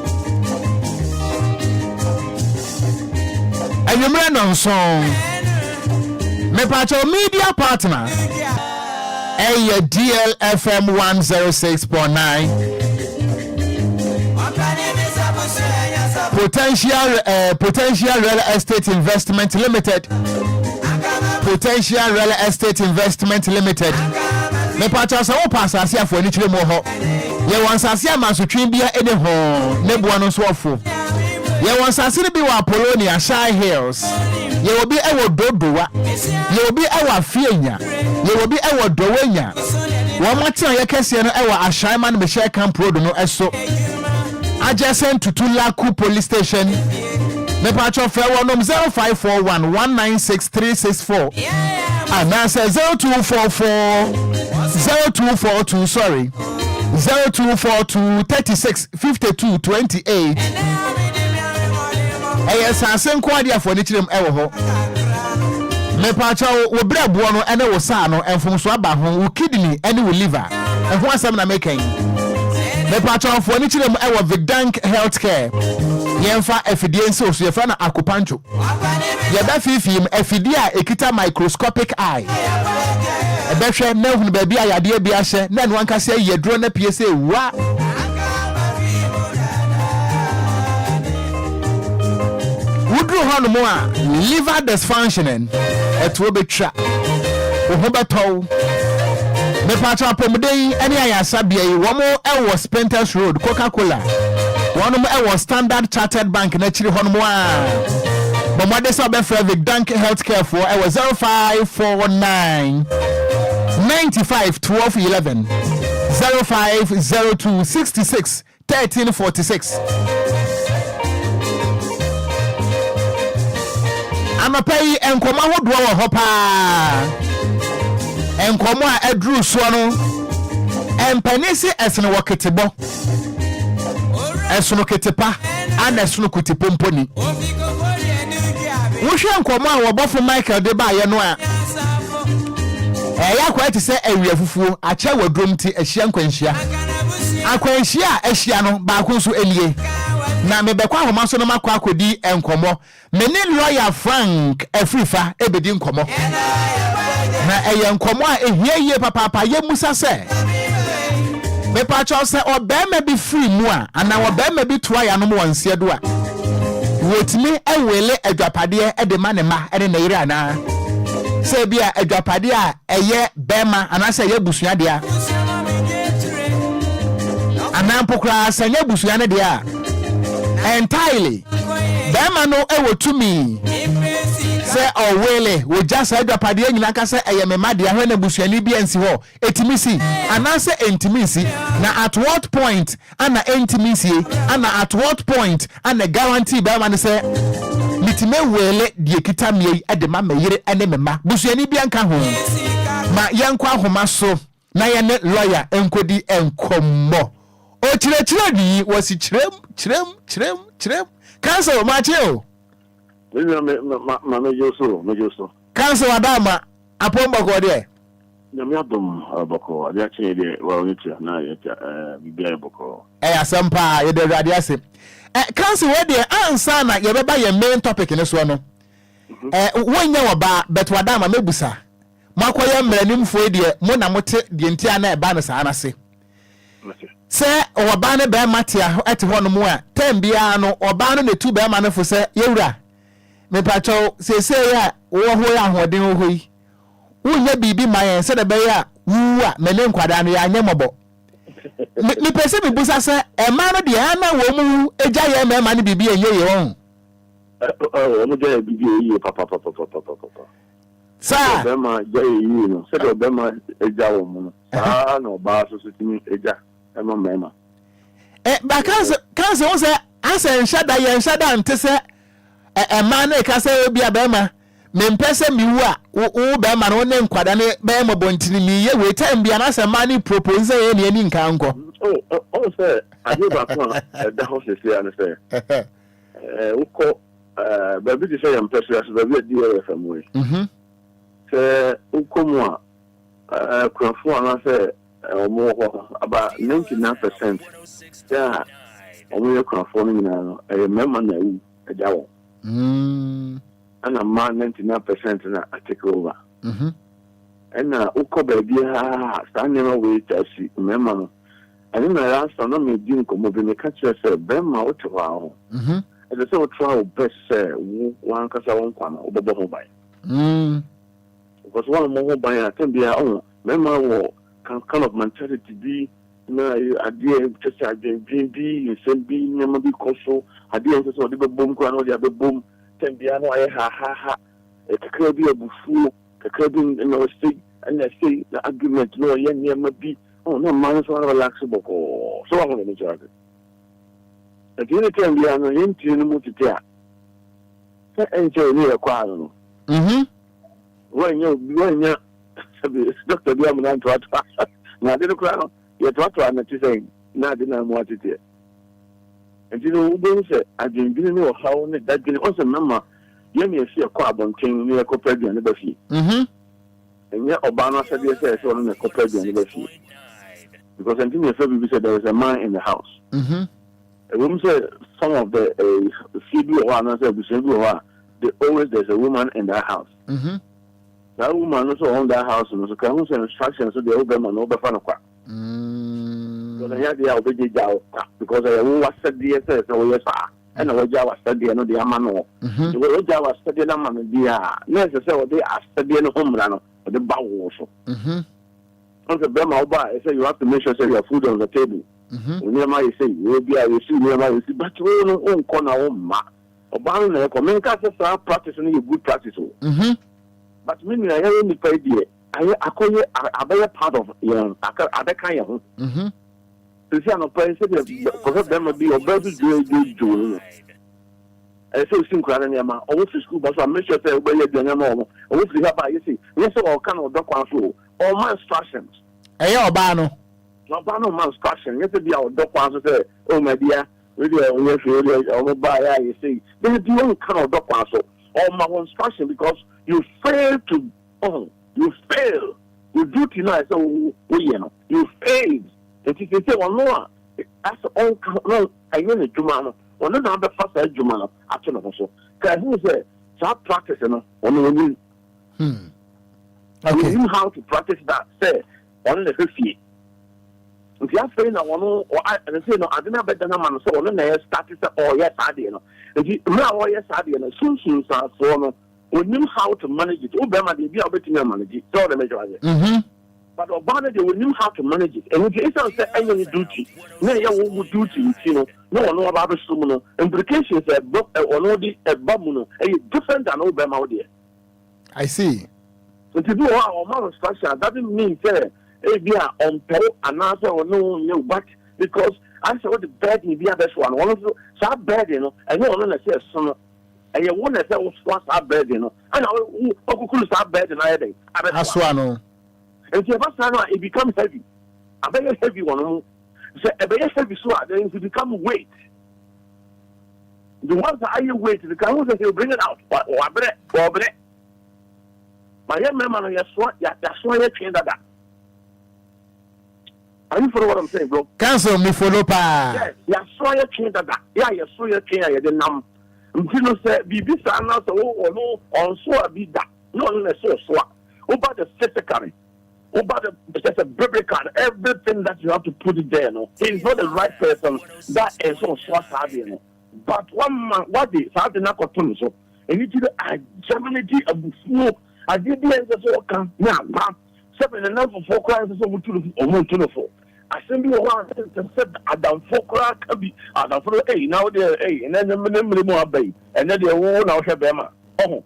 Ayumre nonson. Me pacho media partner. Eye DLFM 106.9. Potential Real Estate Investment Limited. Potential Real Estate Investment Limited. Me pacha sa wo pass asia fo ni chire mo ho. Ye won sasia mansotwen bia ene ho. Ne bo no so ofo. Ye won sasire bi wa Apollonia Shy Hills. Ye will be ewo dodowa. Ye will be ewa fienya. Ye will be ewo dowenya. Wo matia ye kese no ewa Ashaiman Micheal Camp Road no eso. Adjacent to Tulaku Police Station. Me pacho fe wo nom 0541 196364. And now say 0242 sorry. 0242 36 52 28. Yes, I send quadia for nichim ewo ho. Me pacho wo brabo no ene wo sa no enfum so aba ho wo kidney ene wo liver. And who asem na making? Me pacho for nichim ewo Vidank Healthcare. Yemfa efidie nso so yefa na akupancho. Ye ba fifim efidie a ekita microscopic eye. Ebehwe na hunu ba bia yade bia hye na no anka se yedro na pie se wa. Wudru hono mo a liver dysfunctioning eto betwa wo beto me pacha pomdei ene ayasa bia yi wo mo ewo Spenters Road Coca-Cola wono mo ewo Standard Chartered Bank na chiri hono mo a bo mo de so be Frederick Dank Healthcare for ewo 0549 95 12 11 0502 66 1346. I'ma pay enkoma hodwo wo hopa enkoma adru so no empanisi esene woketebo esono ketepa ana esono kutipomponi wo hwe enkoma wo bofo Micheal de ba ye no a ya kwa ti se awia fufuo ache wadrom ti ahia nkwanhia akwanhia ahia no ba ko so elie na mebekwa homa so no makwa akodi enkomo meni lawyer Frank Afrifa ebedi nkomo na eye nkomo a ehie papa ye musa se me pa cho se obema bi free mu a ana obema bi toa ya no mo wanse do a wotimi ewele adwapade e de manema e de na yire ana se bia adwapade a eye bema ana se ye busua de a ana mpokra se ye busua ne de a entirely bema no ewo tumi se owele wo just adwapade nyina ka se eye memade ahwe na busuani bi ansi ho etimisi ana se entimisi na at what point ana entimisi ana at what point ana guarantee bema ne se mitime wele die kitamie ede ma mayire ene mema busuani bi anka ho ma yenkwa ahoma so na ye ne lawyer enkodi enkomo o chire di wasi chirem cancel Micheal ma mejoso cancel adama apomba ko de nyame adom abako ade ache de wa oniti na ye bibia abako asampa ye de rade ase cancel we de ansa na ye beba ye main topic ne so no wonya woba bet wadama mebusa makoye mranimfo de mo na mote de ntia na eba no sa anase se oba ne be matia ete hono mu a tambia no oba no netu be ma no fo se yewura me pacho se ya wo ho ya hoden ho yi wunya bibi mayen se de be ya wu a mele nkwada no ya nyemobo me pese me busa se e ma no de ana wo mu eja ye me ma no bibi enye ye won mo je bibi yi papa sa be ma je yi no se de be ma eja wo mu no ba so timi eja mema ba kanse won se asa enshada ntese man e ka se Obia be ma me mpese mi wu a wo be ma no ne nkwada ne be ma bontini mi ye we time bia na se man propose ye ne ani nka nko say I go back on the house is here and say uko baby to say I'm precious baby DLFM way say uko mo crafo and say more about 99% yeah omo crafo ni na remember na u ejawo and a man 99% na take over and uko baby standing away to see remember I didn't last time I made you come over. Me catch yourself. Bema what you are. As I say, we try our best. Say one cause I won't come. Oba mobile. Because one mobile I can be our own. Bema kind of mentality be. Na idea just idea be same be never be console. Idea just what the boom can all the boom. Can be I know I ha. It could be a buffalo. It could be say and I say the argument no never be. Oh no, man, so relaxable. So I'm going to charge it. At any time, we are not into the multi-tier. Enjoy me a quarrel. When you're Dr. Diamond to now, didn't crown, you're to say, now didn't want it here. And you know, I didn't know how that didn't also remember. You may see a carbon king near Copper and the Buffy. And yet, Obama said, yes, I saw a Copper and the Buffy. Because until you said there was a man in the house. A woman said some of the CB there's a woman in that house. That woman also owned that house and so can instructions so the old man over Fanaqua. So I had the obey because I was said the SS or yes, and I was studying the Amano. The way I was studying Amano, necessarily they are studying homeland or the bow also. On the Bema Oba, I say you have to make sure you have food on the table. Whenever you say, Obia, you see, whenever you see, but you don't corner ma. Obama, comment are practicing a good practice. But meaning I have any idea. I call you a better part of other kind of. To see an operator, because them will be a better do. I say, Synchronema, over school, but I make sure they obey the normal. Over the you see, yes, all kind of dog control. All my instructions. Ayo Bano. No Bano my instruction. Yes, be our dog answer say, oh my dear, really buy you see. Then the only kind of dog answer. All my instruction because you fail to you fail. You do tonight, so you failed. And you can say, well no, that's all no, I know the Jumano. Well no the first Jumano actually also. Because who say start practicing on okay. You know how to practice that. Say, on the 50. If you are saying that one, or I say no, I didn't bet the man so on the started or yes, I did. If you now yes, I did, soon so we knew how to manage it. Obama did be able to manage it. So the major. But Obama they knew how to manage it. And if you say any duty, no, you will duty, you know, no one know about the sumo implications a book or no a babuno, a different than Obama there. I see. So to do our moral structure doesn't mean say we are on pay and answer or no but because I saw the bed in the other one of so bad you know and you want to say some and you want to say what's that bed you know and I could start bed and I day that's one and it becomes heavy a very heavy one so a very heavy so then it become weight the ones that are weight the can will bring it out or my young man, that's why you change that. Are you follow what I'm saying, bro? Cancel me follow pa. Yes, that's why you change that. Yeah, you saw you change the name. You know, say, be this and not or no, on so be that. No, so. About the physically, about the just a biblical, everything that you have to put it there, no. He's not the right person. That is so sad, but one man, what is something not so. And you did a Germany of smoke. I did the answer so come now. 7 enough for crimes over to I send you one to set Adam for crack be Adam for now there and then the minimum more bay and then they won't out have Bema. Oh,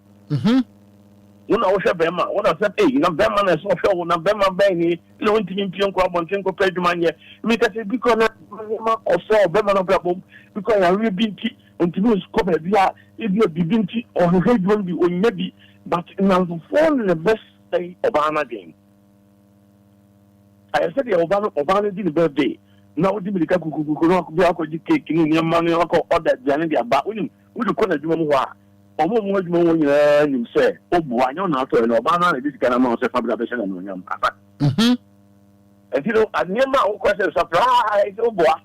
one out have Bema. What I said, hey, no Bema is so show, no Bema Benny, no intimate crop on Tinko Pedmania. Make us because or so Bema no problem because I really been until you scope if you be binty or head will be on maybe. But now for the best day Obama game. I said the Obama did the birthday. na wodi milika kukuku no ko ji cake ni nyama no ko order diane dia ba wonim wodi ko na dwuma mu ho a omo mu adwuma wo nyina nim se obu anya na ato no ba na di kana ma o se fabula be shana no nyam asa etiro anyama wo ko se surprise obu a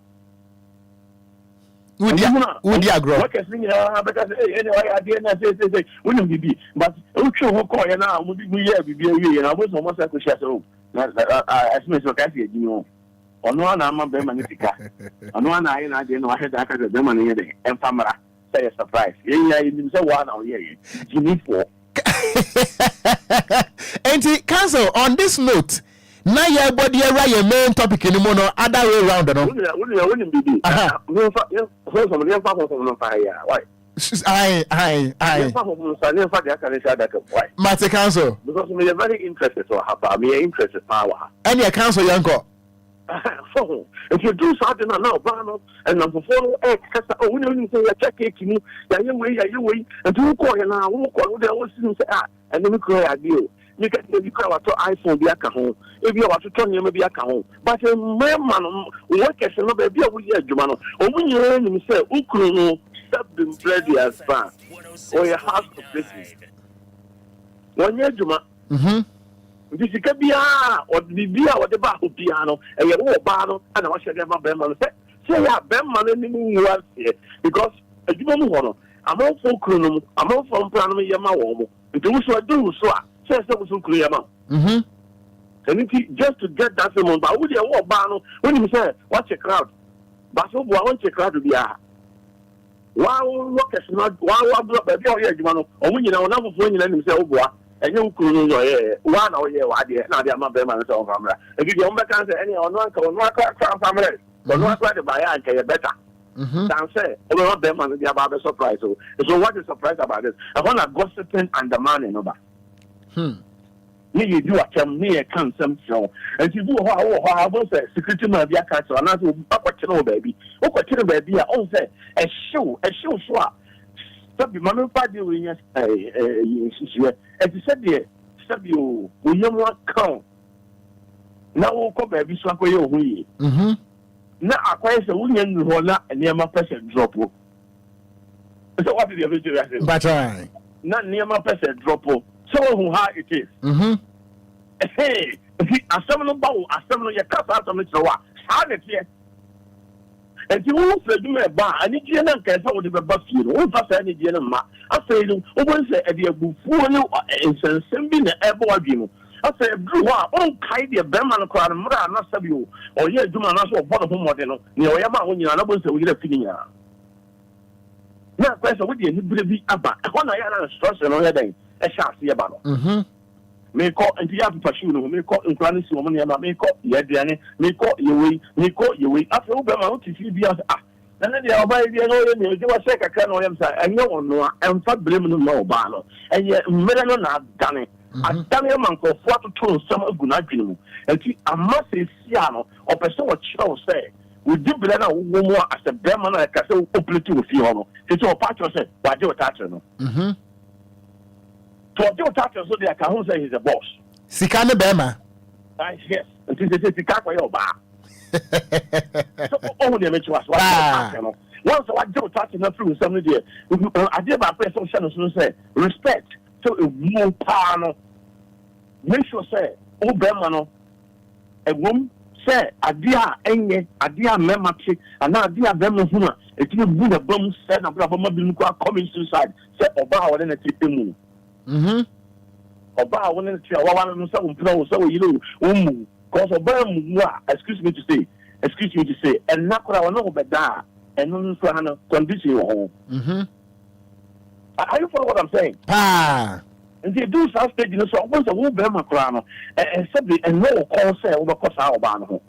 Woody agro. What can sing because anyway I didn't say wouldn't be but okay ho ko ya na mo bi ye bi na bo so mo say ko share so na asme so ka se ejimi o ono na ama be magnifica ono na ayi na de no aheda aka be man ye de enfamara say surprise ye ya nim say wa na ye jimi for and cancel on this note. Now your body your main topic anymore no other way around no. Wouldn't be. Mate council. Because we are very interested to have me interested power. And your council yanko. So if you do something now, Bano and number 4 we don't say check it you way and do call you now, who call the old and then we create a deal. You can to iPhone be a home. If you want to turn you maybe a home. But a man work as no baby we hear Jumano. Or when you learn himself, who could stop them bloody as far or your house of business. 1 year Juma. This is Kabia or the Bia or the Bahu piano and your old bano and I was saying about Beman. Say, yeah, Beman and here because a Jumano. I'm all for Krunum, I'm all from Planum Yamawomo. Do so. Says that was clear man. And just to get that someone, but would you walk ban when you say, watch a crowd? But so I want a crowd to be a wow, look as not wow, block a deal, or when you know, number when you let him say, oh, and you couldn't know, 1 hour, idea, now they are not very much on camera. If you don't make answer any or no family, but not quite a buy and care better. Don't say, oh, not them and the about the surprise. So, what is surprise about this? I want to gossiping and the man in over. You do a term near some show, and you do how was a security man be a catcher, and I will watch baby. What baby? I all say a show swap. Stop the man by doing as you said, dear, stop you, William what come. Now, come baby, swap away your way. Now, I quite a woman who are not near my person drop. So, what did you ever do? But I not near my person drop. So who high it is. Hey, a seminal bow, a seminal your cut out of Mr. Wa, how it here. And you won't say, do a bar, and if you don't care for the bus, you won't pass any gentleman. I say, one say, if you buffon and send me the airboard. I say, Drew, all kind of Berman crowd, and not sub you, or yes, do not also one of whom model, near Yama when you are not going to get a feeling. Now, question with you, be about one I had a structure on your day. A shall see about may call and the other pursue, may call in Granny Woman, may call Yadiane, may call you way after Obama to see the other. And then they are by the other, you a second can or I know, I'm not blaming no banner, and yet Melon have done it. I've done a month for 4 to 2 some of Gunagino, and I must say, Siano or person what shall say. We do better more as a Berman like I say, open to Fiona. It's all part of it, but you're touching. So your toucher so they can say he's a boss. Sikane Bema. Yes. And this is the car for your bar. So only make us once I do touching her through somebody. I did my press on channel say respect. So a more power. Make sure say, oh Bermano, a woman say, Adia Enge, Adia Memati, and now Adia Bermana. It will be a bomb said about coming suicide. Say about an attempt. Oba one in the one of them so you know, cause Obama, excuse me to say, and not what I know but that, and non for condition your home. Are you follow what I'm saying? And they do something, you know, so once a woman crown and simply and no call say over course our banner.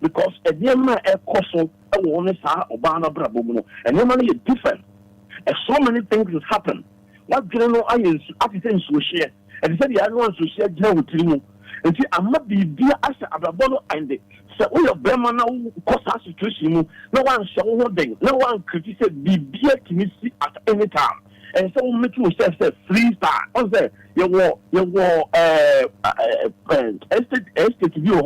Because a dear man a coso, a woman is our Obama Brabuno, and your money is different. And so many things will happen. What general I am attending to share, and said the other ones to share general with you. And see, I'm not be dear as a Ababono and the so all your Burma now cause our situation. No one shall one no one criticize be dear to me at any time. And so make you say 3-star. On say you war estate view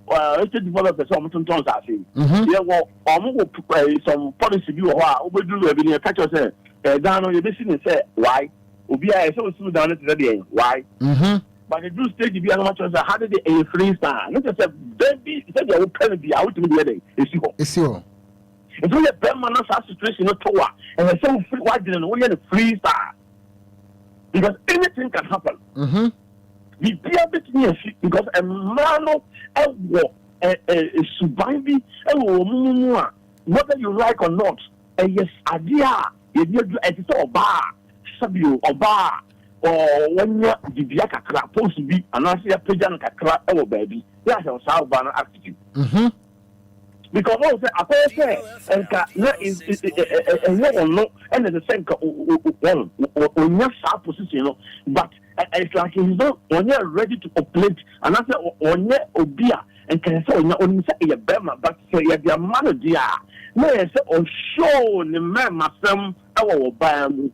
estate developers some tons are saying. Yeah, well, some policy be or we do every catch us down on your business say why? Obia so slow down to the why? But the do state to be as much as how did a free star? Not just a baby said they will be out to the other. It's you. It's only a permanent situation not to work. And I say free why didn't we a free star? Because anything can happen. The peer between because a man a surviving whether you like or not, a yes idea, it's all bar, Sabio or bar, or when you're the Biaka supposed to be an answer pigeon crack over baby. That's our South Banner attitude. Because also, I say, and no, and the same one, on your side position, but it's like he's not when you're ready to operate, and I say, on your Obia, and can say, on say, a Bema, but say, your mother, dear, may I say, on show the man, my son, our bam.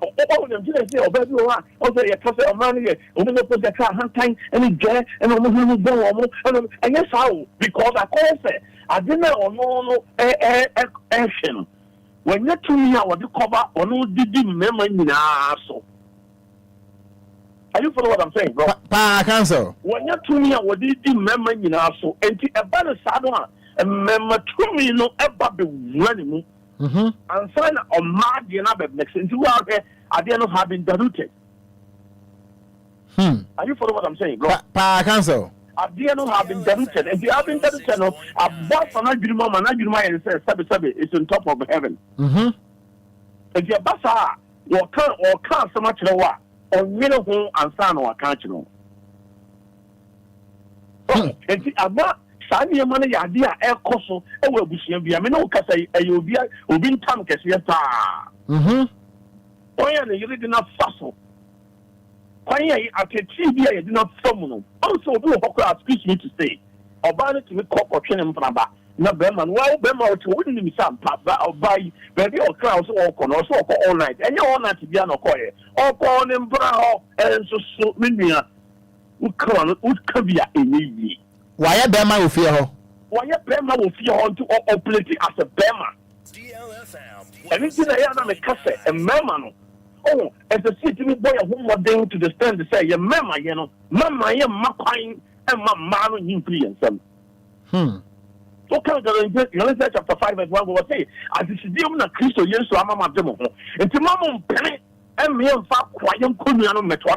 Oh, them just say, oh, baby, also a process of money, only put the car hunting and get and almost go and yes, how because I call say I didn't know action. When you're to me, I want to cover on no did memory so. Are you follow what I'm saying, bro? Cancel. When you're to me, I want to memory so and about a saddle and remember to me, no, about the running. And sign on my DNA next into out there, I didn't have been diluted. Are you follow what I'm saying, bro? Cancel. I didn't have been diluted. If you have been diluted, I bought for my dream, and I dream my and said, Sabi, it's on top of heaven. If you're bassa, or can't so much know what, or middle home and son or can't you know. And I'm not. Sanya money idea air coso e we busia bia me no kasa ayobia obi ntam kese ta oya ne yiri na faso kwanya yi ateti bia ye na fam no also obi wo kokra excuse me to say oba no timi kokotwe ne mfraba na bema no wa bema o ti wo ni mi sam pa ba obai baby o kra so o ko no so o ko all night enye all night bia no ko ye o ko ne mbra ho enso so menua ukra no ukabia enyi why a Bema will fear her? Why a Bema will fear her to operate as a Bema? DLFM. Anything I am a cassette, a Mema. Oh, as a city boy, a woman doing to the stand to say, your Mema, you know, Mama, I am Mappine and my man in free and some. So, Genesis chapter 5 and 1 will say, as this is the Christo, yes, so I'm a demo. And to Mamma Penny and me and Fat Quiet Kumiano Metro.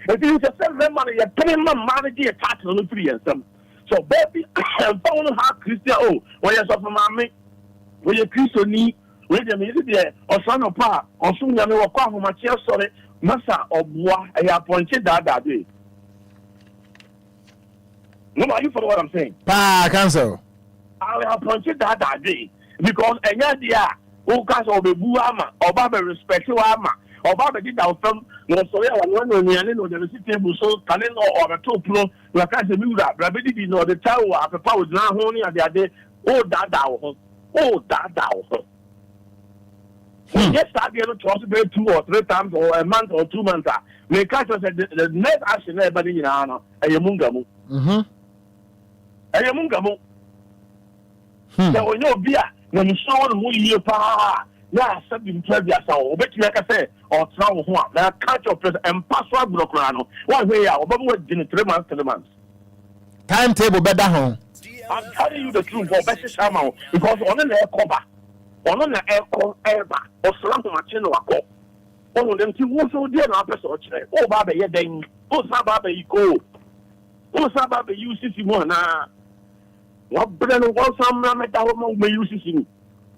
If you just send them money, you're paying my money attached on the free and some. So, baby, I'm found how Christian, oh, when you're suffering, mommy, when you're Christian, need, when you're there, or son of pa, or soon you know, come from my chair, sorry, Massa or Bois, I appointed that day. No, are you for what I'm saying? Cancel. I appointed that day because any idea, who cast or the Buama, or Baba respect to Ama. Obama did our film, no, so yeah, one no, the table, so can or the top pro, we can't say, Rabbi, no, the tower, the power now, honey, and the other, that. Yes, I get a trust 2 or 3 times, or a month or 2 months. May catch us at the next action, everybody in Anna, a Yamungamu. A Yamungamu. There was no beer, when you saw the movie, yeah, something to be a soul, but like I say, or travel one. Now, catch your press and pass one Ocran. One way out, but we're in 3 months to the months. Timetable better home. I'm telling you the truth for best amount because on an air cover, on an air call ever, or slam to my chin or a call. All of them to also dear episode. Oh, Baba, yeah, then, oh, Sababa, you go. Oh, Sababa, you see one. What brand was some Ramadama may use him.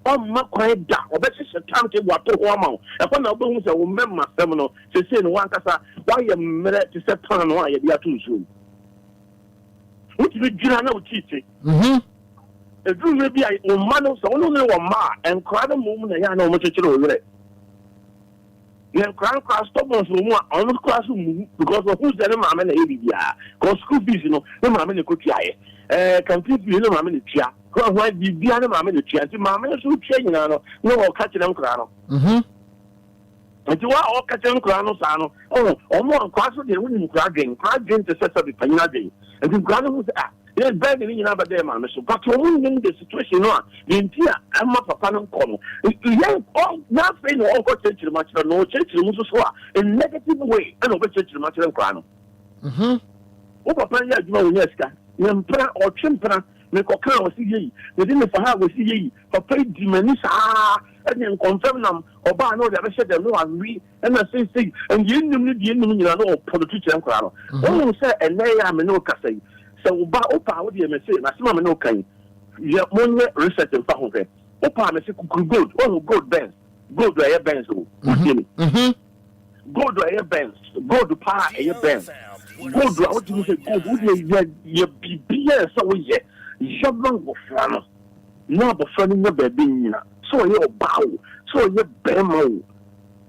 Oh, my quiet down, or better time to what to Wamo. Upon the bones, I will remember seminal to say in one casa, why you met to set on why you are too soon. Which we do not know teaching. The dream may be a man, so only one ma, and cry the moment I know much already. Then crown class stop on the classroom because of who's the mamma and ABBA. Because school fees, you know, the mamma and the cookie. Complete you know, mamma and the chair. Why be beyond the mamma and the chair? The mamma should change, no, catching them crown. nti wa o ka chen kura no sa no o mo nkwa so de woni nkwa dwen te sesa bi panyina dwen nti nkwa no hu say yes beg ni nyina ba de ma me so but o mo nin the situation no the ntia amma papa no nko no yen o na fe no o ko chechiri ma chira no chechiri mu so in negative way and o be chechiri ma chira nkwa no o papa ya adwuma wo nya sika nyempra o twempra me ko kan o si yi me di me fa ha wo si yi papa di mani sa and confirm nam oba no dey be dem no anwi and say and you nim ni nyina no politician nkwa no o say ene ya me no ka say so oba opa wo dey me say na sima me no kan ya monye research en fa ho fe opa me say gold gold bands gold aye bands o gold aye bands gold pa aye bands gold I want to say gold wo ye bibia so wo ye yaman go frano no bo frano no be bi nyina so ye oba o so ye bema o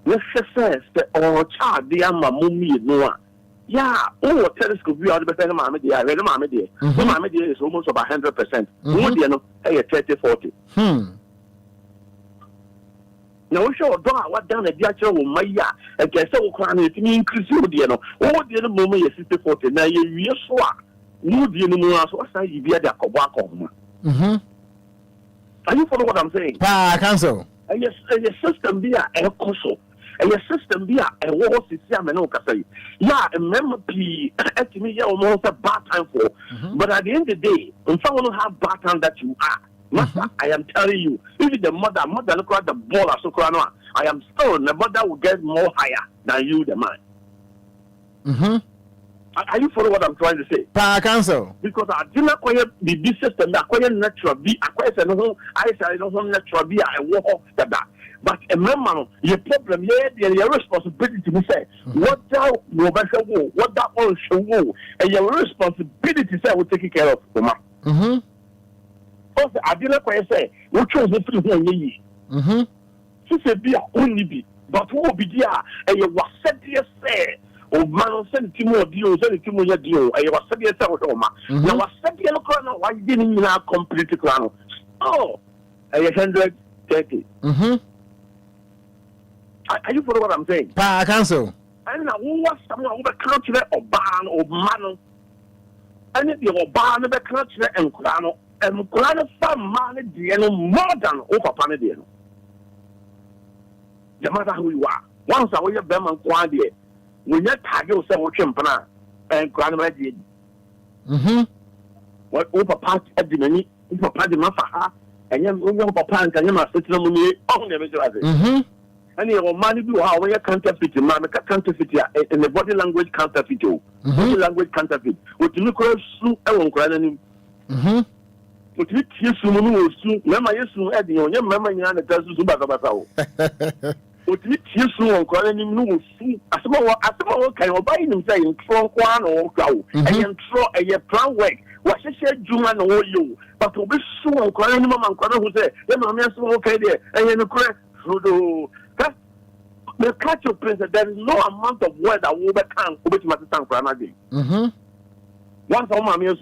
ye success the or child dey am mummy no a yeah oh telescope we are the better mama dey ready mama dey so mama dey is almost about 100% wo dey no e 30-40 na wo show do a what down e dia kire wo maya e ke se wo kra na etimi increase wo dey no mo ye 60-40 na ye wie so a no dey no mo aso asa yi bia dey akobo akoma are you follow what I'm saying cancel yes system be a ekoso a system be a wo sisi amena ka say yeah remember p etimi ya almost a bad time for but at the end of the day if someone have bad time that you are master I am telling you if the mother look at the ball so no I am still the mother will get more higher than you the man are you follow what I'm trying to say cancel because I did not acquire the system that acquire natural be acquire no I say no natural be I walk that but remember your problem your responsibility to say what that will be what that all show and your responsibility say will take care of mama also I did not acquire say what chose the free one ye so say be only be but who will be there and you was said say o man send timo dio send timo ya dio e wa sabi esa o ma na wa sabi no kra na wa di ni na complete kra no oh e 130 are you follow what I'm saying cancel and na wo wa some wo be kra kire oba no o ma no and the oba no be kra kire enkra no fa ma ne die no more than o papa ne die no no matter who you are once I will be man kwa die when you target yourself with champana and grandma did. What over part at the many, over part the mafa, and young papa and Kanyama sit on me on the and your money do how we are counterfeit, mamma counterfeit in the body language counterfeit, body language counterfeit. What you call Sue Ellen Granny? What you teach you soon, Mamma, yes, adding on your mamma and the Tazu Batao. What you teach you on calling him no see as well can buy him saying from one or go and throw a plan work. What she said, Juman or you, but to be soon calling him and Connor who said, the mamma so okay there, and you know, correct. The catch of princess, there is no amount of word that will become which must stand for another day. Once all my meals,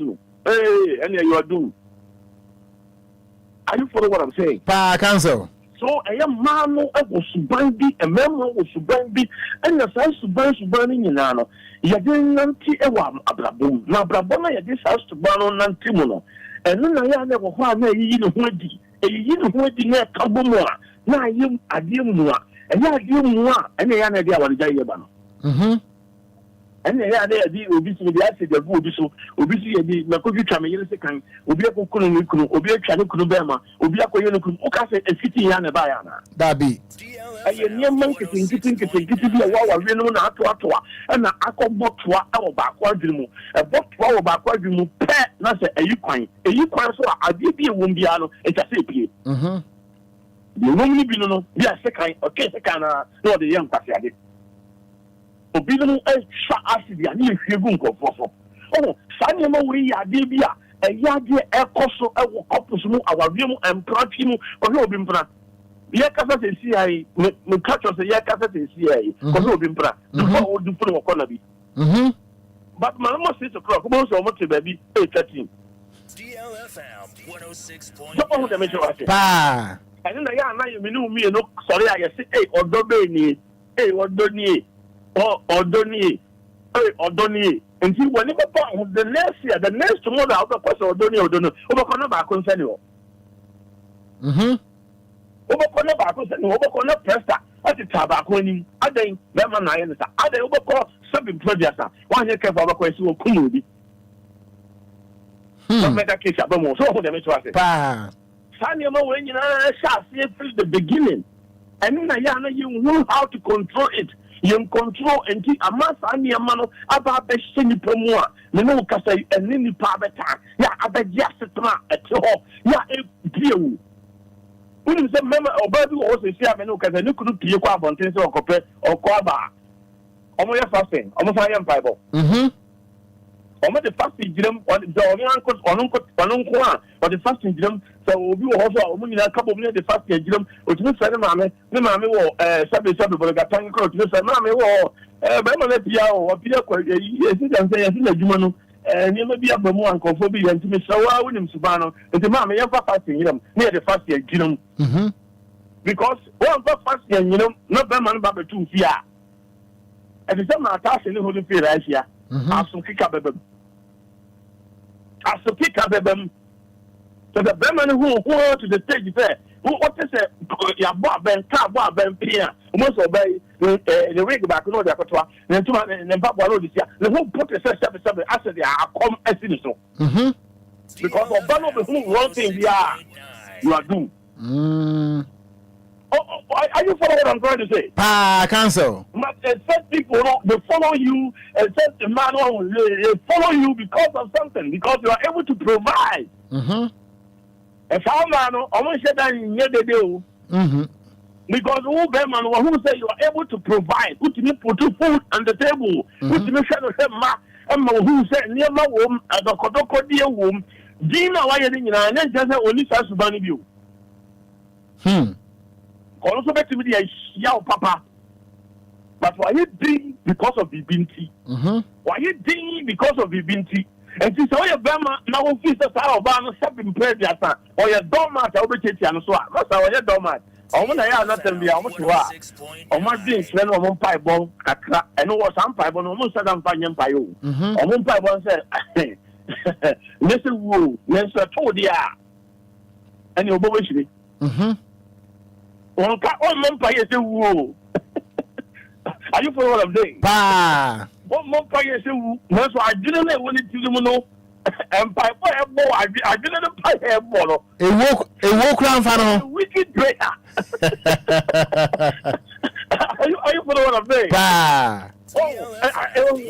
hey, and you are doomed. Are you follow what I'm saying? Cancel. So a young man was Subandi, a member was Subandi, and the size Subani in Nano. You didn't nanti a wam, Abrabum. Now, Brabona, you this house to ban on Nantimono. And then I never want a yin wedi, a yin wedi near Kabumwa. Now you are dear Mua, and you are dear Mua, and the idea what the Jayaban. And the idea obviously the acid of obviously the Makovi Tramayel second, Obia Kukun, Obia Chanukubema, Obia Koyunukun, Okase, and City Yana Bayana. That be. A near monkey getting to be a wow, we know not to Atua, and an aqua botua our backward, a botua backward, pet, not a Ukraine, so I did be a Wumbiano, it's a CP. The woman be no, be a second, okay, second, no, the young Pasiadi. Obino acid and you go for. Oh, Sanima, we are Dibia, a yadi ecoso, our couples, our room and platinum, or no bimpra. Yakasa is CIA, catch us a Yakasa is CIA, or no bimpra, before the full of Conabi. But my mama says a clock, most of what baby, 13. DLFM 106.9. Don't the measure. And then I know me, no, sorry, I say, hey, or Dobeni. Odoni, Odoni, and see when the next year, the next tomorrow, I'll be Odoni, Obakono Baconsenio. Obakono Baconsenio, Obakono Presta, at the tobacco, I think, Beman, I understand. I think Obako, something producer, 1 year for a question of Kumudi. Don't make a case of them, so them to us. Sanya, when you shall see from the beginning. And then you know how to control it. You control and keep a mass and your man about the semi promoa. You know, because I need the power time. Yeah, I bet just at all. Yeah, a view. When you say, member or baby also say, I know, because I knew could be a quab on things or copper or quaba. Almost fasting, almost I am Bible. Almost the fasting gym on the uncle or the fasting gym. So we also a couple of minutes the fasting gym, which means that Mammy or Sabby, but I can't go to the Mammy or Bemania or Pia, and you may be up more uncomfortable and to me. So I wouldn't Subano, and the Mammy ever fasting him near the fasting gym. Because one fasting, you know, not Beman Baba 2 fear. And the same task in the Holy Fear, I hear. As to kick up them. As to kick up them. So the Bremen who go to the stage there, what is it? Your bar ben, car bar ben, Pia, most obey the rig back, no, the Cotua, and two and Papa this year. The whole put the seven after they are come as so. Because of one of the who wrong thing you are doomed. Are you following what I'm trying to say? Cancel. Some people they follow you, and the man they follow you because of something, because you are able to provide. If our man almost said that in the deal, because who man who say you are able to provide, who to put food on the table, who to say ma, and who said near my womb at the Kodoko dear womb, Dina why you didn't and then just only such bunny view. Also back to me the yow papa. But why you ding because of the binti? Why you ding because of the binti? And since all your Bama now feast us out of Bama stepping prayer, or your doormat, I'll be taking and so on. That's how your doormat. I want to hear nothing be almost you are. Or my being slend on one pipe bomb, and know what some pipe on almost said I'm finding by you. Or one pipe one said, listen, woo, Mr. Todia. And your boy, one pie is a woo. Are you for what I'm saying? One more pie is a woo. That's why I didn't know when it know. And by I didn't pie hair bottle. A walk around for wicked prayer. Are you for what I'm saying?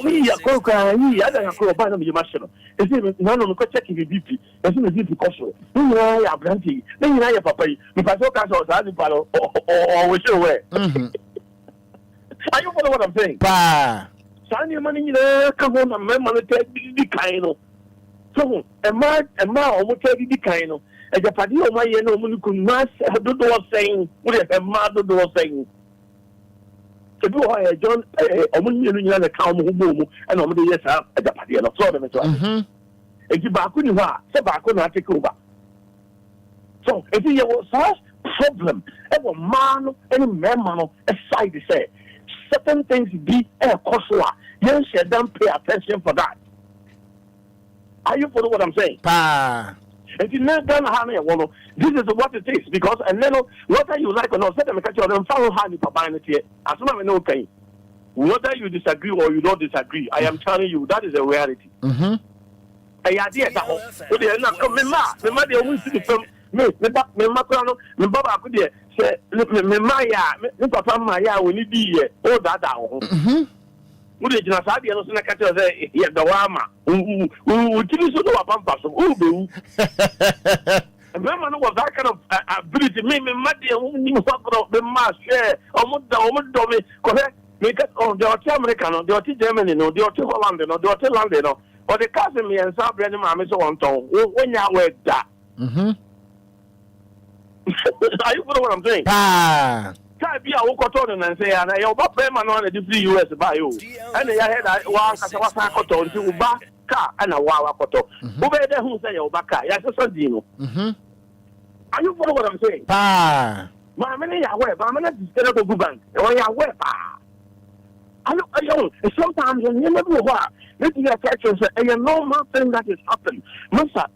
We are going to go by the machine. Is it none of the checking the BP? As soon as you because you are plenty. Then you are papa. If I talk as I was or wish away. Are you for what I'm saying? Sign your money, come on, and remember to take the kind of. So, a man almost take the kind of. And the party of my no one could not do the saying, what is a mother do saying? To do I John, a woman the cow who and over the years at the party of Florida. And you back when you are, so back when I take over. So, if you was such problem, every man, any man, aside to say, certain things be a cost. Yes, you don't pay attention for that. Are you following what I'm saying? If you never done this is what it is because and then whether you like or not, set them catch you and follow how you papa in it here. As soon as I know okay. Whether you disagree or you don't disagree, I am telling you that is a reality. I idea that so they are not come me they always see the film me macrano me baba could say me maya me papa maya we need be here oh that down. Would you not have you catch us here the wama who give so no pampas who remember no was that kind of ability me madi who the mass share almost me correct make it on the American the Oti Germany no the Oti Holland no the Oti London no or the cousin me and some brand mammy so on tongue when you wear that. Are you what I'm saying? Be a walk and say, and I about Bremen on the US by you. And I had one Casawasacoto to back car and a Wawacoto. Who better who say, oh, Baka, yes, a Sardino. Are you follow what I'm saying? My money away, but I'm not discovered to go bank. Or you away, I don't. Sometimes when you never know what, let me catch you say a normal thing that is happening. Master,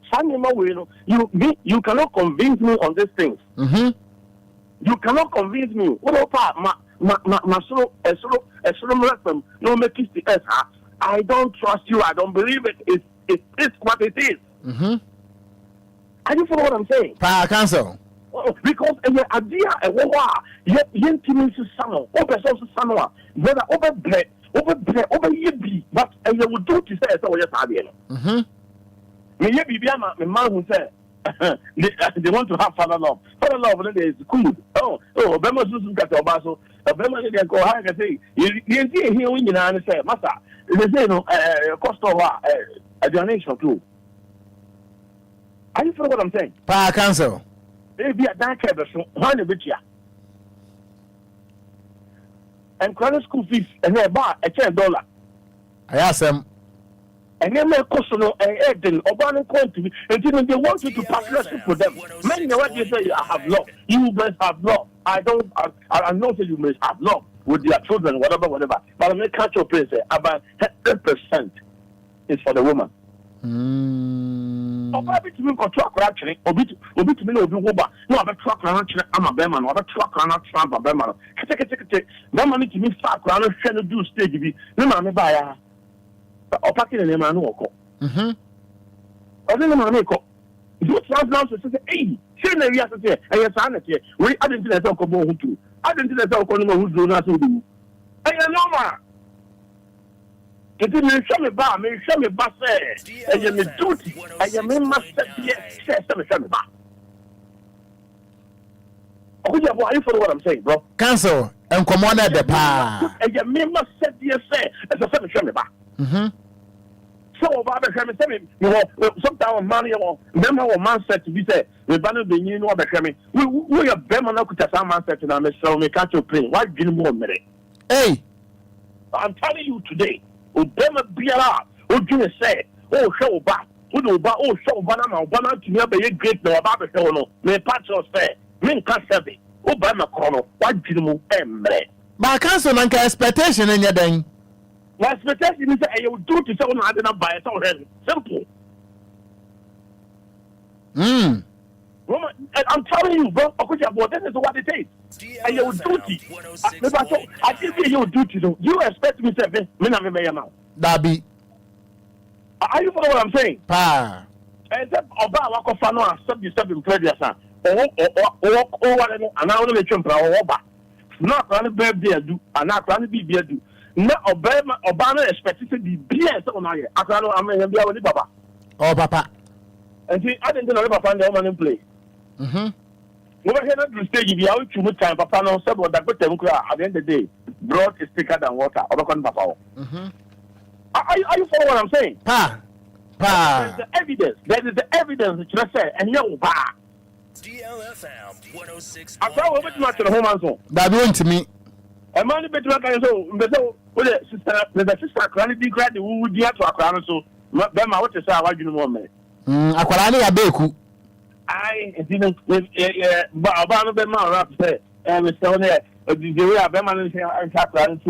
you cannot convince me on these things. You cannot convince me. What about my soul, no make it the I don't trust you. I don't believe it. It's what it is. Are you follow what I'm saying? Cancel. Because the idea young team is someone, someone, whether over bread, ye but you would do to say so. Yes, me ye be my man who said they want to have father love. Father love is cool. Obama Susan got to Basso. Obama they go high and say, you see here when you say, Master, they say no cost of a donation too. Are you follow what I'm saying? Cancel. Maybe a dark cabin, one of which and credit school fees and a bar a $10. I asked them. And then more personal and Eden or one quantity until they want you to partnership with them. Many of what you say, I have love. You must have love. I know that you must have love with their children, whatever. But I may catch your place about 10% is for the woman. Obi to me go truck actually. Obi to me no be woba. No abi truck actually. I'm a beman. Obi truck na tramp a beman. Kete. Na money to me start na hwe no do stage bi. Na ma me ba ya. O packing na ma no oko. Obi na ma me ko. You translate to say, "Hey, say na wi asese. E ye sa na tie. We identity na say ko bo hutu. Identity na say ko no hu do na so do. E ye normal. It didn't show me bar, say, and you duty, and you may must say, Okogyeabour, are you follow what I'm saying, bro? Cancel and come on at the pa. And you may must say, as a seven show me bar. So, Baba, sometimes money or member or man said to be said, we banner the new know the coming. We are Bemana could have some man said to them, so we catch your plane. Why give more minute? Hey, I'm telling you today. Obama biara o dwene say o hwe oba o do oba o hwe oba na ma oba na tumi abaye great na oba be hwe no me patro say me nka sebe Obama kono wa dwene mu emre ba cancel na nka expectation nya dan na expectation is say you do to say una ade na buy so simple Woman, I'm telling you, bro, Okogyeabour, this is what it is. And your duty. I give you your duty. You expect me to say, me na me now. Dabi. Are you following what I'm saying? Pa. And that Oba wako fano and step in previous son. What and I only chump Oba. Not running birthday do, and not running be beer do. Not Obama expected to be beer so now. I can't know I'm going to be Baba. Oh, Papa. And see, I didn't know Papa and the woman in play. Over here at the stage, if you have too much time, Papa, no, said what I put them at the end of the day, blood is thicker than water. Are you follow what I'm saying? Pa. There's the evidence. There is the evidence that you say, and you're bad. DLFM 106. I saw what much the home answer. That went to me. A man better so, with the sister, granny, granny, who would you have to a so, then I want to say, I want you to know me. Aquarani Abeku. I didn't about the man rap say, and it's down there. The way I beman and Captain,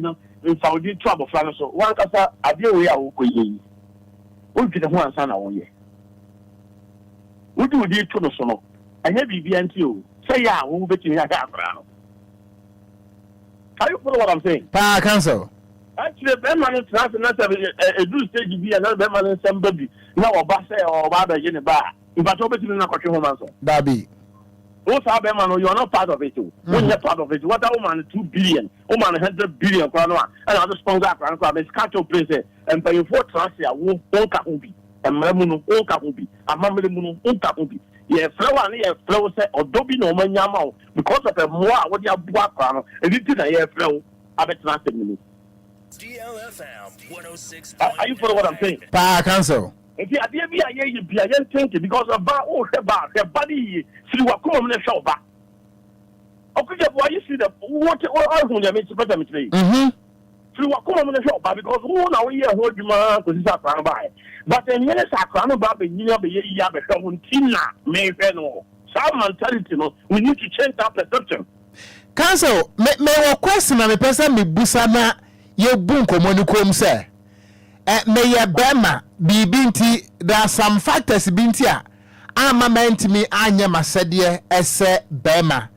in Saudi trouble, so one cassa, I deal we are okay. We'll get one son away. What do we do to the son? I have BNT. Say, yeah, we'll bet you a background. Are you follow what I'm saying? Pa, cancel. Actually, Beman is not a do stage to be another Beman and somebody. Now, a basse or Baba in a bar. But over to the country home answer. Dabi. Both are Beman, you are not part of it too. When you're part of it, what a woman 2 billion, woman 100 billion, and other sponsor, and Scato place, and pay 4 Tracia, Okahubi, and Mamuno, Okahubi, and Mamuno, Okahubi. Yes, flower, yes, flower, or Dobby no man yamau, because of a more what you have background, and you did a year flow, I bet not a minute. DLFM 106. Are you follow what I'm saying? Pa, cancel. If you are there, you be a young thinking because of her body, see what come on the show back. Okogyeabour, you see the what all who they make better today. See what come on the show back because who now we hold you man because it's a crown by. But then when it's a crown by, you know, be a show Tina, may no. Some mentality, no, we need to change that perception. Council, me question na me person me busa na ye bunko monikom say. Me ye bema bibinti there are some factors binti a ama mentimi anya masede ese bema.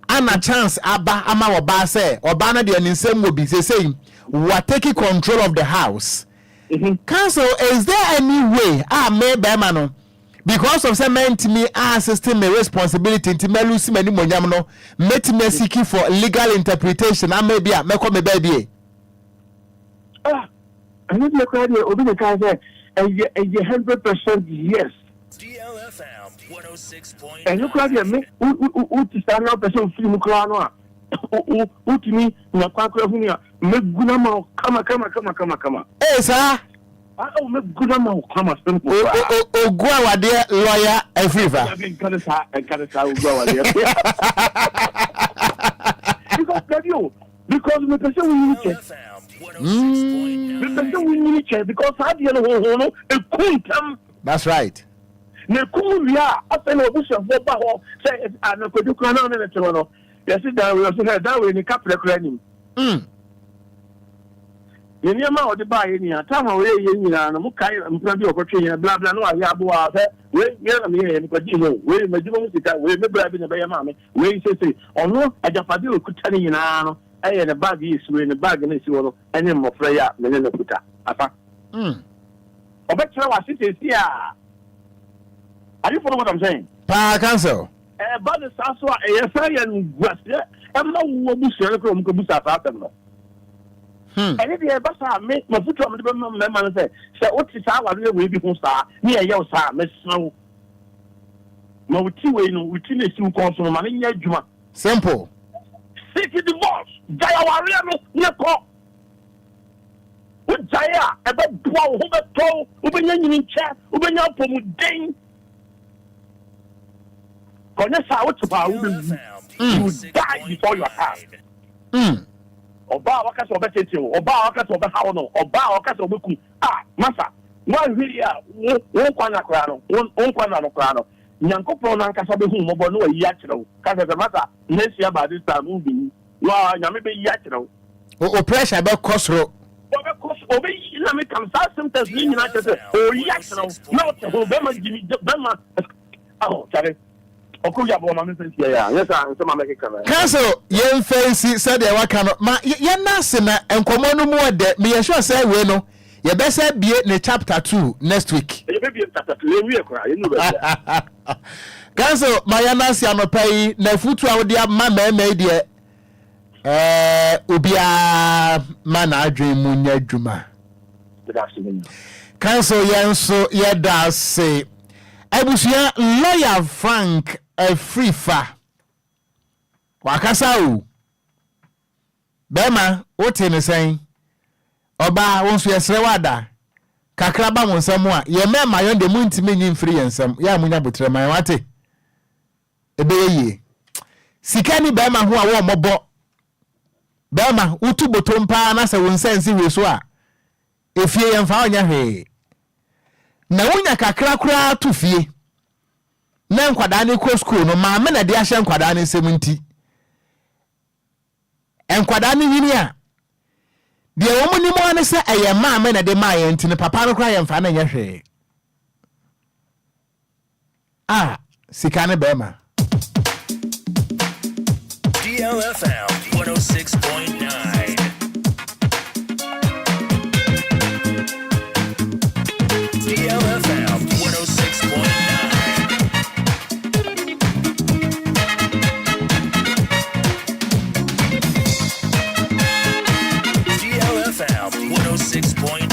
Ana chance aba ama oba say oba na de nsem wo bi say we taking control of the house. Council, is there any way me bema no because of some mentimi assisting me responsibility to me lose many monyam no met me seeking for legal interpretation and maybe me come baby. I need to cry there. Obi the guy say, 100% yes. DLFM 106.9. And you cry there, me. Who stand up person film cry no. Who to me na kwa kwa hunia. Me guna ma kama. Eh sir. Oh me guna ma kama simple. Ogwa wade lawyer everywhere. I can't say ogwa wade. Because me person we need to. Because I didn't that's right. Ne kuya after no bush of Boba say I no could do crown on the Toronto. Yes, that we also had that way in the capital cranium. You never or the buy any time away in Mukai and Prabi opportunity, blah blah no Yabua, wait, me and Pagino, wait, my Jimmy, wait, me grabbing the Bay Mammy, wait, say, or no, I just could tell you now. I had a bag is in the bag and it's one and then more prayer than the puta. Apa. I bet you I sit here. Are you follow what I'm saying? Pa Council. But the Saswa, a and West, I'm not what you say from Kubusa after them. And if you ever saw me, my foot on the man say, so what is our way before star near your star, Miss Snow? No, we finish you consume money in your juma. Simple. City divorce. Jaya warrior no ko. What Jaya about bow who bet to ubenya in chat ubenya pomuden. Konesa what to you die before your time. Oba waka so bet you oba waka so be how no oba waka so be ku masa one really one kwana kra no one kwana no kra no Nyankopon na nkasa be hu mobo no ayi akireo ka se mata next year by this time we be wa nyame be yi akireo o pressure be kosro obi na me kam sa symptoms ni nyina kese o yi akireo na o ho be ma gimi be ma tare Okogyeabour ma me sense ya yes so ma make kama Council yen fancy said e waka no ma yen na se na enkomo no mu de me sure say we no ye be say bie ne chapter 2 next week. Ye be bie chapter 2 we kra ye no be. Council mayana si anopai na futu a wodi ama meme de Obia mana adwen mu nya dwuma. Council yenso ye da say abusia lawyer Frank Afrifa wakasa o bema wote ne sen oba wonso yesre wada kakra ba mo nsam a ye mema yo de muntime nyi mfiri yensam ya munya botre man wate ebe ye sikani bema ho a wo mobo bema utu botompa na se wonsansi we so a efie yemfa onya hwe na wonya kakra kura to fie na nkwada ne ko school no ma me na de ahye nkwada ne nsem nti nkwada ne yini a de wo ni mo ne se eye ma me na de ma ye nti ne papa no kura ye mfa na nya hwe sikane bema DLFM 106.9 DLFM 106.9 DLFM 106.9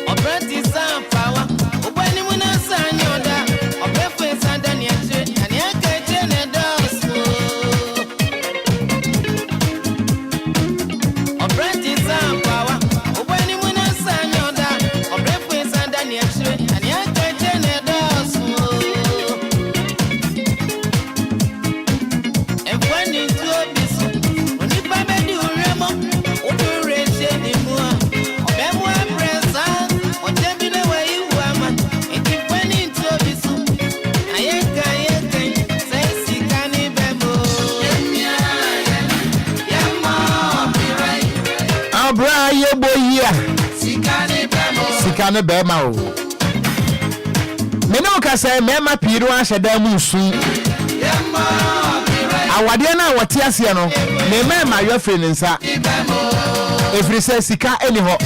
Operative power, open when I sign your da, or breakfast and then you bra ye boyia sikane bema o me no ka say mema piru aheda mu su awade na wote ase no me mema yofre nsa efri say sika eni ho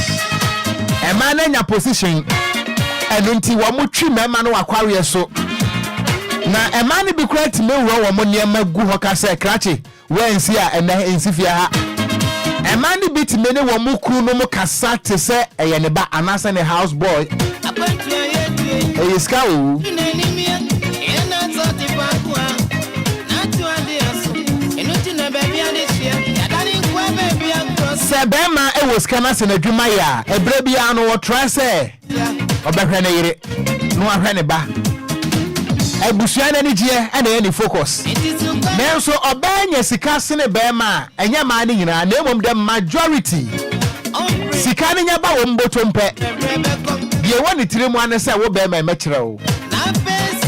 ema na nya position eno nti wo mo twi mema no akware so na ema ne bi kwati me wo mo niam gu ho ka say krache wensi a ena ensifia ha ema ne bi time ne wo mo kru no mo kasa te say eye ne ba anasa ne house boy eyiska o Sebema e was kana se na dwuma ya ebre bia no wo try say obehwe ne yire no ahwe ne ba ebusua na ni je e na ye focus menso obanya sika se ne bema enya ma ne nyina na emom the majority sika ne nya ba wo mbotompe ye woni tiremu ane se wo bema me kire o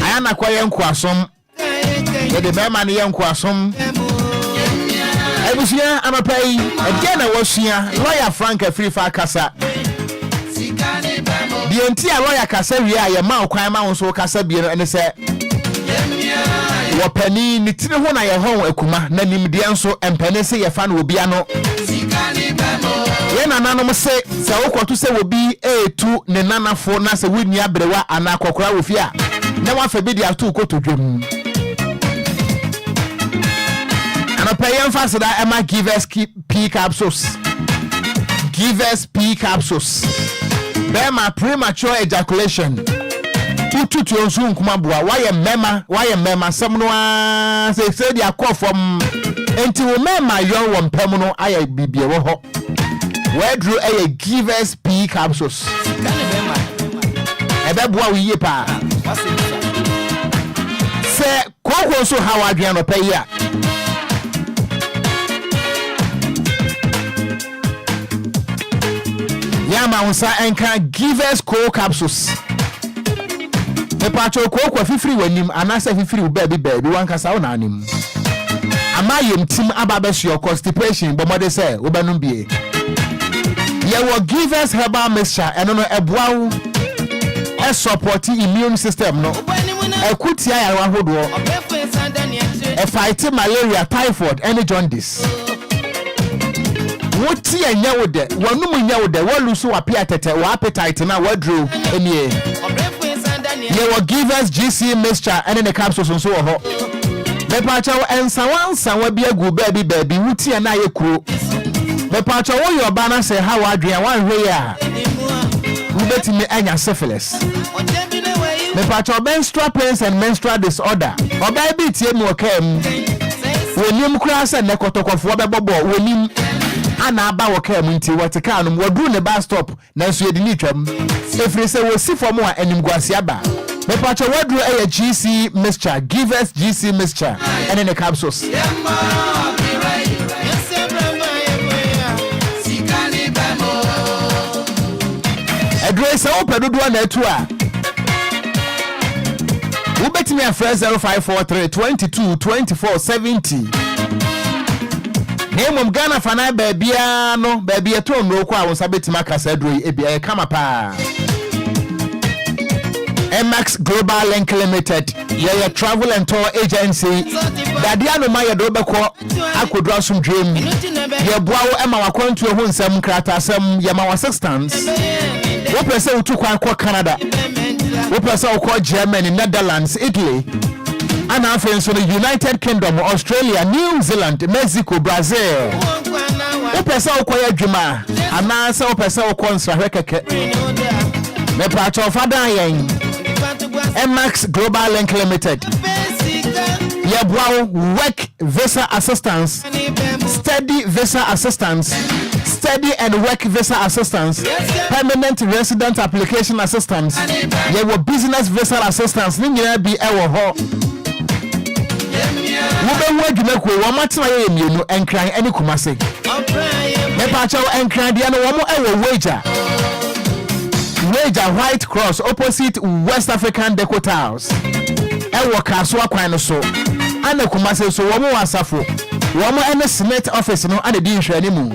aya na kwa ye nkoasom ye de bema ne ye nkoasom Ebusia amapai again awosua lawyer Frank Afrifa kasa bienti a lawyer kasa wi a ye ma okwan ma won so kasa bi ene se wo pani ni tire ho na ye ho akuma na nimde enso empane se ye fa na Obia no ye nananom se wokoto se wobi etu ne nanafo na se wuni abrewa ana akokora wo fi a na wa fa bi dia to kotodwem and pay emphasis that Emma give us P capsules. Give us P capsules. Bema premature ejaculation. Putu to young kumabua. Why a mema? Some no say they are called from until mema young one permanent. I be woho. Where drew a give us P capsules. Ebebua we yepa. Say, Koko so how I can pay ya. Yama unsa enka give us cold capsules. The pacho cocoa fifri wenim anasa fifri baby one kasa na anim. Amayem tim ababes your constipation but mother say obanum bie. Ye will give us herbal mixture and no ebwa e support immune system no. E kutia ya wahodo. E fight malaria, typhoid, any jaundice. What tea and yaw de, one woman yaw de, one loose or appetite, or appetite, and I drew any year. You will give us GC mixture and in the capsules and so on. The patcho and someone will be a good baby, Wooty and I crew. The patcho, all your banner say how I drink one way. Who bet me any syphilis. The patcho menstrual pains and menstrual disorder. Or baby, Tim came. When you cross and Nekotoko for the bobo, when you ana aba woka munti watika no wadu ne bus stop na so yedi ni twam efri se wo si for mo a animguase aba me pacho wadu e GC mixture give us GC mixture and in the capsules address o pedodo na etu a wo betimi afre 0543 22 24 70 Nemom Ghana fana babia no babia to no kwa won sabetima kasa dro ebia kama pa MX Global Link Limited ye travel and tour agency dadia no ma ye do beko akodro asum dream ye boa wo ema wakwantu ho nsam krata asam ye ma assistance wo pese utu kwa Canada wo pese wo Germany, Netherlands, Italy and after so the United Kingdom, Australia, New Zealand, Mexico, Brazil. Opesa okoya dwuma anasa opesa okonsra hwekeke. Me pacho fada yen. MX Global Link Limited. Yebwa work visa assistance, study visa assistance, study and work visa assistance, permanent resident application assistance. Yewo business visa assistance. Ni nyina bi ewo ho. Wube wadwuma ko wo matena ye mienu enkran ene kumase me pa chawo enkran dia no wo mo ewo wager White Cross opposite West African Deco Towers ewo kaso akwan no so ana kumase so wo mo wasafo wo mo ene Senate office no ana di nhwani mu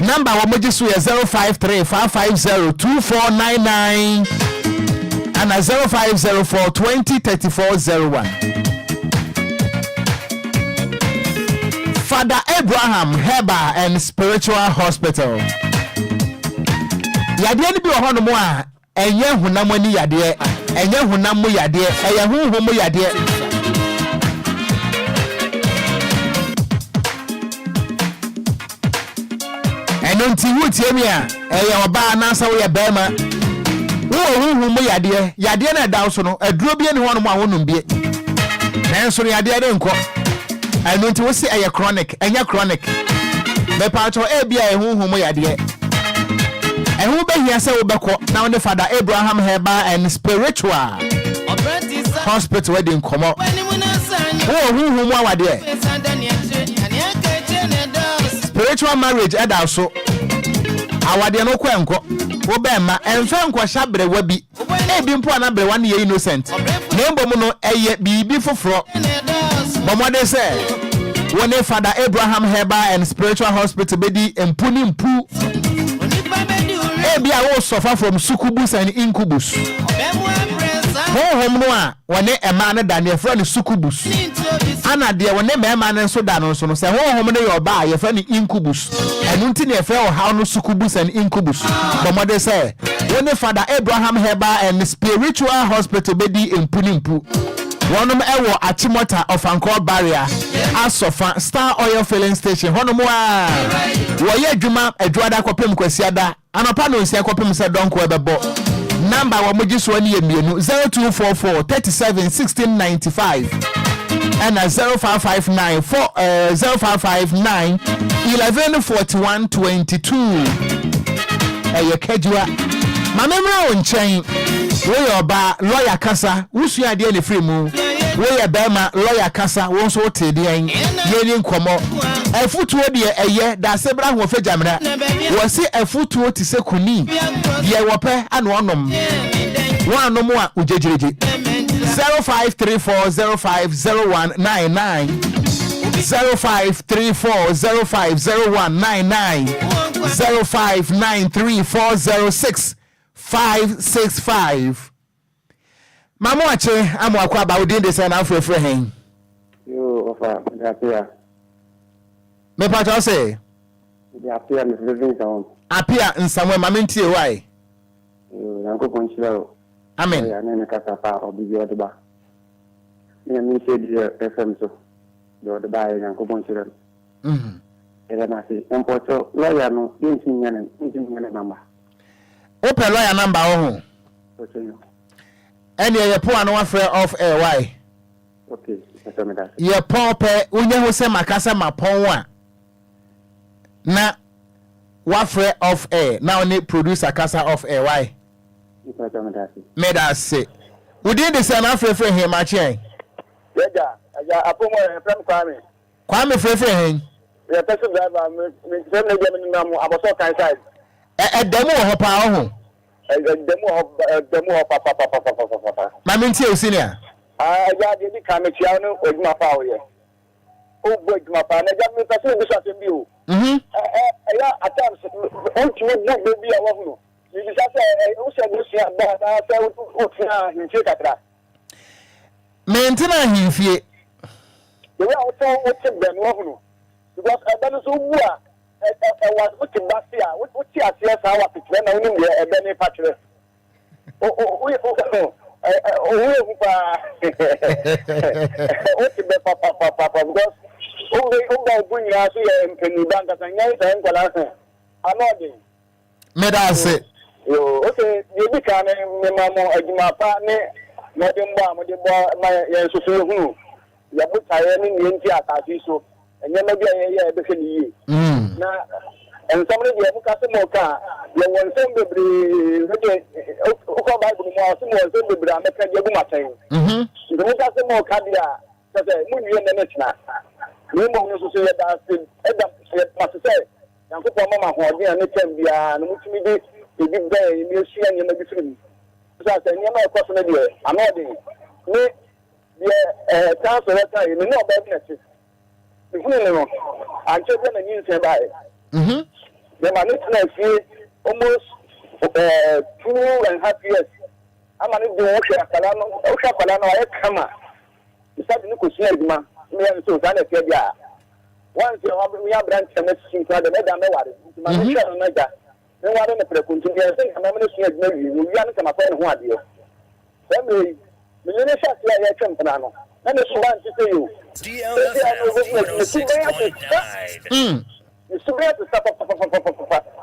Number wa moji so 053-550-2499 and 0504-203401. Father Abraham Herbal and Spiritual Hospital. Yade ni bi ho no mo a enye hunam ni yade, enye hunam mo yade, eye hunhum mo yade. Enonti wutie mi a eye oba na sa wo ye bema. Wo hunhum mo yade, yade na da so no, aduro bi ni ho no mo a wonum bi. Nanso yade de nko. Enonti wo si eye chronic, enye chronic. Me pa cho e bia e hunhum mo yade. And who be here say we beko now the Father Abraham Herbal and Spiritual Hospital wedding come up. Who wa there? Spiritual marriage also. Our dear no kwenko. Wo be ma enfa nkwa shabre wa bi. E bi mpo na bre one ye innocent. Nembo mu no eye bibi foforo. Bomode say when the Father Abraham Herbal and Spiritual Hospital bedi empuni mpu. Obia will suffer from succubus and incubus. Home no a one a man than your friend succubus. Anna dear one a man and so down so say home no your bar your friend incubus. And until you fell how no succubus and incubus. The mother say when the Father Abraham Herbal and Spiritual Hospital bedi in Punimpu. One of them at Chimota of Anchor Barrier, as of Star Oil Filling Station. Honomoa, Waya Juma, a Drada Copim Quesiada, and a panel is a copim said Don Quebebo. Number one Mujis 0244 37 1695 and a 0559 0559 1141 22. A Kejua. My memory on chain. We are ba lawyer kasa wusu ade ne free mu we are bema lawyer kasa won so te de en ye nkomo afutuo de eye da sebra ho fajamra wo se afutuo ti se kuni ye wope anu onom wanom a ujejereje 0534050199 0534050199 0593406565 Mama wache amu akwa ba udin de say na afrefre hen yo ofa apia me pa to say apia me living down apia nsamwe mama ntie why yo yanko konchiro amen ya nene kasa pa obi odba me say DLFM so do de ba yanko konchiro era na si empoto lawyer no ntinyane mama open lawyer number oh okay any ye po anu afre of air why okay so me that ye pope unye ho se makasa mapon a na wafre of air now ni producer kasa of air why so me that me that say within the same afre him ma chen yeah apomo from kwame frefre hen ya taxi driver me say me dem ni namu aboso kan side demo ho pa ho demo papa mama ntie osenia ya de ka Micheal no oduma pa o ye o bo oduma pa na ja me person bi so asembi o ya atams on ti mo bo bi a wo no ni bi sa o se go sia ba na se o tia nche katra mentina himfie the way I was so ben wo no because I don't so bua was what Basia, what you are our picture, and only a Benny Patrick. What papa, because they bring us here in Penny Bankas and Yan, I'm not in. Medase. Okay, you become a mamma, a Jimapa, Madame my Susu, Yabuta, India, Tatiso. And you may be a year now, and somebody who has a more car, you want somebody who Bible more, somebody who make a Yabumatain. You don't have some more cardia, but a movie in the next night. No more to say that must say, and put Mama Hordy and it can be an ultimate to give day in your share and you may be free. So I said, you're not a person, I'm not in. Me, the council letter, you know about business. I'm children and you say by The man is almost 2.5 years. I'm going to do Osha Palano, I come up. The Sabbath Nicosia, me and so that I once you have me a branch and let's see the Madame Mega. No one in the precontinent, I think I'm going to see a maybe you can't come up on one year. Then we shot like a champion. And it's one to say you. DLFM 106.9. You still have to stop up.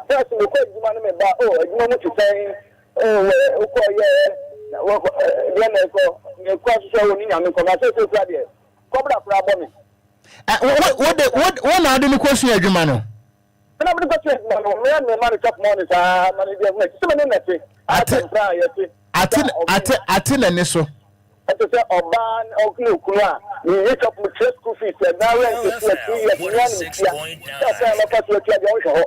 That's the question you want to make. Oh, you know what you're saying? Oh, yeah, question in your conversation. Come up, problem. What are the question, Jumano? And I'm going to go to money top money. Money, I say Oban Okukura. We hit up with school fees and now we're 2 years. That's why I'm going to tell you.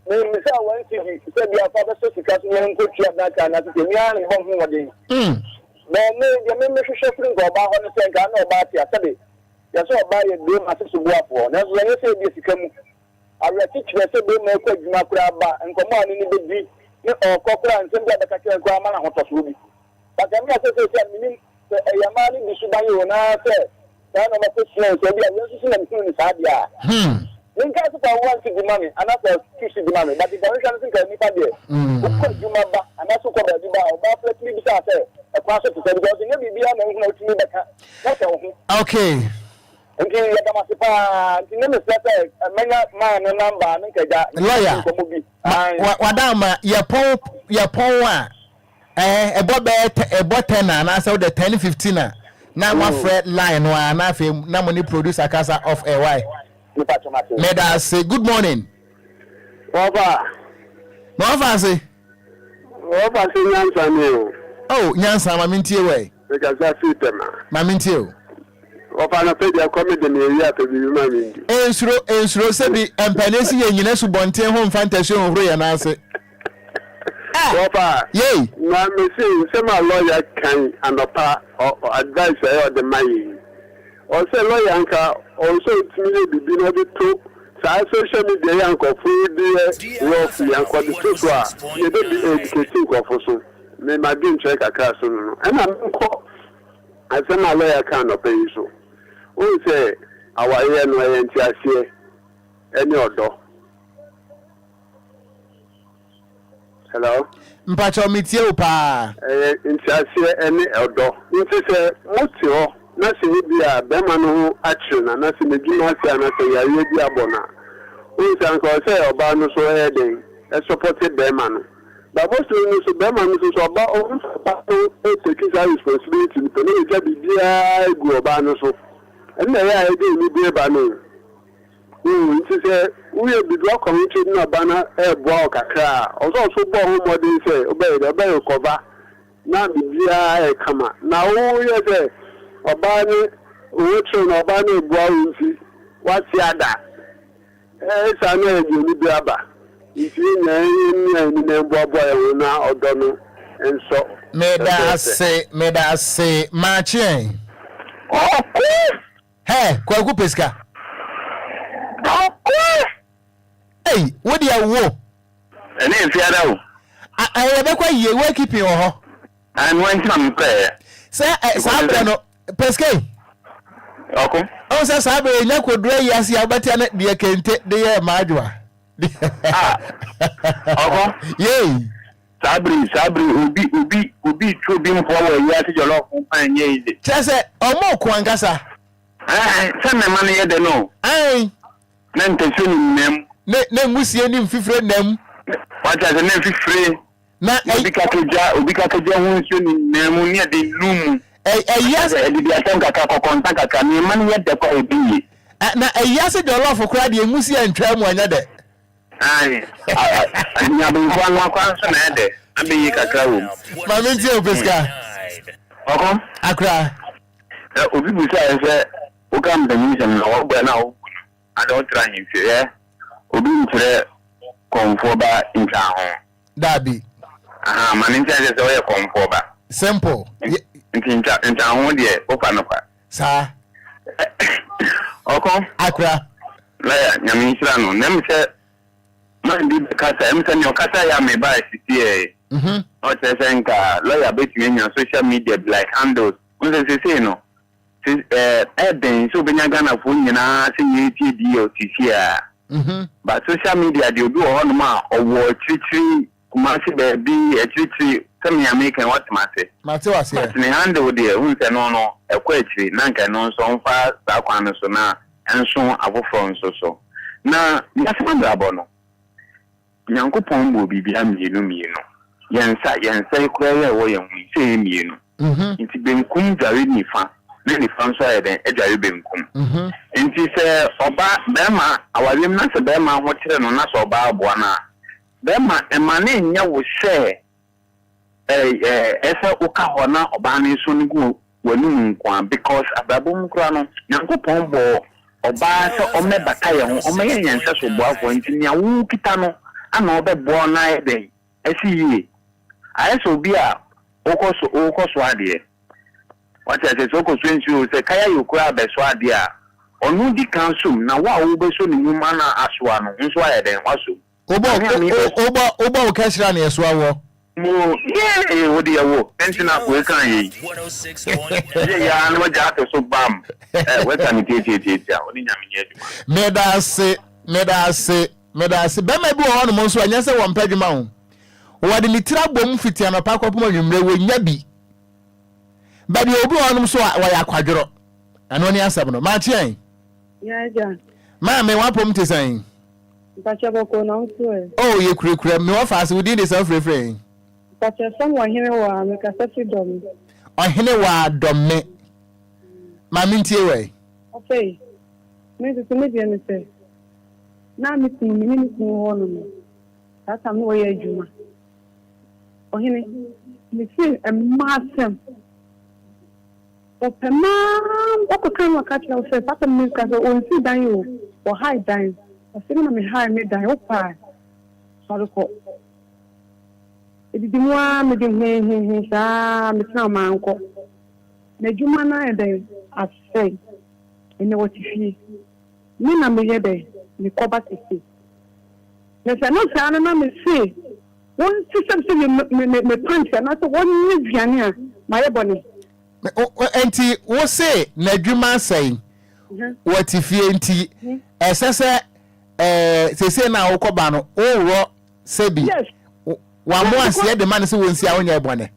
Mr. Wensi said your father says because we don't go to that and that's the young home again. Then the membership shuffling go about on the same kind of about yesterday. That's all buy a dream as a work for. That's when you say this come. I will teach you to do my quick Makuraba and come on in the big or Cocra and send the Kakan Grammar on top of but I'm not saying that Yamani Mishubayu and I said, none of my questions, so we are using them in Sadia. In case of I want to the money, and that's a fish the money, but the direction think I need to do. Jumaba, and that's what I do about let me be a process to say, because in every year, I know to me that. That's all. Okay. Okay, Yamasipa, the name is a man and number, and lawyer. Wadama, your power. About 10 and I saw the 10-15 now one fred line one na money producer casa of a why. Let us say good morning. Over. No fancy. Over Nyansa. Oh, Nyansa, my minty way. Because I see them. My minty. Over na pay their comedy in the area to be human. Ensro said and Panesi and Yenesu Bonte home fantasy on Ray and answer. Papa, yay! Now, me say, some lawyer can and or advise or the money. Also, lawyer anchor also to me be no be too. So social media anchor food there, rough anchor the social. You don't be educating for so. Me my being check a class and I'm call. I say my lawyer can not pay so. We say our ear no NTS any other. Hello. Mpacho mitie pa. Intiasie any eldo. Inti se moti ho na se ni bia be ma no action na se medwuma se na se ya ye bia bona. O se anko se oba no so heading e supported be ma no. But most no so be ma no so oba o take his responsibility to no ja bibia egu oba no so. E na ya e dey ni bia ba no. Inti se we be do community na bana e bo kakra also bo ho modern say obey cover na bibia e kama na wo ye say oba ni wo tro na oba ni bo nti what ada sa na e ni bia ba nti ni na bo na odo no enso me da say machi hey kwaku peska. Hey, what do you want? And then Fiado. I have a quite ye work keeping or I'm going to pay. Sir, Sabano Pesque. Okay. Oh, sir, Sabre, you could dray as you but the can take the Madua. Yay. Sabri, Ubi, true being forward, you have to your love and ye. Just say, or more Quangasa. Send the money at the no. Aye. Then to send them. Ne musie ni mfifre nem. What as a name free? Na ubikakeja wonso ni nemu ni de lum. Yes, e di atanka ka kontanka ka ni man ye de ko ebi. Na yes de love kura de musie ntwa mu anya de. Ai. Anya bu kwa na kwa so na de. Abi kakra wo. Ma menti o peska. Oko? Akra. Obi bu say say o kam de mi sem na wo gba na wo. I don't try him here. Obi ntre konfoba inta ho. Dabi. Aha, man inta je so ye konfoba. Simple. Inta ho de opa no pa. Sa. Oko? Akra. La ya nyami sira no. Nem se man be kasa em say your kasa ya me ba city o say nka lawyer betumi nya social media like handles we say no then so benya Ghana for nyina say yeti DLTC but social media dey do on ma owo titiri kuma se be bi titiri come American what matter mate was here ni handle dey we say no ekwa titiri na nka no so mfa sa kwan so na enso abofro so na yasema abo no Nyankopon bo bibia mienu yensa ikura ye wo ye hu se mienu nti benkum dare nifa na nifa nso aye den edware benkum nti se oba bema awalem na se bema ho kire no na so oba aboa na bema emane nya wo se ese uka ho na oba na so ni go wanu nkwa because ababom kura no Nyankopon bo oba se ome bataye ho ome yensa so bo afo nti nya wo kita no ana obebo na ebe esiye ayeso Obia okoso ade what I say okoso nsu se kaya yokura beso ade a onu di kansum na wa wo beso ni nyuma na asoa no nso ayeden waso obo okashira na yeso awo mo odi yawo entina ko kan yi ya no ja to so bam we kan tete oni nyame nye medase bema bi wo no mo nso anya se wo mpadwuma ho wode litira bom fiti anopa kwapoma nwumre wo nya bi ba bi obi wo no so wa ya kwadworo ano ni asab no ma chien ya ja ma me wa pom tesan bacha boko na nso oh ye kurekure me wa fast we did this frefre bacha someone here wa me ka safi dom ohene wa domme ma mintie we okay me to me bien se na mi tin mi ho no tata mo ye adwuma ohene mi fi emasem opema okokan wakati o se tata mi ka so o si dan yo o high dan o se na mi high me dan o pa saroko edidi mo me de he sa mi tna ma nko na adwuma na e den asai ene woti fi ni na me ye de ni koba tisi na se no sa na me se won system se me punch na so won ni viane a ma ye boni enti wo se na adwuma sai wati fie enti esese sese na wo koba no wo ro sebi wa mo asie de man se wonsi a wonya boni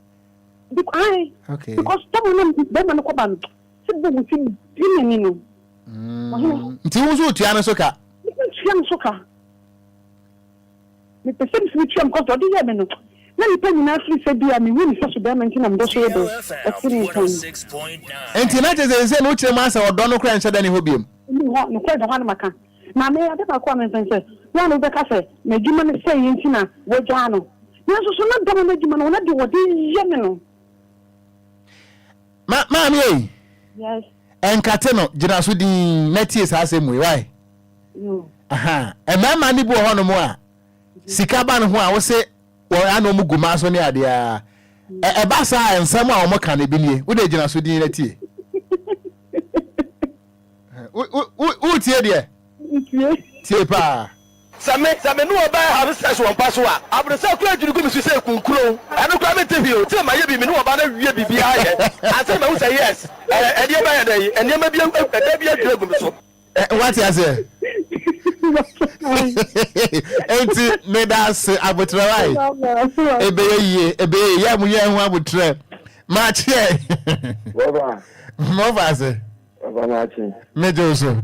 okay because someone be man koba no se bo wuti ni no nti wo so tuane so ka soka me person switch am cause odi ye me no na ni pani na free se bia me woni so be man tina mdo so ye do enti na je no kire ma sa odo no kra nche da ni hobiem no kra da han maka na me ade ba ko am sense na no be ka se na djuma ne se ye ntina wo gya no na so na da na djuma no na de wodi ye me no ma mi yes enkate no jira so din na tie sa asem we why aha emama ni bu ho no mo a sika ba no ho a wo se wo ano mu guma so ne ade a e ba sa ensam a wo mo kan bi nie wo de jina so din na tie wo tie de tie pa same no oba have stress won pass wa abrosa kura juru gumi se kunkuro anu kwa metevio tie ma ye bi me no oba na wie bibia ye ase ma wo say yes e die ba ye dey ene ma bi e bi aduru gumi so what you say enti me das abotre wai ebe ye mu ye hu abotre ma che mo va se Baba chi me joso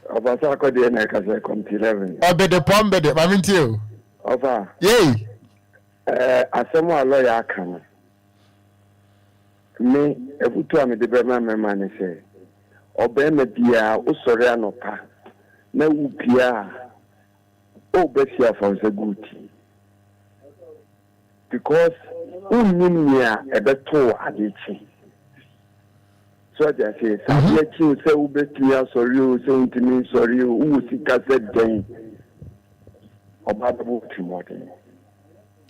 Oba sa ko de na ka se kom 11 obede pombede ma mintie o ofa yey asemo alo ya aka no me ebutu am de be ma ne se oba ma bia o sori anopa na wu bia o be sia for se guti because unnyia ebeto adechi so that say sabi chi se u be tia sori o se untimi sori o u sika se den oba bu timoti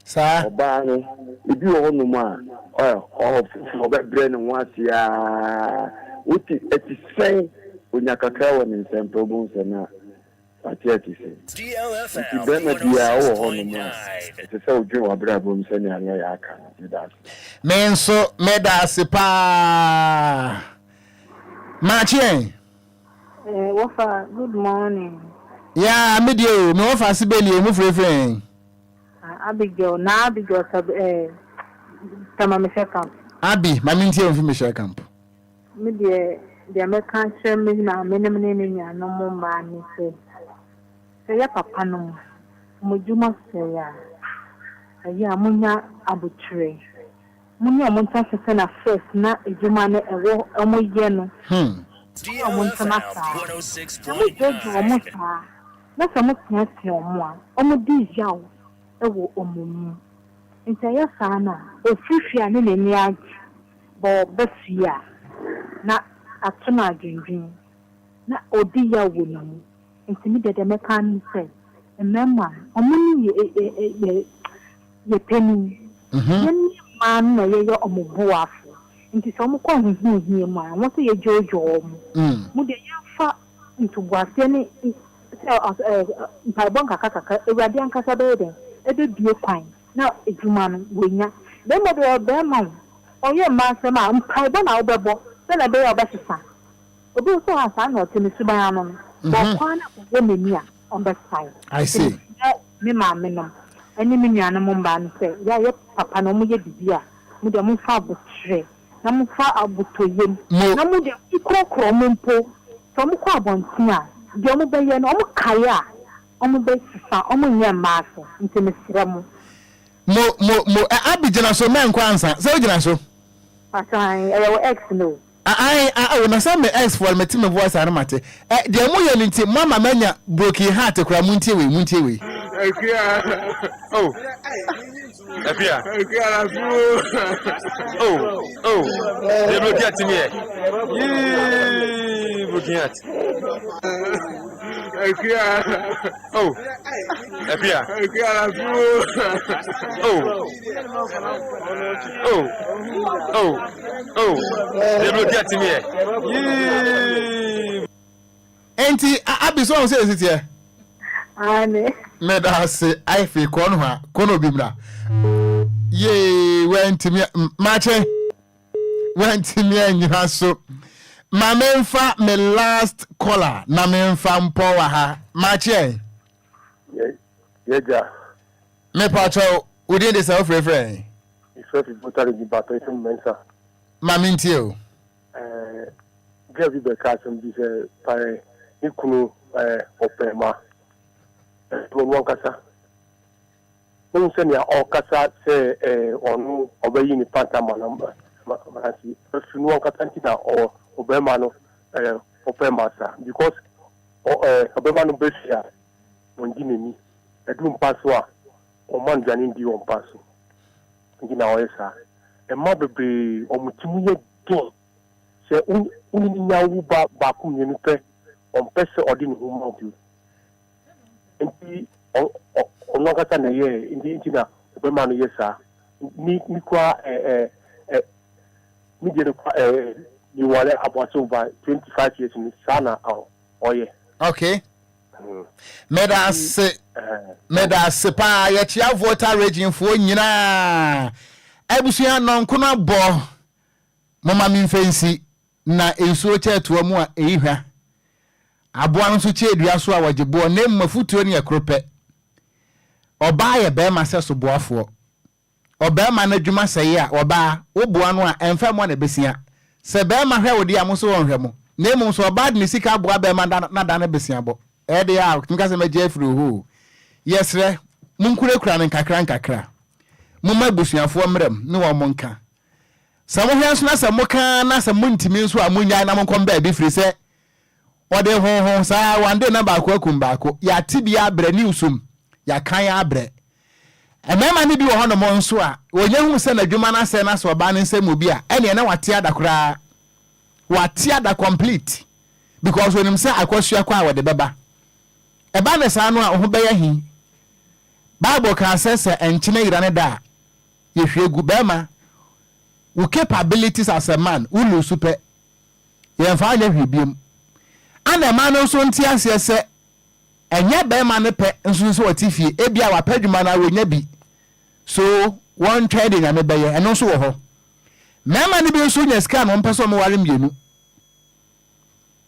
sa oba no ibi wo no ma o be bre no wasia uti eti sen onya kakra wo nsem problem se na DLFM. Menso medase pa. Micheal. Wafa, good morning. Yeah, medio, me wafa sibeli mu frefren. Abigail, na Abigail tama Micheal camp. Abi, ma mintie on fi Micheal camp. Me de American share me na me nya no mo ma ni se. Se ya papa no mo juma se ya. Ya munya abutre. Munya mo nta se na first na ejuma ne ewo omo ye no. DLFM 106.9. Na samo tiati omo a omo di yawo ewo omumu. Nta ya sana ofifia ne ni agi bo besia na atuna dwindwin na odi ya wo no ntimi de meka ni se emema omuni ye peni yen man na ye omubuafo nti so mo ko hihie mu a won se ye jojo mu de ya fa ntugwase ne mpaibon kaka ewade ankasa be de ebe bie kwan na ejuma no wonya be mo de be ma oye ma se ma mpaibon na obebo na be ya obesisa obi so asa na otimi suban no bo kwana wo meni a on the side I see me ma me no ani me nuana mo mba no se ya ye papa no mo ye bibia mo de mo fa abotre na mo fa abotoyem na mo de ikrokro mo mpo so mo kwa abontin a de mo be ye no mo kaya mo be sisa mo nye maaso ntimi sira mo abijina so men kwansa se ogina so asan ex no I na some ex for me team voice and mate de mo ye nti mama manya broken heart kura muntie we oh Obia oh they broke at me broken heart oh Obia oh they broke at me enti abi so say sit here ane medase I feel kono bimra ye went me Micheal went me anyina so ma memfa me last caller na memfa mpo wa ha Micheal yeah me pacho within the self reference if you put the battery to mensa ma mintio give you the custom this pare ikunu opema one kasa won se ya o kasa se onu obayi ni pantama number marasi so no kasa ntina o obema no opema sa because obema no besia ongi nemi edum paso a o man dwane ndi on paso ngina o esa e ma bebre o mutimu ye don se uni nya wu ba ku nyenu pe on pese odin hu mo bi enti ono kata na ye indi na obema no yesa ni kwa mi de kwa ni wale about over 25 years ni sana oye okay medase pa ya chia voter region fo nyina abusuan non kono bo mama mi mfensi na ensuo cheto mu a ehwa aboa nso che edua so a wagebo na mafutuo ne yakrope oba ye be ma se so boafo oba ma na dwuma sey a oba wo boa no a emfa mo na besia se be ma hwe wodi amoso won hwe mo na emu so oba de sika boa be ma na da na besia bo e de ya nka se ma je afro ho yesre munkurekura ne nkakra mumma busuafo mrem ne wo monka samo hwe so na se moka na se muntimi nso a munya na monkom ba bi firi se ode ho sa wande na ba ko akum ba ko ya tibia bre ni usum ya kan ya bre emema ni bi wo hono mo nso a onye hu se na dwuma na se na so ba ne nsem obi a ene na wate adakora wate ada complete because when him say akwasua kwa wode beba eba ne sa no a ho be ya hi bible ka se enchine ira ne da ye hwegu bema wo capabilities as a man ulu super ye fa anya hwebiem ana ma no so ntia se Enya be ma ne pe nso so watifie ebia wa padwuma na wenya bi so one trading ame be ye eno so wo ho mema ne bi nso nya sika no mpese mo ware mienu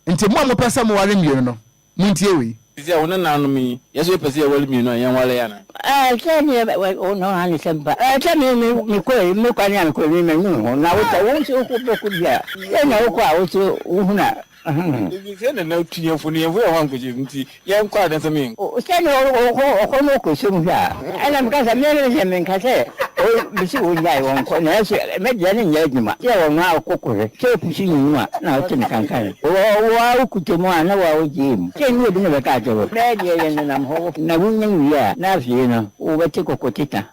nti mo pese mo ware mienu no muntie we isi awona nanu mi yeso pese ware mienu yan wale yana tani o no hani semba tani mi kwa ni an ko mi no na wo ta wo so ko boku dia na wo kwa wo so uhuna Sene na utinye funi yevu ya wangu nti ya mkwa dansa mingi sene o no ko semu ya ala mkasa mele je menkase o bisi unjai wonko na yeso media ni nyajuma ya wonwa okokore ke pushi nyuma na otini kankane wa ukutemo ana wa ojimu ke ni obi ne beka ajo media ye na mho na wunya ya na fie no o beti kokotita